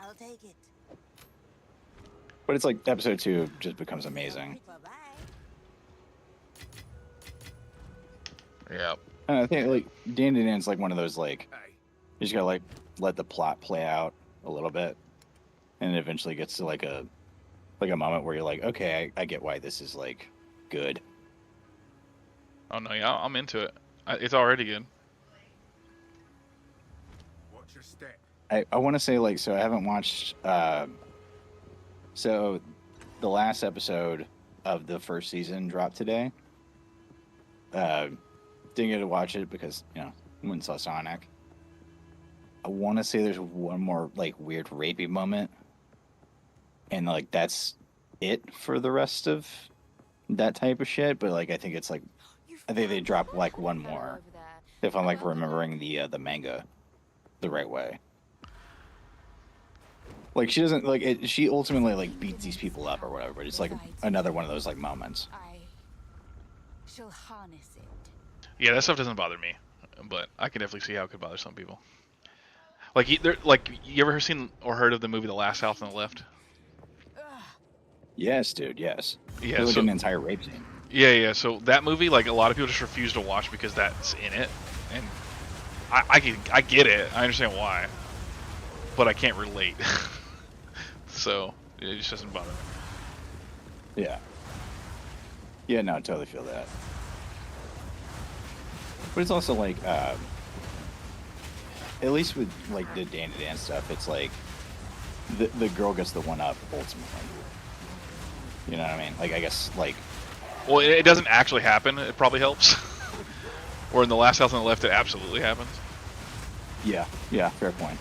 Speaker 4: I'll take it.
Speaker 9: But it's like episode 2 just becomes amazing.
Speaker 4: Bye-bye.
Speaker 2: Yeah.
Speaker 9: And I think like Dandy Dan's like one of those like you just gotta like let the plot play out a little bit, and it eventually gets to like a moment where you're like, okay, I get why this is like good.
Speaker 2: Oh no, yeah, I'm into it. It's already good.
Speaker 6: Watch your step.
Speaker 9: I want to say like so I haven't watched so the last episode of the first season dropped today. Didn't get to watch it because went and saw Sonic. I want to say there's one more like weird rapey moment, and like that's it for the rest of that type of shit. But like I think it's like I think they dropped like one more if I'm like remembering the manga the right way. Like she doesn't like it. She ultimately like beats these people up or whatever. But it's like another one of those like moments.
Speaker 5: I shall harness it.
Speaker 2: Yeah, that stuff doesn't bother me, but I can definitely see how it could bother some people. Like, you ever seen or heard of the movie The Last House on the Left?
Speaker 9: Yes, dude. Yes.
Speaker 2: Yeah,
Speaker 9: Like
Speaker 2: so
Speaker 9: an entire rape scene.
Speaker 2: yeah. So that movie, like, a lot of people just refuse to watch because that's in it, and I get it. I understand why, but I can't relate. So it just doesn't bother me.
Speaker 9: Yeah. Yeah. No, I totally feel that. But it's also like, at least with like the Dan to Dan stuff, it's like the girl gets the one up ultimately. You know what I mean? Like I guess like.
Speaker 2: Well, it doesn't actually happen. It probably helps. Or in The Last House on the Left, it absolutely happens.
Speaker 9: Yeah. Yeah. Fair point.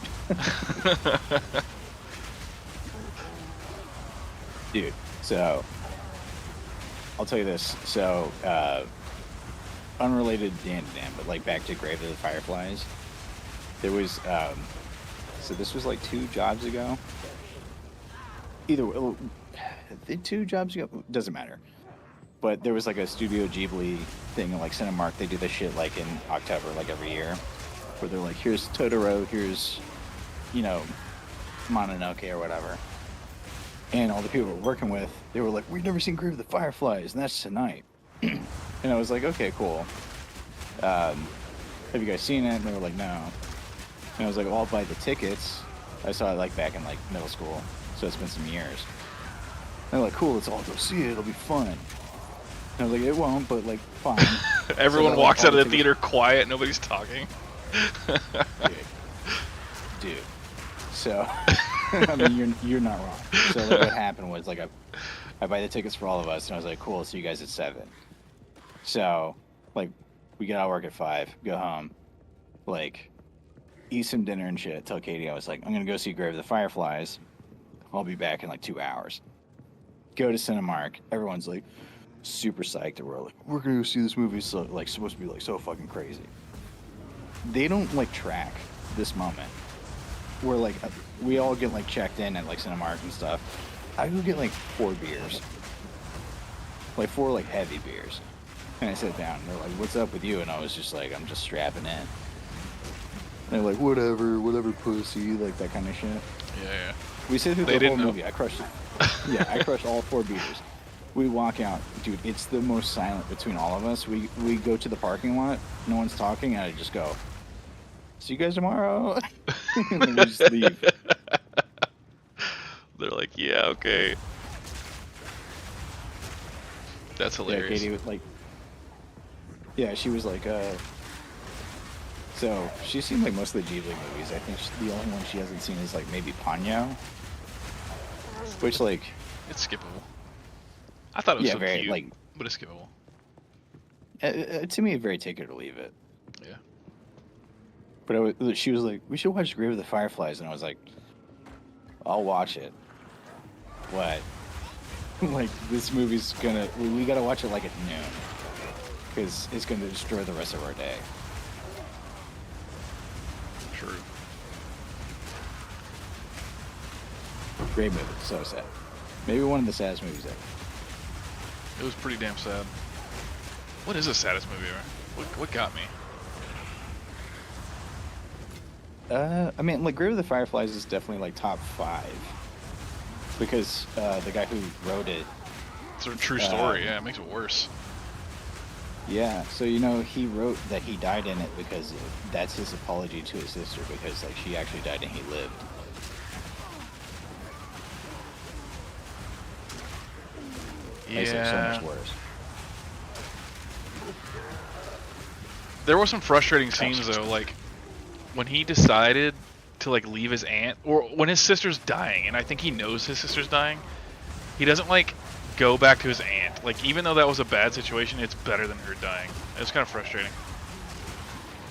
Speaker 9: Dude, so I'll tell you this. So, unrelated Dan to Dan, but like back to Grave of the Fireflies. There was, so this was like 2 jobs ago. Either way, 2 jobs ago, doesn't matter. But there was like a Studio Ghibli thing in like Cinemark. They do this shit like in October, like every year, where they're like, here's Totoro, here's, Mononoke or whatever. And all the people we're working with, they were like, we've never seen Grave of the Fireflies, and that's tonight. And I was like, okay, cool. Have you guys seen it? And they were like, no. And I was like, well, I'll buy the tickets. I saw it like back in like middle school, so it's been some years. And they're like, cool, let's all go see it. It'll be fun. And I was like, it won't, but like, fine.
Speaker 2: Everyone
Speaker 9: so
Speaker 2: walks
Speaker 9: like,
Speaker 2: out of the theater quiet. Nobody's talking.
Speaker 9: Dude. So, I mean, you're not wrong. So like, what happened was like I buy the tickets for all of us, and I was like, cool, I'll see you guys at 7. So like we get out of work at 5, go home, like eat some dinner and shit. Tell Katie I was like, I'm gonna go see Grave of the Fireflies. I'll be back in like 2 hours. Go to Cinemark. Everyone's like super psyched. We're like, we're gonna go see this movie. So like supposed to be like so fucking crazy. They don't like track this moment. We're like, we all get like checked in at like Cinemark and stuff. I go get like 4 beers, like 4 like heavy beers, and I sit down. And they're like, "What's up with you?" And I was just like, "I'm just strapping in." And they're like, "Whatever, pussy," like that kind of shit.
Speaker 2: Yeah.
Speaker 9: We sit through
Speaker 2: They
Speaker 9: the whole
Speaker 2: didn't know.
Speaker 9: movie. I crushed it. Yeah, I crushed all 4 beers. We walk out, dude. It's the most silent between all of us. We go to the parking lot. No one's talking, and I just go, See you guys tomorrow. And then we just leave.
Speaker 2: They're like, yeah, okay. That's
Speaker 9: Yeah,
Speaker 2: hilarious.
Speaker 9: Katie like. Yeah, she was like, So she's seen like most of the Ghibli movies. I think the only one she hasn't seen is like maybe Ponyo, which like
Speaker 2: It's skippable. I thought it was
Speaker 9: yeah,
Speaker 2: so
Speaker 9: very
Speaker 2: cute,
Speaker 9: like
Speaker 2: but it's skippable.
Speaker 9: to me very take it or leave it.
Speaker 2: Yeah.
Speaker 9: But she was like, we should watch Grave of the Fireflies, and I was like, I'll watch it. What? Like this movie's gonna we gotta watch it like at noon because it's gonna destroy the rest of our day.
Speaker 2: True.
Speaker 9: Great movie, so sad. Maybe one of the saddest movies ever.
Speaker 2: It was pretty damn sad. What is the saddest movie ever? What got me?
Speaker 9: I mean, like Grave of the Fireflies is definitely like top 5 because the guy who wrote it.
Speaker 2: It's a true story. Yeah, it makes it worse.
Speaker 9: Yeah, so you know he wrote that he died in it because that's his apology to his sister because like she actually died and he lived. Makes it so much worse.
Speaker 2: There were some frustrating scenes though, like when he decided to like leave his aunt, or when his sister's dying, and I think he knows his sister's dying. He doesn't like go back to his aunt. Like even though that was a bad situation, it's better than her dying. It's kind of frustrating.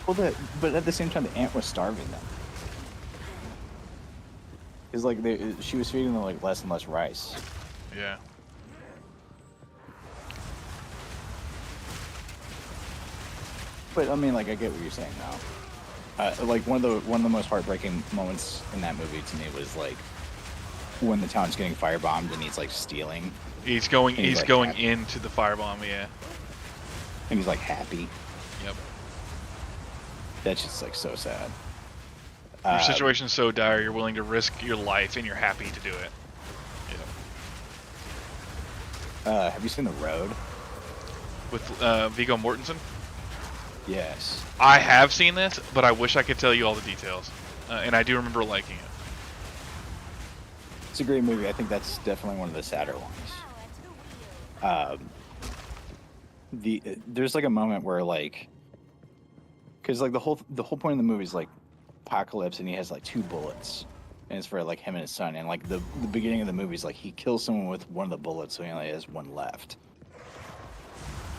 Speaker 9: Well, but at the same time, the aunt was starving them. Because like she was feeding them like less and less rice.
Speaker 2: Yeah.
Speaker 9: But I mean, like I get what you're saying now. Like one of the most heartbreaking moments in that movie to me was like when the town's getting firebombed and he's like stealing.
Speaker 2: He's going
Speaker 9: like,
Speaker 2: going
Speaker 9: happy.
Speaker 2: into the firebomb, yeah.
Speaker 9: And he's like happy.
Speaker 2: Yep.
Speaker 9: That's just like so sad.
Speaker 2: Your situation's so dire, you're willing to risk your life, and you're happy to do it. Yep.
Speaker 9: Have you seen The Road?
Speaker 2: With Viggo Mortensen?
Speaker 9: Yes.
Speaker 2: I have seen this, but I wish I could tell you all the details. And I do remember liking it.
Speaker 9: It's a great movie. I think that's definitely one of the sadder ones. There's like a moment where like, because like the whole point of the movie is like apocalypse, and he has like 2 bullets, and it's for like him and his son. And like the beginning of the movie is like he kills someone with one of the bullets, so he only has 1 left.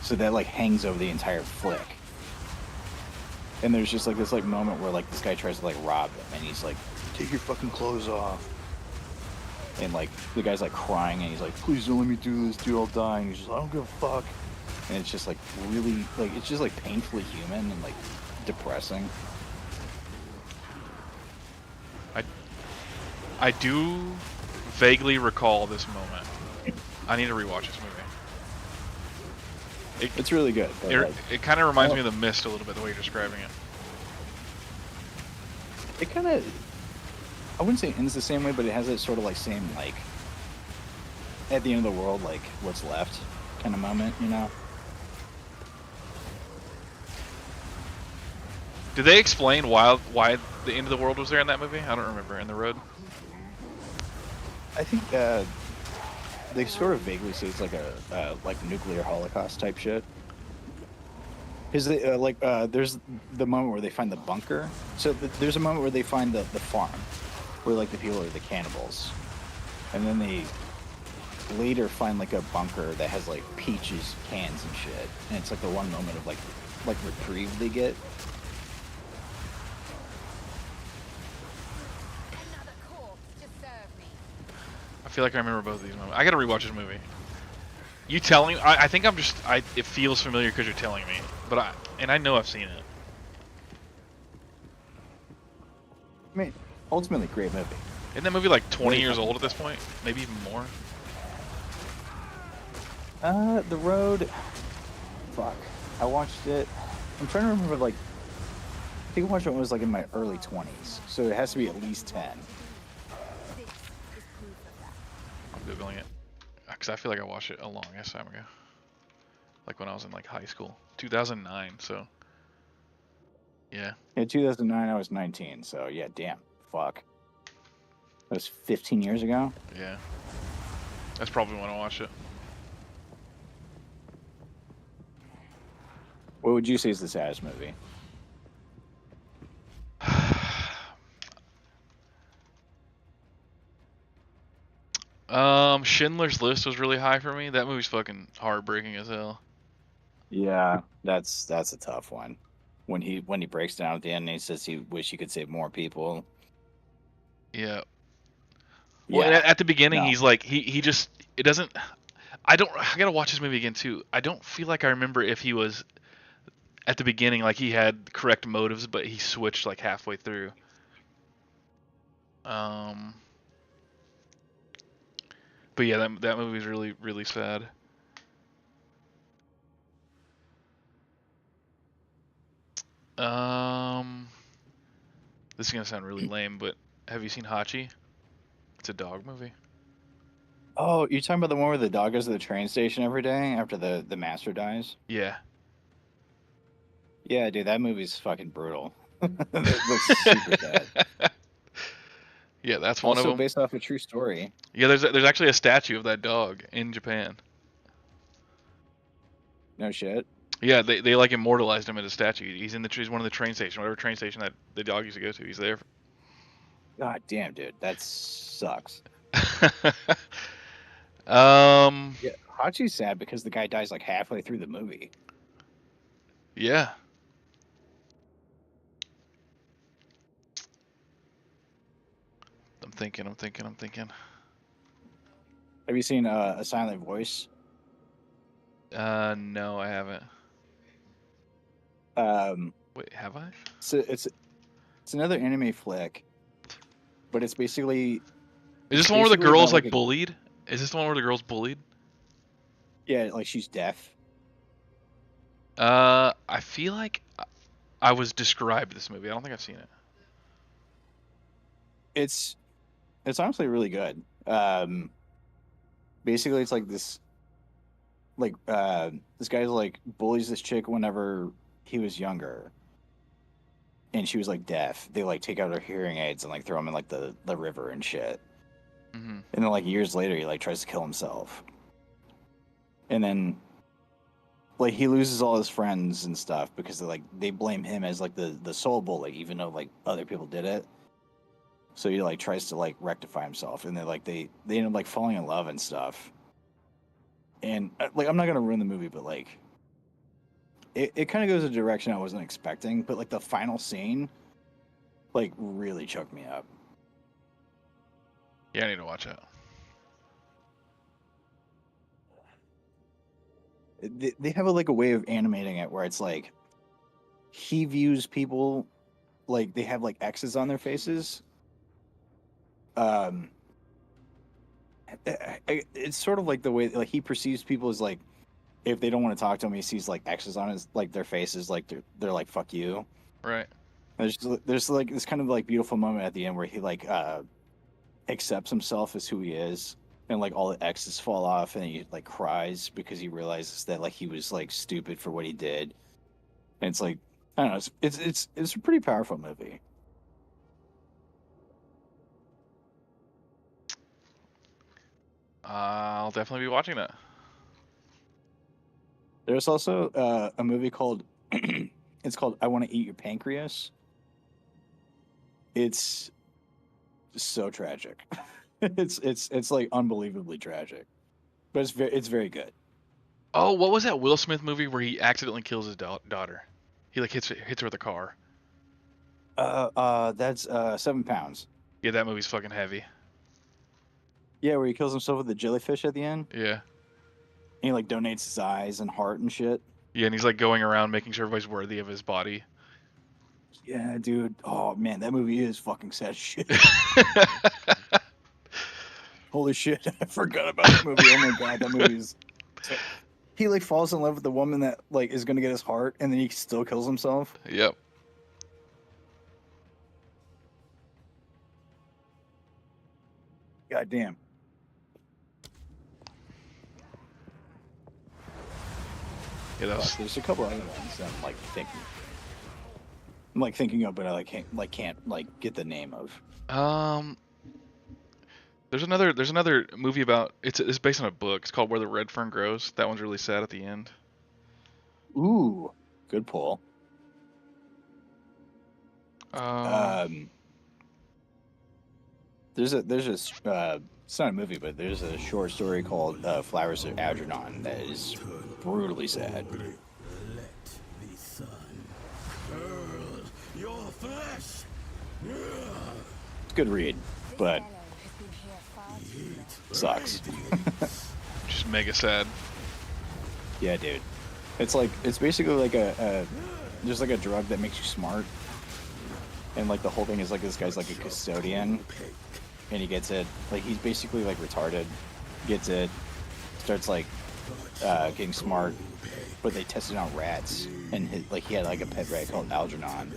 Speaker 9: So that like hangs over the entire flick. And there's just like this like moment where like this guy tries to like rob him, and he's like, "Take your fucking clothes off." And like the guy's like crying, and he's like, "Please don't let me do this, dude. I'll die." And he's just, "I don't give a fuck." And it's just like really like it's just like painfully human and like depressing.
Speaker 2: I do vaguely recall this moment. I need to rewatch this movie.
Speaker 9: It's really good. But, like,
Speaker 2: it kind of reminds me of The Mist a little bit, the way you're describing it.
Speaker 9: It kind of, I wouldn't say ends the same way, but it has that sort of like same like at the end of the world, like what's left kind of moment, you know?
Speaker 2: Did they explain why the end of the world was there in that movie? I don't remember. In The Road?
Speaker 9: I think they sort of vaguely say it's like a like nuclear holocaust type shit. Because there's the moment where they find the bunker. So there's a moment where they find the farm, where like the people are the cannibals, and then they later find like a bunker that has like peaches, cans, and shit. And it's like the one moment of like reprieve they get.
Speaker 5: Another corpse to serve me.
Speaker 2: I feel like I remember both of these moments. I gotta rewatch this movie. You telling me? I think it feels familiar because you're telling me, but I know I've seen it.
Speaker 9: I mean, ultimately, great movie.
Speaker 2: Isn't that movie like 20 years old at this point? Maybe even more?
Speaker 9: The Road. Fuck. I watched it. I'm trying to remember, like, I think I watched it when I was like in my early 20s. So it has to be at least 10.
Speaker 2: I'm Googling it. Because I feel like I watched it a long ass time ago. Like when I was in like high school. 2009, so. Yeah.
Speaker 9: In 2009, I was 19. So yeah, damn, fuck. That was 15 years ago.
Speaker 2: Yeah. That's probably when I watched it.
Speaker 9: What would you say is the saddest movie?
Speaker 2: Schindler's List was really high for me. That movie's fucking heartbreaking as hell.
Speaker 9: Yeah, that's a tough one. When he breaks down at the end and he says he wish he could save more people.
Speaker 2: Yeah. Well, and
Speaker 9: Yeah,
Speaker 2: at the beginning,
Speaker 9: no.
Speaker 2: he's like, he just, it doesn't, I gotta watch this movie again too. I don't feel like I remember if he was, at the beginning, like he had correct motives, but he switched like halfway through. But yeah, that movie's really, really sad. This is gonna sound really lame, but have you seen Hachi? It's a dog movie.
Speaker 9: Oh, you're talking about the one where the dog goes to the train station every day after the master dies?
Speaker 2: Yeah.
Speaker 9: Yeah, dude, that movie's fucking brutal. It looks super bad.
Speaker 2: Yeah, that's one of
Speaker 9: Also
Speaker 2: them.
Speaker 9: based off a true story.
Speaker 2: Yeah, there's actually a statue of that dog in Japan.
Speaker 9: No shit.
Speaker 2: Yeah, they like immortalized him as a statue. He's one of the train station, whatever train station that the dog used to go to. He's there.
Speaker 9: God damn, dude, that sucks. Yeah, Hachi's sad because the guy dies like halfway through the movie.
Speaker 2: Yeah. I'm thinking.
Speaker 9: Have you seen A Silent Voice?
Speaker 2: No, I haven't. Wait, have I?
Speaker 9: So it's another anime flick, but it's basically.
Speaker 2: Is this the one where the
Speaker 9: basically
Speaker 2: girl's
Speaker 9: about,
Speaker 2: like bullied? Is this the one where the girl's bullied?
Speaker 9: Yeah, like she's deaf.
Speaker 2: I feel like I was described this movie. I don't think I've seen it.
Speaker 9: It's honestly really good. Basically, it's like this. Like this guy's like bullies this chick whenever he was younger, and she was like deaf. They like take out her hearing aids and like throw them in like the river and shit.
Speaker 2: Mm-hmm.
Speaker 9: And then like years later, he like tries to kill himself, and then like he loses all his friends and stuff because they blame him as like the sole bully, even though like other people did it. So he like tries to like rectify himself, and they end up like falling in love and stuff. And like I'm not gonna ruin the movie, but like it kind of goes a direction I wasn't expecting. But like the final scene, like really choked me up.
Speaker 2: Yeah, I need to watch it.
Speaker 9: They have like a way of animating it where it's like he views people like they have like X's on their faces. It's sort of like the way like he perceives people as like if they don't want to talk to him, he sees like X's on his like their faces, like they're like fuck you.
Speaker 2: Right.
Speaker 9: There's like this kind of like beautiful moment at the end where he like accepts himself as who he is, and like all the X's fall off, and he like cries because he realizes that like he was like stupid for what he did. And it's like I don't know, it's a pretty powerful movie.
Speaker 2: I'll definitely be watching that.
Speaker 9: There's also a movie called it's called I Want to Eat Your Pancreas. It's so tragic. it's like unbelievably tragic, but it's very good.
Speaker 2: Oh, what was that Will Smith movie where he accidentally kills his daughter? He like hits her with a car.
Speaker 9: That's 7 pounds.
Speaker 2: Yeah, that movie's fucking heavy.
Speaker 9: Yeah, where he kills himself with the jellyfish at the end.
Speaker 2: Yeah.
Speaker 9: And he like donates his eyes and heart and shit.
Speaker 2: Yeah, and he's like going around making sure everybody's worthy of his body.
Speaker 9: Yeah, dude. Oh man, that movie is fucking sad as shit. Holy shit, I forgot about that movie. Oh my god, that movie is. He like falls in love with the woman that like is gonna get his heart, and then he still kills himself.
Speaker 2: Yep.
Speaker 9: God damn.
Speaker 2: Yeah, that's.
Speaker 9: There's a couple other ones that I'm like thinking. I'm like thinking of, but I can't get the name of.
Speaker 2: There's another movie about it's based on a book. It's called Where the Red Fern Grows. That one's really sad at the end.
Speaker 9: Ooh, good pull.
Speaker 2: Um,
Speaker 9: There's a it's not a movie, but there's a short story called Flowers of Algernon that is brutally sad. It's a good read, but sucks.
Speaker 2: just mega sad.
Speaker 9: Yeah, dude. It's basically like there's like a drug that makes you smart, and like the whole thing is like this guy's like a custodian, and he gets it. Like he's basically like retarded, gets it, starts like getting smart, but they tested on rats, and he had like a pet rat called Algernon,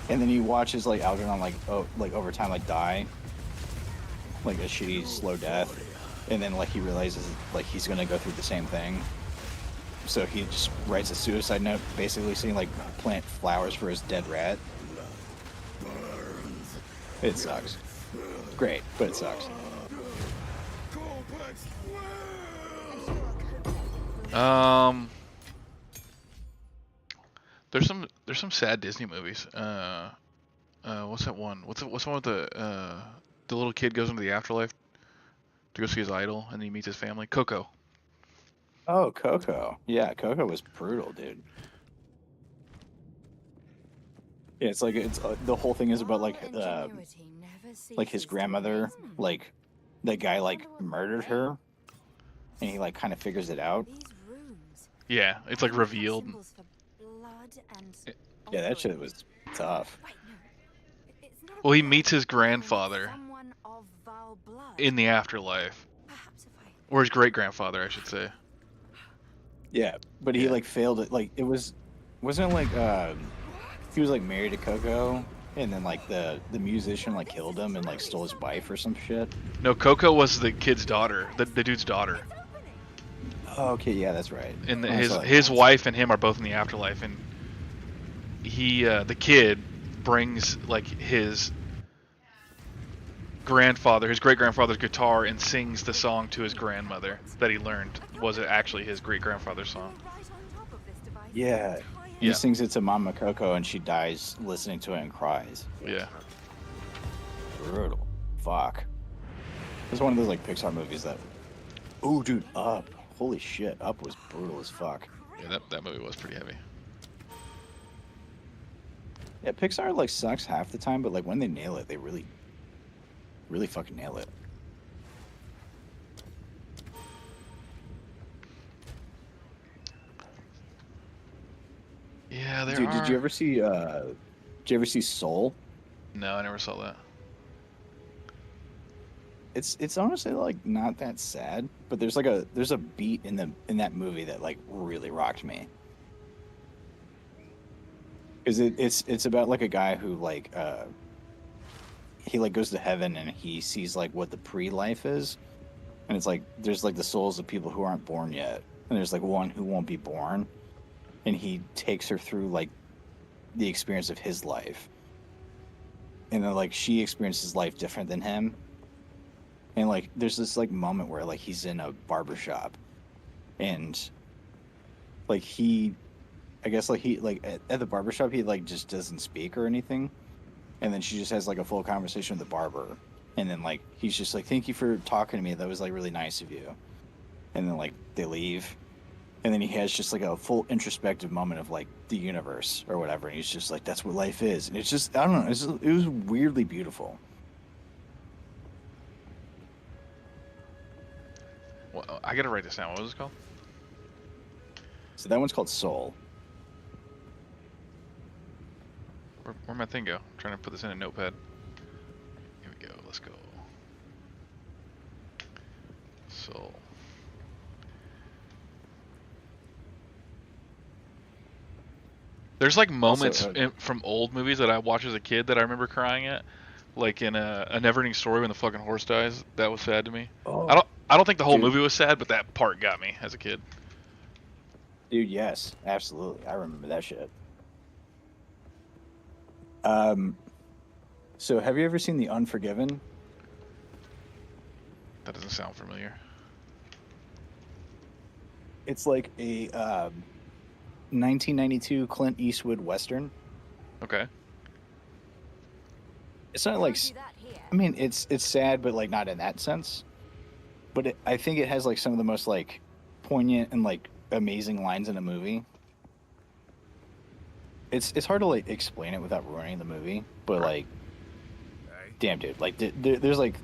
Speaker 9: and then he watches like Algernon like over time like die, like a shitty slow death, and then like he realizes like he's gonna go through the same thing. So he just writes a suicide note, basically saying like plant flowers for his dead rat. It sucks. Great, but it sucks.
Speaker 2: There's some sad Disney movies. What's that one? What's the one with the little kid goes into the afterlife to go see his idol, and then he meets his family? Coco.
Speaker 9: Oh, Coco. Yeah, Coco was brutal, dude. Yeah, it's the whole thing is about like his grandmother, like the guy like murdered her, and he like kind of figures it out.
Speaker 2: Yeah, it's like revealed.
Speaker 9: Yeah, that shit was tough.
Speaker 2: Well, he meets his grandfather in the afterlife, or his great grandfather, I should say.
Speaker 9: Yeah, but he like failed it. Like wasn't it like he was like married to Coco, and then like the musician like killed him and like stole his wife or some shit.
Speaker 2: No, Coco was the kid's daughter, the dude's daughter.
Speaker 9: Oh, okay, yeah, that's right.
Speaker 2: And his wife and him are both in the afterlife, and he the kid brings like his great grandfather's guitar and sings the song to his grandmother that he learned was actually his great grandfather's song.
Speaker 9: Yeah. He sings it to Mama Coco, and she dies listening to it and cries.
Speaker 2: Yeah.
Speaker 9: Brutal. Fuck. It's one of those like Pixar movies that. Ooh, dude, Up. Holy shit, Up was brutal as fuck.
Speaker 2: Yeah, that movie was pretty heavy.
Speaker 9: Yeah, Pixar like sucks half the time, but like when they nail it, they really fucking nail it.
Speaker 2: Yeah,
Speaker 9: Dude, did you ever see Soul?
Speaker 2: No, I never saw that.
Speaker 9: It's honestly like not that sad, but there's a beat in that movie that like really rocked me. Cuz it's about like a guy who like he like goes to heaven and he sees like what the pre-life is, and it's like there's like the souls of people who aren't born yet, and there's like one who won't be born, and he takes her through like the experience of his life, and then like she experiences life different than him, and like there's this like moment where like he's in a barbershop, and like I guess like he like at the barbershop he like just doesn't speak or anything. And then she just has like a full conversation with the barber, and then like he's just like, "Thank you for talking to me. That was like really nice of you." And then like they leave, and then he has just like a full introspective moment of like the universe or whatever, and he's just like, "That's what life is." And it's just I don't know, it was weirdly beautiful.
Speaker 2: Well, I gotta write this down. What was it called?
Speaker 9: So that one's called Soul.
Speaker 2: Where'd my thing go? I'm trying to put this in a notepad. Here we go. Let's go. Soul. There's like moments from old movies that I watched as a kid that I remember crying at, like in a Neverending Story when the fucking horse dies. That was sad to me.
Speaker 9: Oh,
Speaker 2: I don't think the whole movie was sad, but that part got me as a kid.
Speaker 9: Dude, yes, absolutely. I remember that shit. So have you ever seen The Unforgiven?
Speaker 2: That doesn't sound familiar.
Speaker 9: It's like a 1992 Clint Eastwood Western.
Speaker 2: Okay.
Speaker 9: It's not like,
Speaker 5: Can't do that here.
Speaker 9: I mean, it's sad, but like not in that sense. But I think it has like some of the most like poignant and like amazing lines in a movie. It's hard to like explain it without ruining the movie, but like, damn dude, like there's like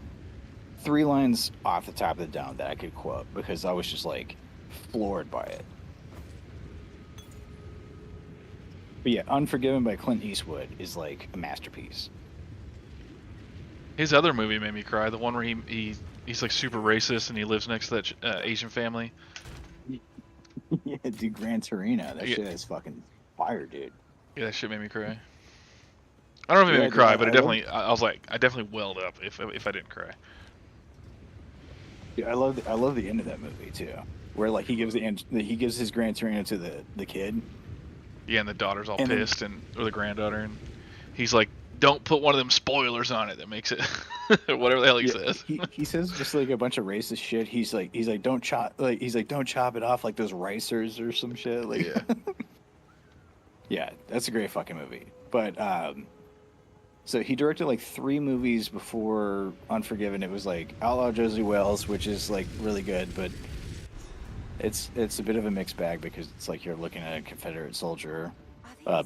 Speaker 9: 3 lines off the top of the dome that I could quote because I was just like floored by it. But yeah, Unforgiven by Clint Eastwood is like a masterpiece.
Speaker 2: His other movie made me cry. The one where he's like super racist and he lives next to that Asian family.
Speaker 9: Yeah, dude, Gran Torino. That
Speaker 2: Yeah.
Speaker 9: shit is fucking fire, dude.
Speaker 2: Yeah, that shit made me cry. I don't know if it made me cry, but it definitely. I was like, I definitely welled up if I didn't cry.
Speaker 9: Yeah, I love the end of that movie too, where like he gives his Gran Torino to the kid.
Speaker 2: Yeah, and the daughter's all
Speaker 9: And then-
Speaker 2: pissed, or the granddaughter, and he's like, "Don't put one of them spoilers on it that makes it," whatever the hell he says.
Speaker 9: He says just like a bunch of racist shit. He's like don't chop it off like those ricers or some shit. Like,
Speaker 2: Yeah.
Speaker 9: yeah, that's a great fucking movie. But so he directed like 3 movies before Unforgiven. It was like Outlaw Josie Wells, which is like really good, but it's a bit of a mixed bag because it's like you're looking at a Confederate soldier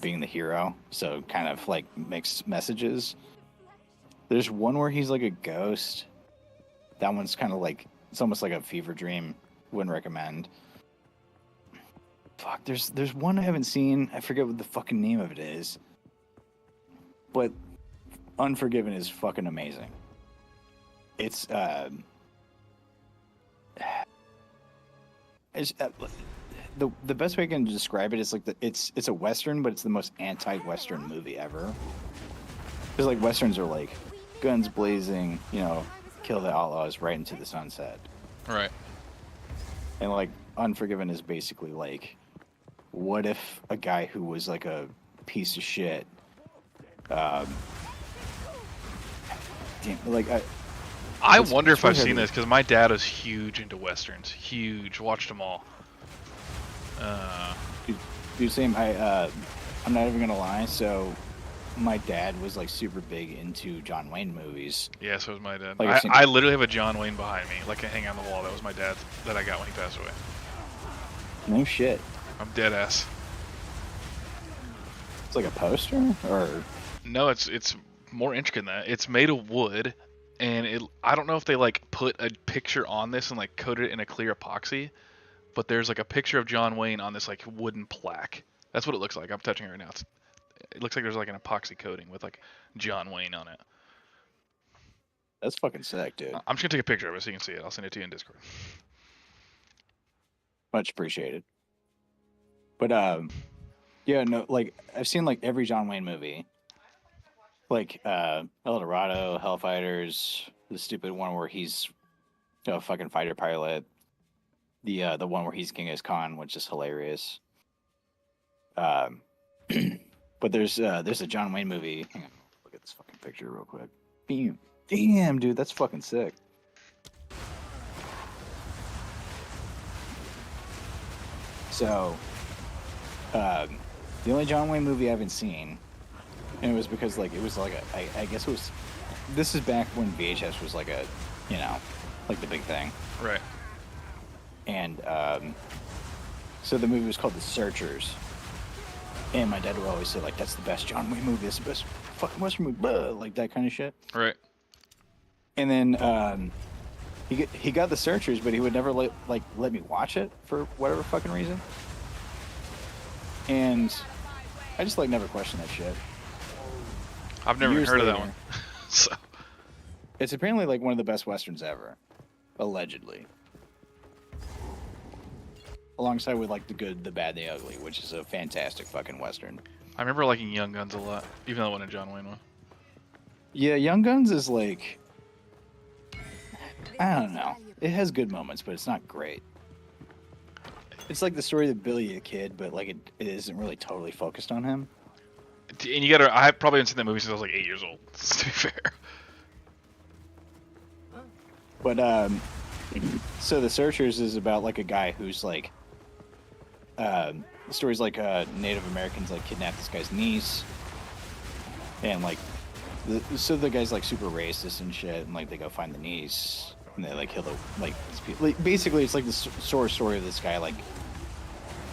Speaker 9: being the hero, so kind of like mixed messages. There's one where he's like a ghost. That one's kind of like, it's almost like a fever dream. Wouldn't recommend. Fuck, there's one I haven't seen. I forget what the fucking name of it is. But Unforgiven is fucking amazing. It's the best way I can describe it is like it's a western, but it's the most anti-western movie ever. Because like westerns are like guns blazing, you know, kill the outlaws right into the sunset.
Speaker 2: Right.
Speaker 9: And like Unforgiven is basically like, what if a guy who was like a piece of shit,
Speaker 2: I wonder if I've
Speaker 9: really
Speaker 2: seen this because my dad is huge into westerns. Huge. Watched them all.
Speaker 9: Dude, same. I'm not even gonna lie. So, my dad was like super big into John Wayne movies.
Speaker 2: Yeah, so was my dad.
Speaker 9: Like,
Speaker 2: I literally have a John Wayne behind me, like a hang on the wall. That was my dad's that I got when he passed away.
Speaker 9: No shit.
Speaker 2: I'm dead ass.
Speaker 9: It's like a poster, or
Speaker 2: No, it's more intricate than that. It's made of wood, and I don't know if they like put a picture on this and like coated it in a clear epoxy, but there's like a picture of John Wayne on this like wooden plaque. That's what it looks like. I'm touching it right now. It looks like there's like an epoxy coating with like John Wayne on it.
Speaker 9: that's fucking sick, dude.
Speaker 2: I'm just gonna take a picture of it so you can see it. I'll send it to you in Discord.
Speaker 9: Much appreciated. But yeah, no, like I've seen like every John Wayne movie, like El Dorado, Hellfighters, the stupid one where he's a fucking fighter pilot, the one where he's Genghis Khan, which is hilarious. But there's a John Wayne movie. Hang on, look at this fucking picture real quick. Damn, dude, that's fucking sick. So, the only John Wayne movie I haven't seen, and it was because like it was like I guess it was. This is back when VHS was like a, you know, like the big thing.
Speaker 2: Right.
Speaker 9: And so the movie was called The Searchers. And my dad would always say like, "That's the best John Wayne movie. That's the best fucking Western movie," blah, like that kind of shit.
Speaker 2: Right.
Speaker 9: And then he got The Searchers, but he would never let me watch it for whatever fucking reason. And I just like never questioned that shit.
Speaker 2: I've never
Speaker 9: Years
Speaker 2: heard of that
Speaker 9: later.
Speaker 2: one. So
Speaker 9: It's apparently like one of the best westerns ever, allegedly. Alongside with like The Good, the Bad, the Ugly, which is a fantastic fucking western.
Speaker 2: I remember liking Young Guns a lot, even though it wasn't a John Wayne one.
Speaker 9: Yeah, Young Guns is like, I don't know. It has good moments, but it's not great. It's like the story of Billy the Kid, but like it isn't really totally focused on him.
Speaker 2: And you gotta. I probably haven't seen that movie since I was like 8 years old. To be fair.
Speaker 9: But so the Searchers is about like a guy who's like, the story's like Native Americans like kidnapped this guy's niece, and like, so the guy's like super racist and shit, and like they go find the niece, and they like kill the like basically it's like the story of this guy like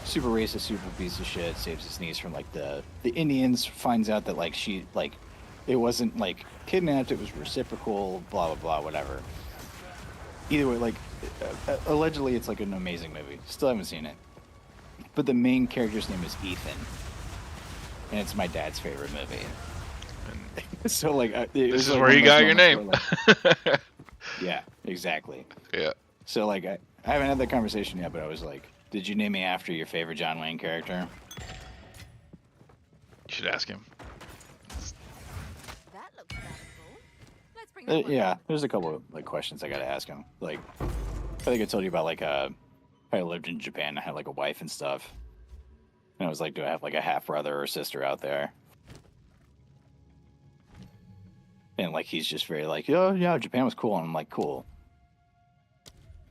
Speaker 9: super racist, super piece of shit, saves his niece from like the Indians, finds out that like she like it wasn't like kidnapped, it was reciprocal, blah blah blah, whatever. Either way, like allegedly it's like an amazing movie. Still haven't seen it, but the main character's name is Ethan, and it's my dad's favorite movie. So like
Speaker 2: This is
Speaker 9: like
Speaker 2: where you got your name.
Speaker 9: Like, yeah, exactly.
Speaker 2: Yeah.
Speaker 9: So like I haven't had that conversation yet, but I was like, did you name me after your favorite John Wayne character?
Speaker 2: You should ask him.
Speaker 5: That looks valuable. Let's bring that one
Speaker 9: Yeah,
Speaker 5: up.
Speaker 9: there's a couple of like questions I gotta ask him. Like, I think I told you about like how I lived in Japan. I had like a wife and stuff, and I was like, do I have like a half brother or sister out there? And like he's just very like, oh yeah, Japan was cool, and I'm like, cool.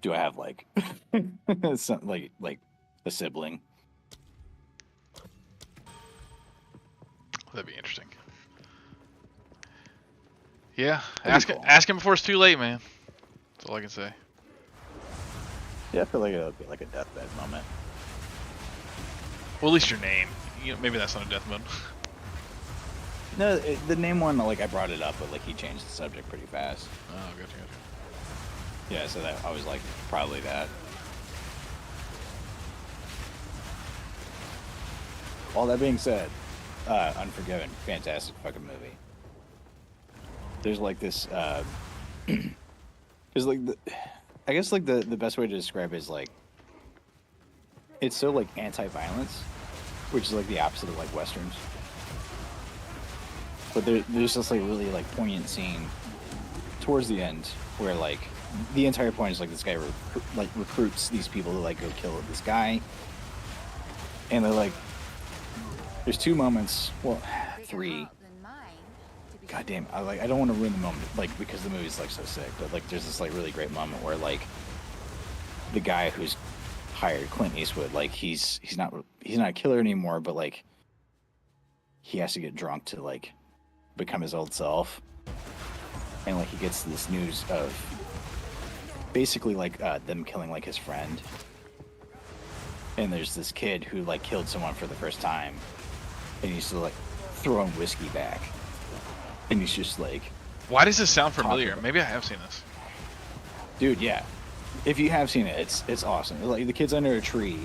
Speaker 9: Do I have like, like a sibling?
Speaker 2: That'd be interesting. Yeah,
Speaker 9: That'd be cool.
Speaker 2: ask him before it's too late, man. That's all I can say.
Speaker 9: Yeah, I feel like it'll be like a deathbed moment.
Speaker 2: Well, at least your name. You know, maybe that's not a death mode.
Speaker 9: No, the name one, like I brought it up, but like he changed the subject pretty fast.
Speaker 2: Oh, gotcha.
Speaker 9: Yeah, so that I was like, probably that. All that being said, Unforgiven, fantastic fucking movie. There's like this, there's like I guess like the best way to describe it is like, it's so like anti-violence, which is like the opposite of like westerns. But there's this like really like poignant scene towards the end where like the entire point is like this guy recruits these people to like go kill this guy, and they're like, there's two moments, well, three. God damn, I don't want to ruin the moment, like because the movie's like so sick, but like there's this like really great moment where like the guy who's hired Clint Eastwood, like he's not a killer anymore, but like he has to get drunk to like become his old self, and like he gets this news of basically like them killing like his friend, and there's this kid who like killed someone for the first time, and he's still like throwing whiskey back, and he's just like,
Speaker 2: Why does this sound familiar? Maybe I have seen this.
Speaker 9: dude, yeah, if you have seen it, it's awesome. Like the kid's under a tree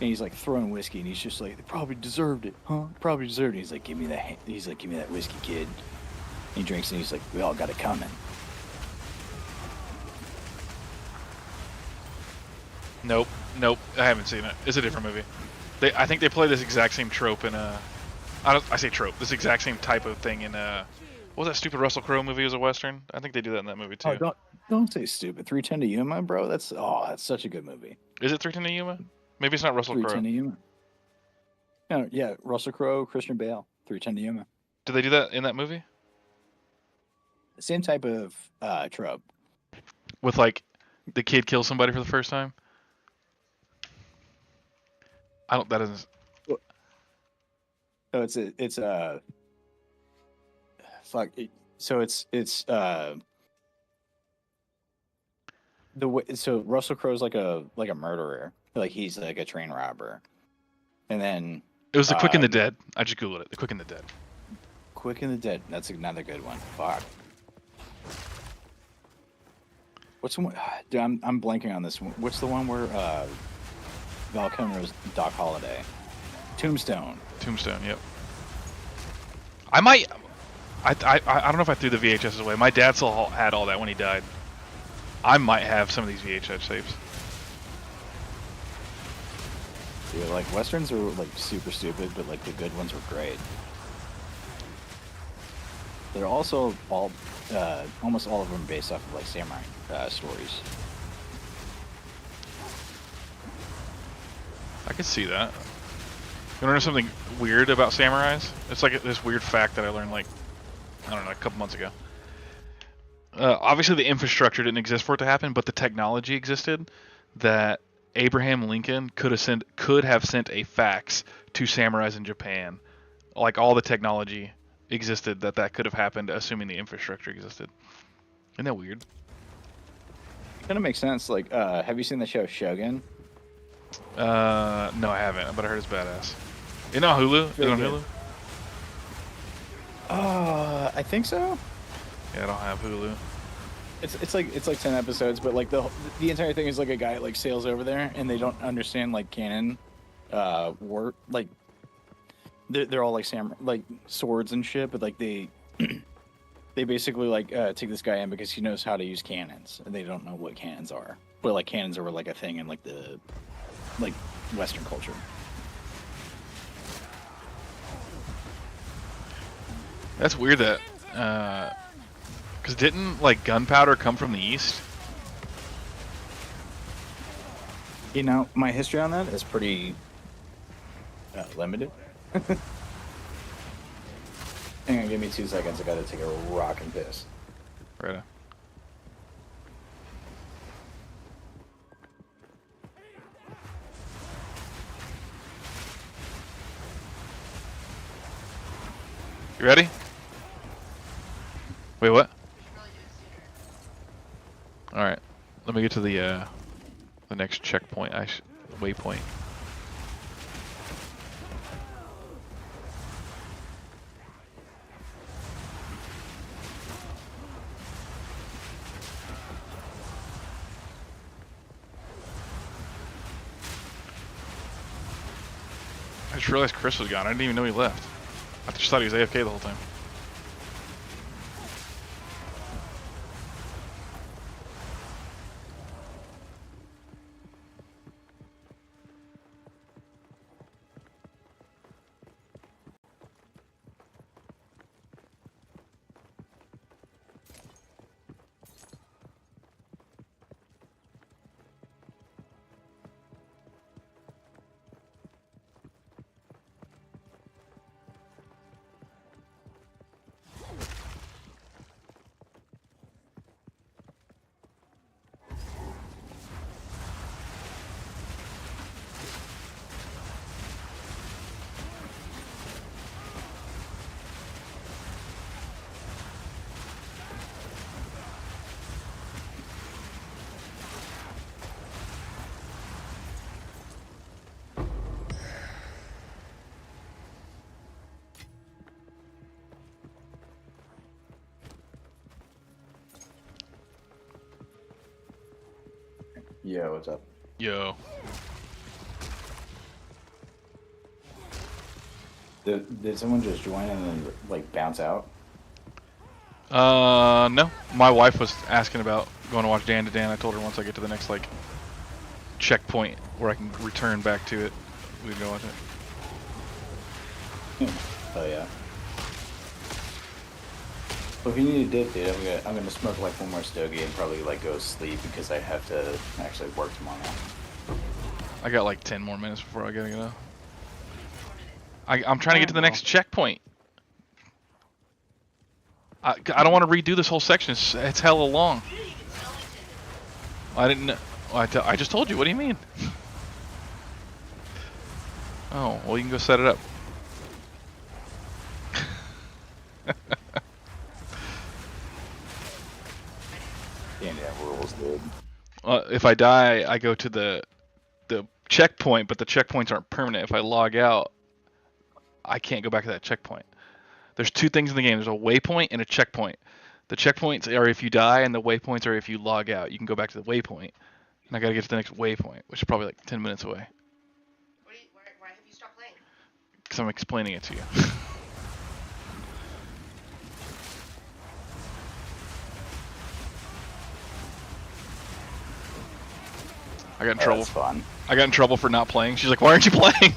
Speaker 9: and he's like throwing whiskey, and he's just like, they probably deserved it, huh? Probably deserved it. He's like, give me that. He's like, give me that whiskey, kid. And he drinks, and he's like, we all got it coming.
Speaker 2: Nope. I haven't seen it. It's a different movie. I think they play this exact same trope in I say trope. This exact same type of thing in what was that stupid Russell Crowe movie? As a western. I think they do that in that movie too.
Speaker 9: Oh, don't say stupid. 310 to Yuma, bro. That's such a good movie.
Speaker 2: Is it 310 to Yuma? Maybe it's not Russell Crowe.
Speaker 9: 310 to Yuma. No, yeah, Russell Crowe, Christian Bale, 310 to Yuma.
Speaker 2: Did they do that in that movie?
Speaker 9: Same type of trope.
Speaker 2: With like the kid kills somebody for the first time. That isn't.
Speaker 9: Oh, it's fuck. So it's the way. So Russell Crowe's like a murderer. Like he's like a train robber, and then
Speaker 2: It was The Quick and the Dead. I just googled it. The Quick and the Dead.
Speaker 9: Quick and the Dead. That's another good one. Fuck. What's the one? Dude, I'm blanking on this one. What's the one where Val Kilmer's Doc Holliday? Tombstone.
Speaker 2: Tombstone. Yep. I might. I don't know if I threw the VHS away. My dad still had all that when he died. I might have some of these VHS tapes.
Speaker 9: Dude, like westerns are like super stupid, but like the good ones were great. They're also all, almost all of them based off of like samurai stories.
Speaker 2: I could see that. You know something weird about samurais? It's like this weird fact that I learned like, I don't know, a couple months ago. Obviously the infrastructure didn't exist for it to happen, but the technology existed that Abraham Lincoln could have sent a fax to samurais in Japan. Like all the technology existed that could have happened, assuming the infrastructure existed. Isn't that weird?
Speaker 9: Kind of makes sense. Like, have you seen the show Shogun?
Speaker 2: No, I haven't, but I heard it's badass. Is it on Hulu? Is it on Hulu?
Speaker 9: I think so.
Speaker 2: Yeah, I don't have Hulu.
Speaker 9: It's like 10 episodes, but like the entire thing is like a guy like sails over there and they don't understand like canon, war like they're all like like swords and shit, but like they basically like take this guy in because he knows how to use cannons and they don't know what cannons are, but like cannons are like a thing in like the like Western culture.
Speaker 2: That's weird that, because didn't like gunpowder come from the East?
Speaker 9: You know, my history on that is pretty limited. Hang on, give me 2 seconds. I gotta take a rockin' piss.
Speaker 2: Right on. You ready? Wait, what? All right, let me get to the next checkpoint. Waypoint. I just realized Chris was gone. I didn't even know he left. I just thought he was AFK the whole time.
Speaker 9: Yo, what's up?
Speaker 2: Yo.
Speaker 9: Did someone just join and then like bounce out?
Speaker 2: No. My wife was asking about going to watch Dan to Dan. I told her once I get to the next like checkpoint where I can return back to it, we'd go watch it.
Speaker 9: Oh yeah. Well, if you need a dip, dude, I'm gonna smoke like one more stogie and probably like go sleep because I have to actually work tomorrow.
Speaker 2: I got like 10 more minutes before I gotta go. I'm trying to get to the next checkpoint. I don't want to redo this whole section. It's hella long. I didn't know. I just told you. What do you mean? Oh, well, you can go set it up.
Speaker 9: Damn rules, dude.
Speaker 2: If I die, I go to the checkpoint, but the checkpoints aren't permanent. If I log out, I can't go back to that checkpoint. There's 2 things in the game. There's a waypoint and a checkpoint. The checkpoints are if you die, and the waypoints are if you log out. You can go back to the waypoint, and I gotta get to the next waypoint, which is probably like 10 minutes away.
Speaker 10: Why have you stopped playing?
Speaker 2: Because I'm explaining it to you. I got in trouble.
Speaker 9: That's fun.
Speaker 2: I got in trouble for not playing. She's like, "Why aren't you playing?"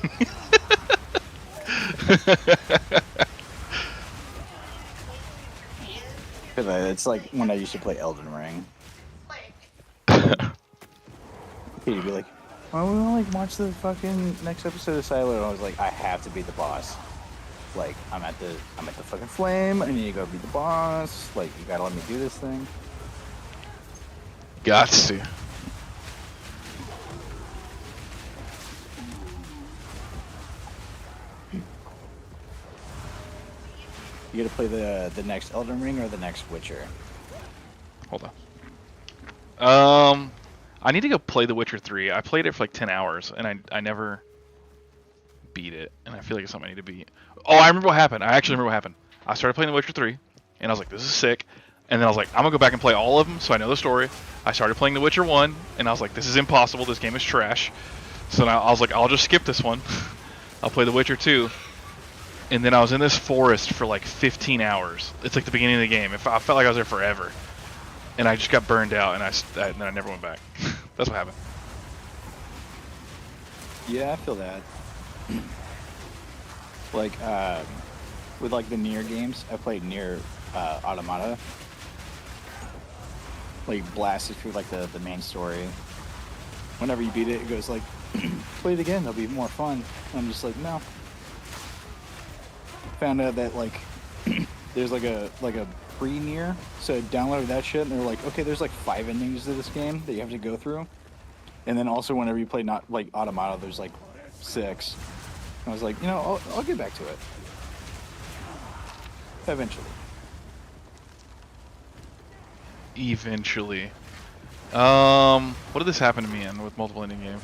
Speaker 9: It's like when I used to play Elden Ring. He'd be like, Well, we want like watch the fucking next episode of Silo, and I was like, I have to beat the boss. Like, I'm at the fucking flame. I need to go beat the boss. Like, you gotta let me do this thing.
Speaker 2: Gots to.
Speaker 9: You gotta play the next Elden Ring or the next Witcher.
Speaker 2: Hold on. I need to go play The Witcher 3. I played it for like 10 hours, and I never beat it, and I feel like it's something I need to beat. Oh, I remember what happened. I actually remember what happened. I started playing The Witcher 3, and I was like, this is sick. And then I was like, I'm gonna go back and play all of them, so I know the story. I started playing The Witcher 1, and I was like, this is impossible. This game is trash. So now I was like, I'll just skip this one. I'll play The Witcher 2. And then I was in this forest for like 15 hours. It's like the beginning of the game. I felt like I was there forever. And I just got burned out, and then I never went back. That's what happened.
Speaker 9: Yeah, I feel that. Like, with like the Nier games, I played Nier Automata. Like, blasted through like the main story. Whenever you beat it, it goes like, play it again, it'll be more fun. And I'm just like, no. Found out that like there's like a pre-Nier, so I downloaded that shit, and they're like, okay, there's like 5 endings to this game that you have to go through, and then also whenever you play not like Automata, there's like 6. I was like, you know, I'll get back to it eventually.
Speaker 2: Eventually. What did this happen to me in with multiple ending games?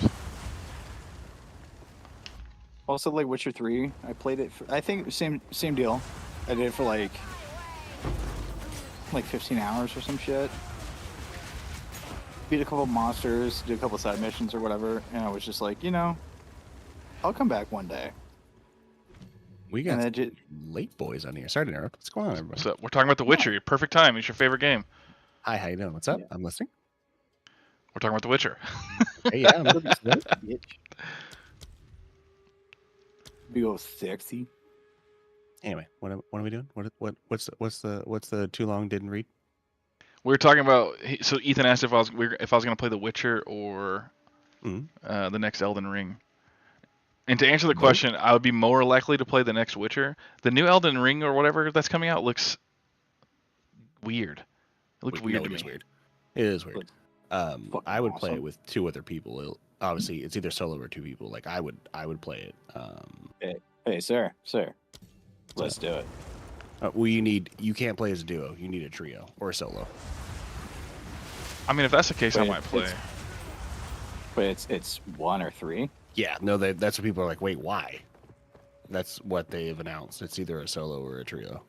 Speaker 9: Also, like Witcher 3, I played it. I think same deal. I did it for like 15 hours or some shit. Beat a couple monsters, did a couple side missions or whatever, and I was just like, you know, I'll come back one day.
Speaker 11: We got late boys on here. Sorry to interrupt. What's going on, everybody?
Speaker 2: So we're talking about The Witcher. Perfect time. It's your favorite game.
Speaker 11: Hi, how you doing? What's up? I'm listening.
Speaker 2: We're talking about The Witcher.
Speaker 11: Hey, yeah, I'm bitch.
Speaker 9: Big old sexy.
Speaker 11: Anyway, what are we doing? What's the too long didn't read?
Speaker 2: We were talking about. So Ethan asked if I was going to play The Witcher or the next Elden Ring. And to answer the question, I would be more likely to play the next Witcher. The new Elden Ring or whatever that's coming out looks weird. It looks weird to me.
Speaker 11: Weird. It is weird. I would play it with 2 other people. Obviously, it's either solo or 2 people. Like I would play it.
Speaker 9: Hey, sir, let's do it.
Speaker 11: Well, you can't play as a duo. You need a trio or a solo.
Speaker 2: I mean, if that's the case, I might play.
Speaker 9: But it's 1 or 3.
Speaker 11: Yeah, no, that's what people are like. Wait, why? That's what they've announced. It's either a solo or a trio.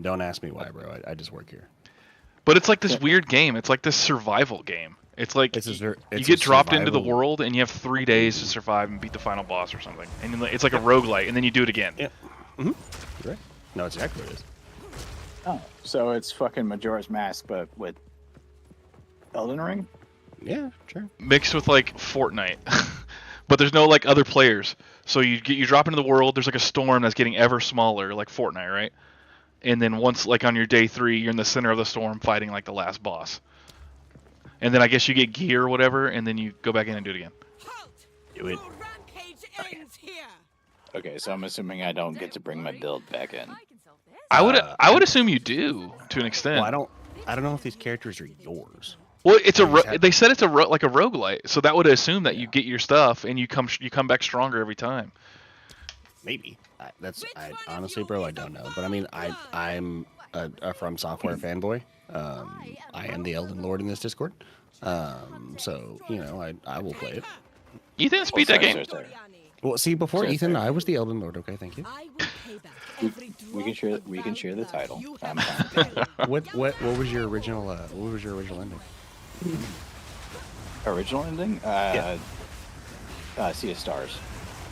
Speaker 11: Don't ask me why, bro. I just work here.
Speaker 2: But it's like this weird game. It's like this survival game. It's like you get dropped into the world and you have 3 days to survive and beat the final boss or something. And it's like a roguelite, and then you do it again.
Speaker 11: Yeah. Mm-hmm. You're right. No, it's exactly what it is.
Speaker 9: Oh, so it's fucking Majora's Mask, but with Elden Ring?
Speaker 11: Yeah, sure.
Speaker 2: Mixed with like Fortnite, but there's no like other players. So you drop into the world. There's like a storm that's getting ever smaller, like Fortnite, right? And then once like on your day 3, you're in the center of the storm fighting like the last boss. And then I guess you get gear or whatever, and then you go back in and do it again.
Speaker 11: Do it.
Speaker 9: Okay, so I'm assuming I don't get to bring my build back in.
Speaker 2: I would assume you do to an extent.
Speaker 11: Well, I don't know if these characters are yours.
Speaker 2: Well, they said it's like a roguelite, so that would assume that you get your stuff and you come back stronger every time.
Speaker 11: Maybe. I honestly, bro, I don't know. But I mean, I'm a From Software fanboy. I am the Elden Lord in this Discord. So you know, I will play it.
Speaker 2: Ethan, beat that game.
Speaker 11: Well, see, before Ethan, I was the Elden Lord. Okay, thank you.
Speaker 9: We can share the title.
Speaker 11: What was your original ending?
Speaker 9: Original ending? Sea of Stars.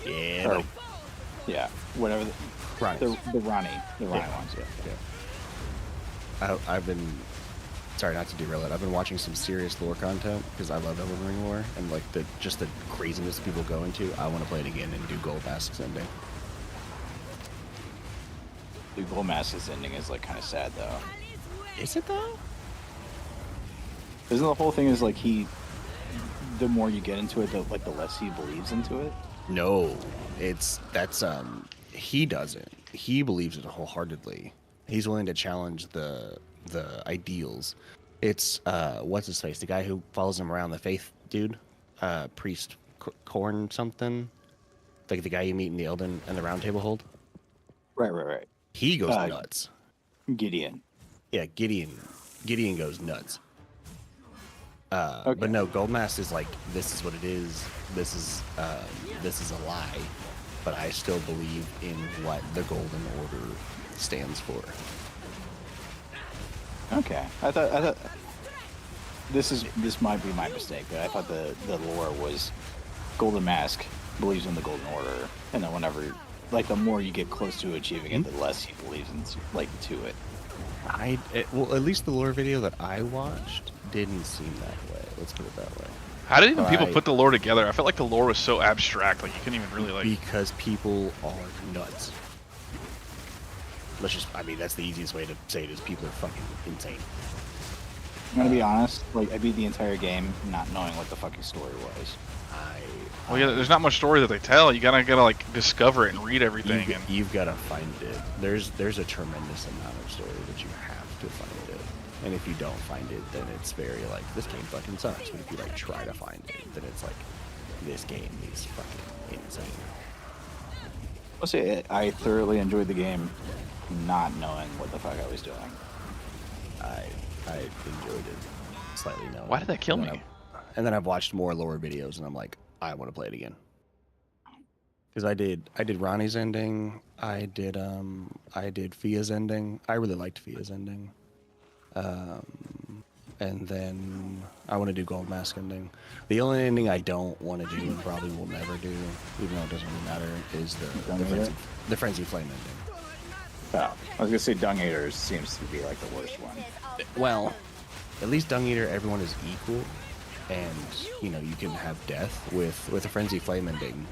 Speaker 11: Yeah.
Speaker 9: Yeah. Whatever. The Ronnie ones.
Speaker 11: Yeah. I've been. Sorry, not to derail it. I've been watching some serious lore content because I love Elden Ring lore and like the craziness people go into. I want to play it again and do Gold Mask's ending.
Speaker 9: The Gold Mask's ending is like kind of sad though.
Speaker 11: Is it though?
Speaker 9: Isn't the whole thing is like the more you get into it, the less he believes into it.
Speaker 11: No, he doesn't. He believes it wholeheartedly. He's willing to challenge the ideals. It's what's his face? The guy who follows him around, the faith dude, priest Corn something, like the guy you meet in the Elden and the Round Table Hold.
Speaker 9: Right.
Speaker 11: He goes nuts.
Speaker 9: Gideon.
Speaker 11: Yeah, Gideon goes nuts.
Speaker 9: Okay.
Speaker 11: But no, Goldmask is like, this is what it is. This is a lie. But I still believe in what the Golden Order stands for.
Speaker 9: Okay, I thought this might be my mistake, but I thought the lore was Golden Mask believes in the Golden Order, and then whenever, like, the more you get close to achieving it, the less he believes to it.
Speaker 11: Well, at least the lore video that I watched didn't seem that way. Let's put it that way.
Speaker 2: How did even people put the lore together? I felt like the lore was so abstract, like you couldn't even really like.
Speaker 11: Because people are nuts. That's the easiest way to say it is people are fucking insane.
Speaker 9: I'm gonna be honest, like, I beat the entire game not knowing what the fucking story was.
Speaker 2: Well, yeah, there's not much story that they tell. You gotta like discover it and read everything.
Speaker 11: You've gotta find it. There's a tremendous amount of story that you have to find it. And if you don't find it, then it's very like, this game fucking sucks. But if you like try to find it, then it's like, this game is fucking insane.
Speaker 9: I'll say I thoroughly enjoyed the game, not knowing what the fuck I was doing.
Speaker 11: I enjoyed it slightly knowing.
Speaker 2: Why did that kill me?
Speaker 11: And then I've watched more lore videos, and I'm like, I want to play it again. Because I did Ronnie's ending. I did Fia's ending. I really liked Fia's ending. And then I want to do Gold Mask ending. The only ending I don't want to do and probably will never do, even though it doesn't really matter, is the Frenzy Flame ending.
Speaker 9: Oh, I was gonna say Dung Eaters seems to be like the worst one.
Speaker 11: Well, at least Dung Eater, everyone is equal, and you can have death. With a Frenzy Flame ending,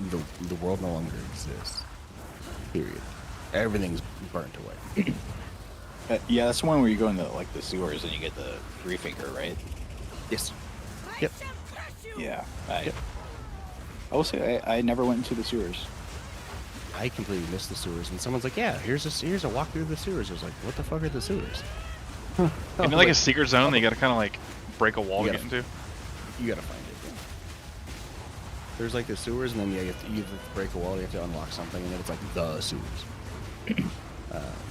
Speaker 11: the world no longer exists. Period. Everything's burnt away.
Speaker 9: Yeah, that's the one where you go into like the sewers and you get the three finger, right?
Speaker 11: Yes. Yep.
Speaker 9: Yeah. I will say I never went into the sewers.
Speaker 11: I completely missed the sewers, and someone's like, "Yeah, here's a walk through the sewers." I was like, "What the fuck are the sewers?"
Speaker 2: Isn't it like a secret zone? They gotta kind of like break a wall to get into.
Speaker 11: You gotta find it. Yeah. There's like the sewers, and then you have to break a wall. You have to unlock something, and then it's like the sewers.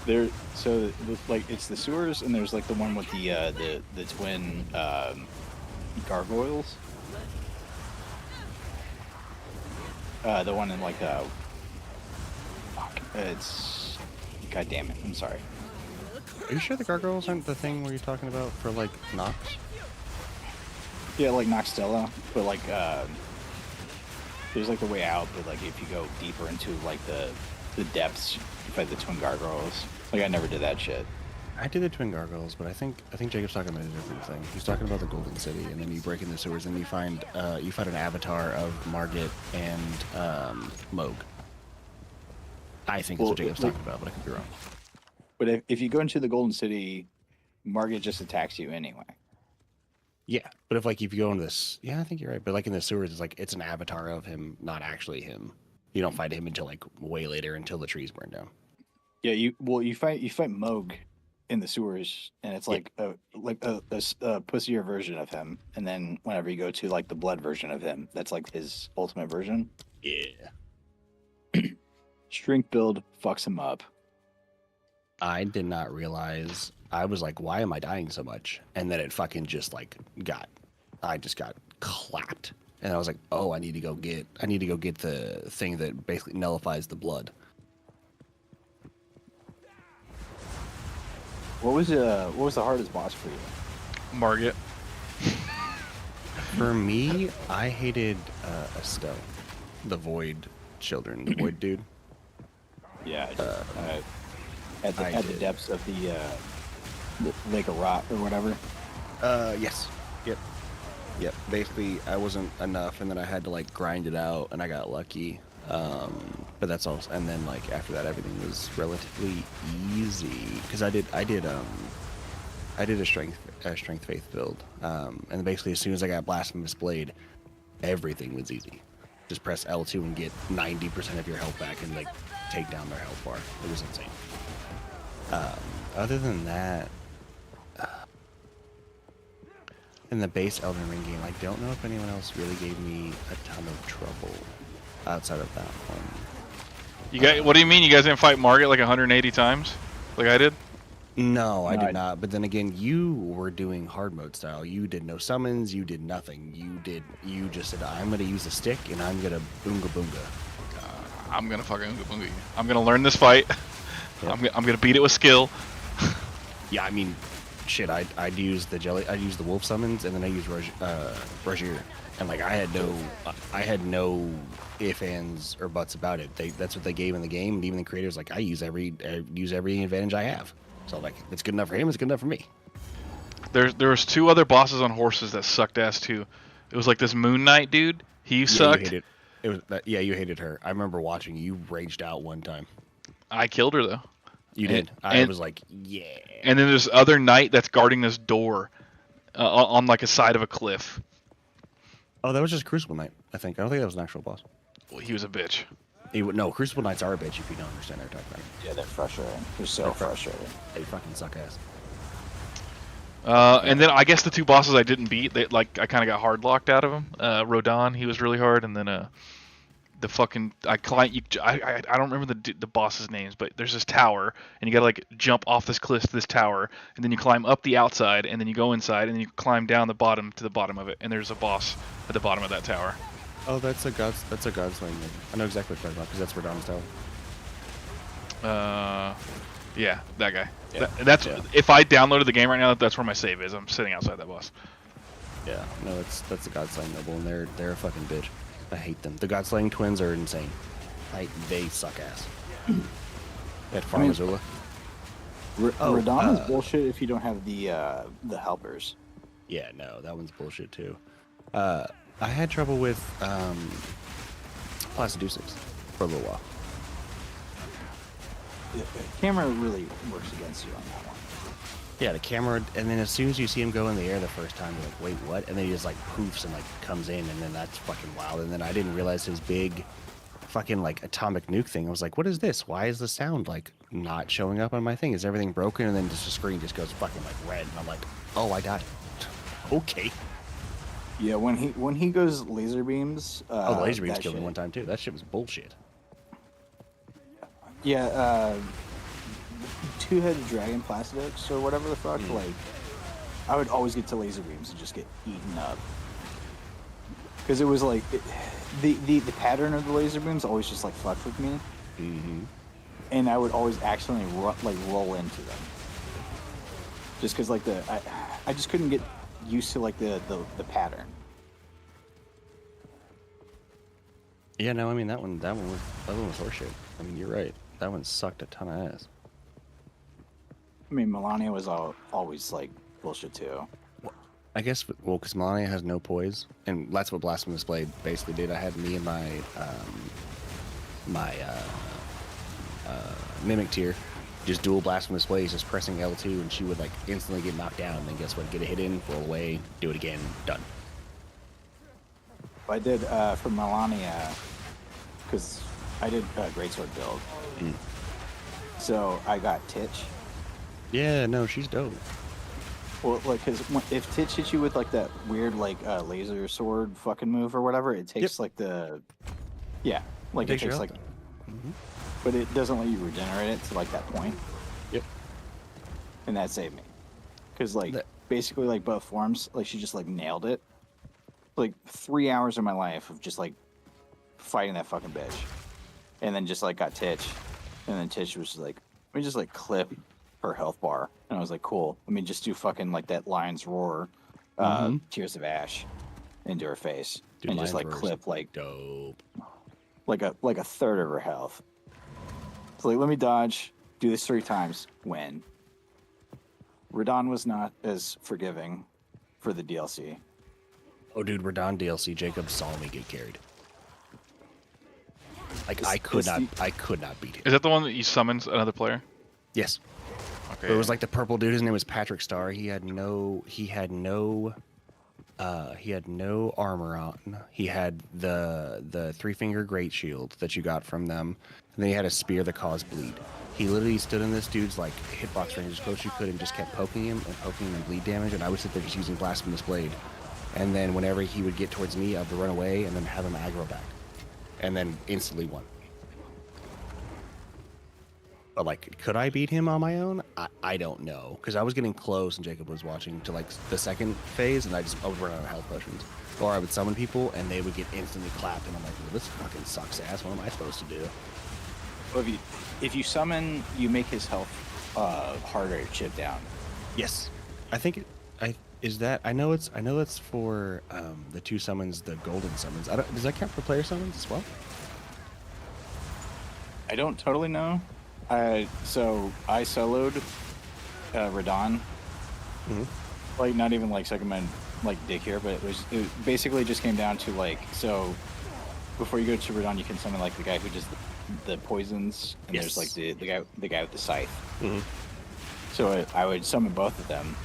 Speaker 9: It's the sewers, and there's like the one with the twin gargoyles. The one in like it's, god damn it, I'm sorry.
Speaker 11: Are you sure the gargoyles aren't the thing where you're talking about for like Nox?
Speaker 9: Yeah, like Noxtella, but like there's like the way out, but like if you go deeper into like the depths, you fight the twin gargoyles. Like I never did that shit.
Speaker 11: I did the twin gargoyles, but I think Jacob's talking about a different thing. He's talking about the Golden City, and then you break in the sewers, and you find an avatar of Margit and Moog. I think that's what Jacob's talking about, but I could be wrong.
Speaker 9: But if you go into the Golden City, Margit just attacks you anyway.
Speaker 11: Yeah, but if you go into this, yeah, I think you're right. But like in the sewers, it's like it's an avatar of him, not actually him. You don't fight him until like way later, until the trees burn down.
Speaker 9: Yeah, you fight Moog in the sewers, and it's like a pussier version of him. And then whenever you go to like the blood version of him, that's like his ultimate version.
Speaker 11: Yeah.
Speaker 9: Strength build fucks him up.
Speaker 11: I did not realize. I was like, why am I dying so much? And then it fucking just like I just got clapped. And I was like, oh, I need to go get the thing that basically nullifies the blood.
Speaker 9: What was the hardest boss for you?
Speaker 2: Margit.
Speaker 11: For me, I hated Estelle, the Void Children, the Void dude.
Speaker 9: Yeah, at the depths of the Lake of Rot or whatever.
Speaker 11: Yes. Yep. Basically, I wasn't enough, and then I had to like grind it out, and I got lucky. But that's all. And then like after that, everything was relatively easy because I did I did a strength faith build, and basically as soon as I got Blasphemous Blade, everything was easy. Just press L2 and get 90% of your health back and like take down their health bar. It was insane. Other than that, in the base Elden Ring game, I don't know if anyone else really gave me a ton of trouble outside of that one.
Speaker 2: You guys, what do you mean you guys didn't fight Margit like 180 times, like I did?
Speaker 11: No, I did not. But then again, you were doing hard mode style. You did no summons. You did nothing. You just said, "I'm gonna use a stick and I'm gonna boonga boonga."
Speaker 2: I'm gonna fucking boonga boonga you. I'm gonna learn this fight. Yep. I'm gonna beat it with skill.
Speaker 11: Yeah, I mean, shit. I'd use the wolf summons, and then I used Rogier, and like I had no ifs, ands, or buts about it. That's what they gave in the game, and even the creators like, I use every advantage I have. So like, if it's good enough for him, it's good enough for me.
Speaker 2: There was 2 other bosses on horses that sucked ass too. It was like this Moon Knight dude. He sucked.
Speaker 11: You hated her. I remember watching you raged out one time.
Speaker 2: I killed her though.
Speaker 11: You did. I was like, yeah.
Speaker 2: And then there's other knight that's guarding this door on like a side of a cliff.
Speaker 11: Oh, that was just Crucible Knight, I think. I don't think that was an actual boss.
Speaker 2: Well, he was a bitch.
Speaker 11: No, Crucible Knights are a bitch if you don't understand what they're talking about.
Speaker 9: Yeah, they're frustrating. They're so frustrating.
Speaker 11: They fucking suck ass.
Speaker 2: And then I guess the 2 bosses I didn't beat, I kind of got hard locked out of them. Rodan, he was really hard, and then the fucking I don't remember the boss's names, but there's this tower, and you gotta like jump off this cliff to this tower, and then you climb up the outside, and then you go inside, and then you climb down the bottom to the bottom of it, and there's a boss at the bottom of that tower.
Speaker 11: Oh, that's a Godslaying. I know exactly what you're talking about because that's Rodan's tower.
Speaker 2: Yeah, that guy.
Speaker 11: Yeah.
Speaker 2: That's if I downloaded the game right now, that's where my save is. I'm sitting outside that boss.
Speaker 11: Yeah, no, that's a Godslaying noble, and they're a fucking bitch. I hate them. The Godslaying twins are insane. They suck ass. At Farmazula.
Speaker 9: Radon is bullshit if you don't have the helpers.
Speaker 11: Yeah, no, that one's bullshit too. I had trouble with Placiduceus for a little while.
Speaker 9: The camera really works against you on that one.
Speaker 11: Yeah, the camera, and then as soon as you see him go in the air the first time, you're like, wait, what? And then he just like poofs and like comes in, and then that's fucking wild. And then I didn't realize his big fucking like atomic nuke thing. I was like, what is this? Why is the sound like not showing up on my thing? Is everything broken? And then just the screen just goes fucking like red, and I'm like, oh, I got it. Okay.
Speaker 9: Yeah, when he goes laser beams.
Speaker 11: The laser beams killed me one time too. That shit was bullshit.
Speaker 9: Yeah, two-headed dragon Placidux or whatever the fuck. Like, I would always get to laser beams and just get eaten up because it was like the pattern of the laser beams always just like fucked with me.
Speaker 11: Mm-hmm.
Speaker 9: And I would always accidentally roll into them just because like I just couldn't get used to like the pattern.
Speaker 11: Yeah, no, I mean that one was horseshit. I mean, you're right. That one sucked a ton of ass.
Speaker 9: I mean, Melania was always like bullshit too.
Speaker 11: I guess, well, because Melania has no poise, and that's what Blasphemous Blade basically did. I had me and my Mimic tier just dual Blasphemous Blades, just pressing L2, and she would like instantly get knocked down. And then guess what? Get a hit in, roll away, do it again, done.
Speaker 9: I did for Melania because I did Greatsword build. So I got Titch.
Speaker 11: Yeah, no, she's dope.
Speaker 9: Well, like, because if Titch hits you with like that weird like laser sword fucking move or whatever, it takes like the it takes like, but it doesn't let you regenerate it to like that point.
Speaker 11: Yep.
Speaker 9: And that saved me, because like basically like both forms, like she just like nailed it. Like 3 hours of my life of just like fighting that fucking bitch, and then just like got Titch, and then Titch was like, let me just like clip her health bar, and I was like, cool. Let me just do fucking like that Lion's Roar, Tears of Ash, into her face, and just like clip like
Speaker 11: dope,
Speaker 9: like a third of her health. So like, let me dodge, do this 3 times, win. Radon was not as forgiving for the DLC.
Speaker 11: Oh, dude, Radon DLC, Jacob saw me get carried. Like I could not beat him.
Speaker 2: Is that the one that you summons another player?
Speaker 11: Yes.
Speaker 2: Okay. Okay.
Speaker 11: But it was like the purple dude. His name was Patrick Starr. He had no armor on. He had the 3-finger great shield that you got from them, and then he had a spear that caused bleed. He literally stood in this dude's like hitbox range as close as you could and just kept poking him and bleed damage, and I would sit there just using blasphemous blade. And then whenever he would get towards me, I would run away and then have him aggro back, and then instantly won. But like, could I beat him on my own? I don't know, because I was getting close and Jacob was watching to like the second phase, and I would run out of health potions, or I would summon people and they would get instantly clapped, and I'm like, well, this fucking sucks ass. What am I supposed to do?
Speaker 9: Well, if you summon, you make his health harder to chip down.
Speaker 11: Yes, I think I know it's for the 2 summons, the golden summons. Does that count for player summons as well?
Speaker 9: I don't totally know. So I soloed Radon. Like, not even like sucking my like dick here, but it basically just came down to like, so before you go to Radon, you can summon like the guy who does the poisons, and
Speaker 11: Yes.
Speaker 9: there's like the guy with the scythe. So I would summon both of them.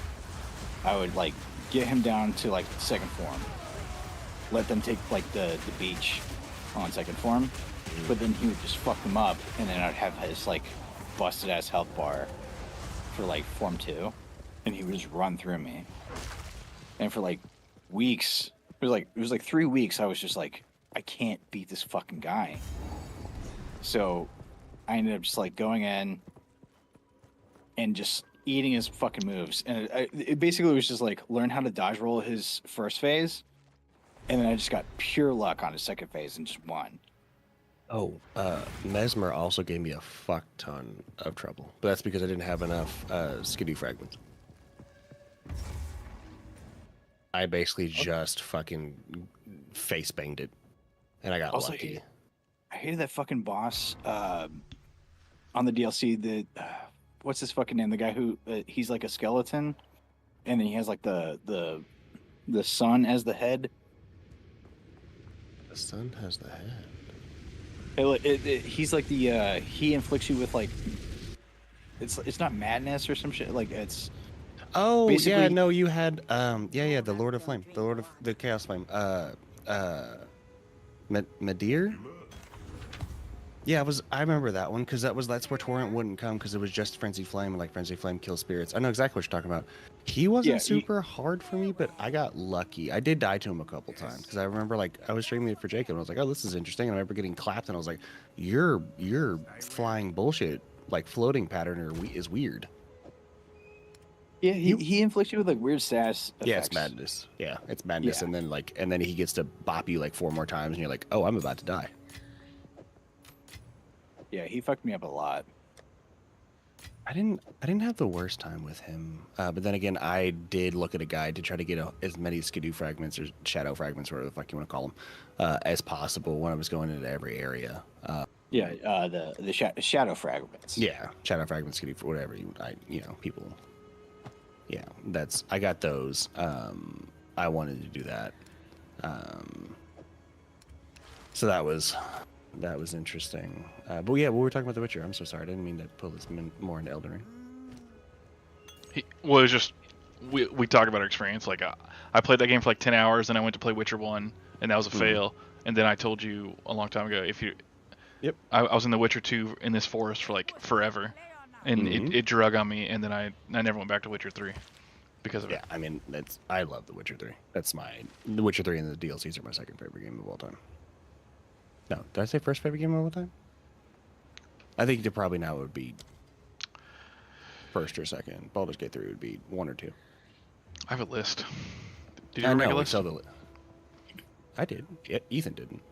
Speaker 9: I would like get him down to like second form, let them take like the beach on second form, but then he would just fuck them up, and then I'd have his like busted ass health bar for like form 2, and he would just run through me. And for like weeks, it was like 3 weeks, I was just like, I can't beat this fucking guy. So I ended up just like going in and just eating his fucking moves, and it basically was just like learn how to dodge roll his first phase, and then I just got pure luck on his second phase and just won.
Speaker 11: Oh, Mesmer also gave me a fuck ton of trouble, but that's because I didn't have enough skidoo fragments. I basically just fucking face banged it, and I got
Speaker 9: Also,
Speaker 11: lucky.
Speaker 9: I hated that fucking boss on the DLC. What's his fucking name? The guy who he's like a skeleton, and then he has like the sun as the head.
Speaker 11: The sun has the head.
Speaker 9: He's like the he inflicts you with like it's not madness or some shit, like it's
Speaker 11: yeah, no, you had the Lord of Flame, the Lord of the Chaos Flame, Medir. Yeah, I remember that one because that's where Torrent wouldn't come because it was just Frenzy Flame, and like Frenzy Flame kills spirits. I know exactly what you're talking about. He wasn't super hard for me, but I got lucky. I did die to him a couple times because I remember like I was streaming it for Jacob and I was like, oh, this is interesting. And I remember getting clapped and I was like, your flying bullshit like floating pattern is weird.
Speaker 9: Yeah, he inflicts you with like weird sass effects.
Speaker 11: Yeah, it's madness. Yeah, it's madness,
Speaker 9: Yeah.
Speaker 11: and then he gets to bop you like 4 more times, and you're like, oh, I'm about to die.
Speaker 9: Yeah, he fucked me up a lot.
Speaker 11: I didn't have the worst time with him, but then again, I did look at a guide to try to get as many skidoo fragments or shadow fragments, whatever the fuck you want to call them, as possible when I was going into every area.
Speaker 9: The shadow fragments.
Speaker 11: Yeah, shadow fragments, skidoo, whatever people. Yeah, I got those. I wanted to do that. So that was interesting. But yeah, we were talking about The Witcher. I'm so sorry. I didn't mean to pull this more into Elden Ring.
Speaker 2: Well, it was just we talk about our experience. Like I played that game for like 10 hours, and I went to play Witcher 1, and that was a fail. And then I told you a long time ago, I was in The Witcher 2 in this forest for like forever, and it drug on me, and then I never went back to Witcher 3 because of it.
Speaker 11: Yeah, I mean I love The Witcher 3. The Witcher 3 and the DLCs are my second favorite game of all time. No, did I say first favorite game of all time? I think probably now it would be first or second. Baldur's Gate 3 would be 1 or 2.
Speaker 2: I have a list. Did you make a list?
Speaker 11: I did. Yeah, Ethan didn't.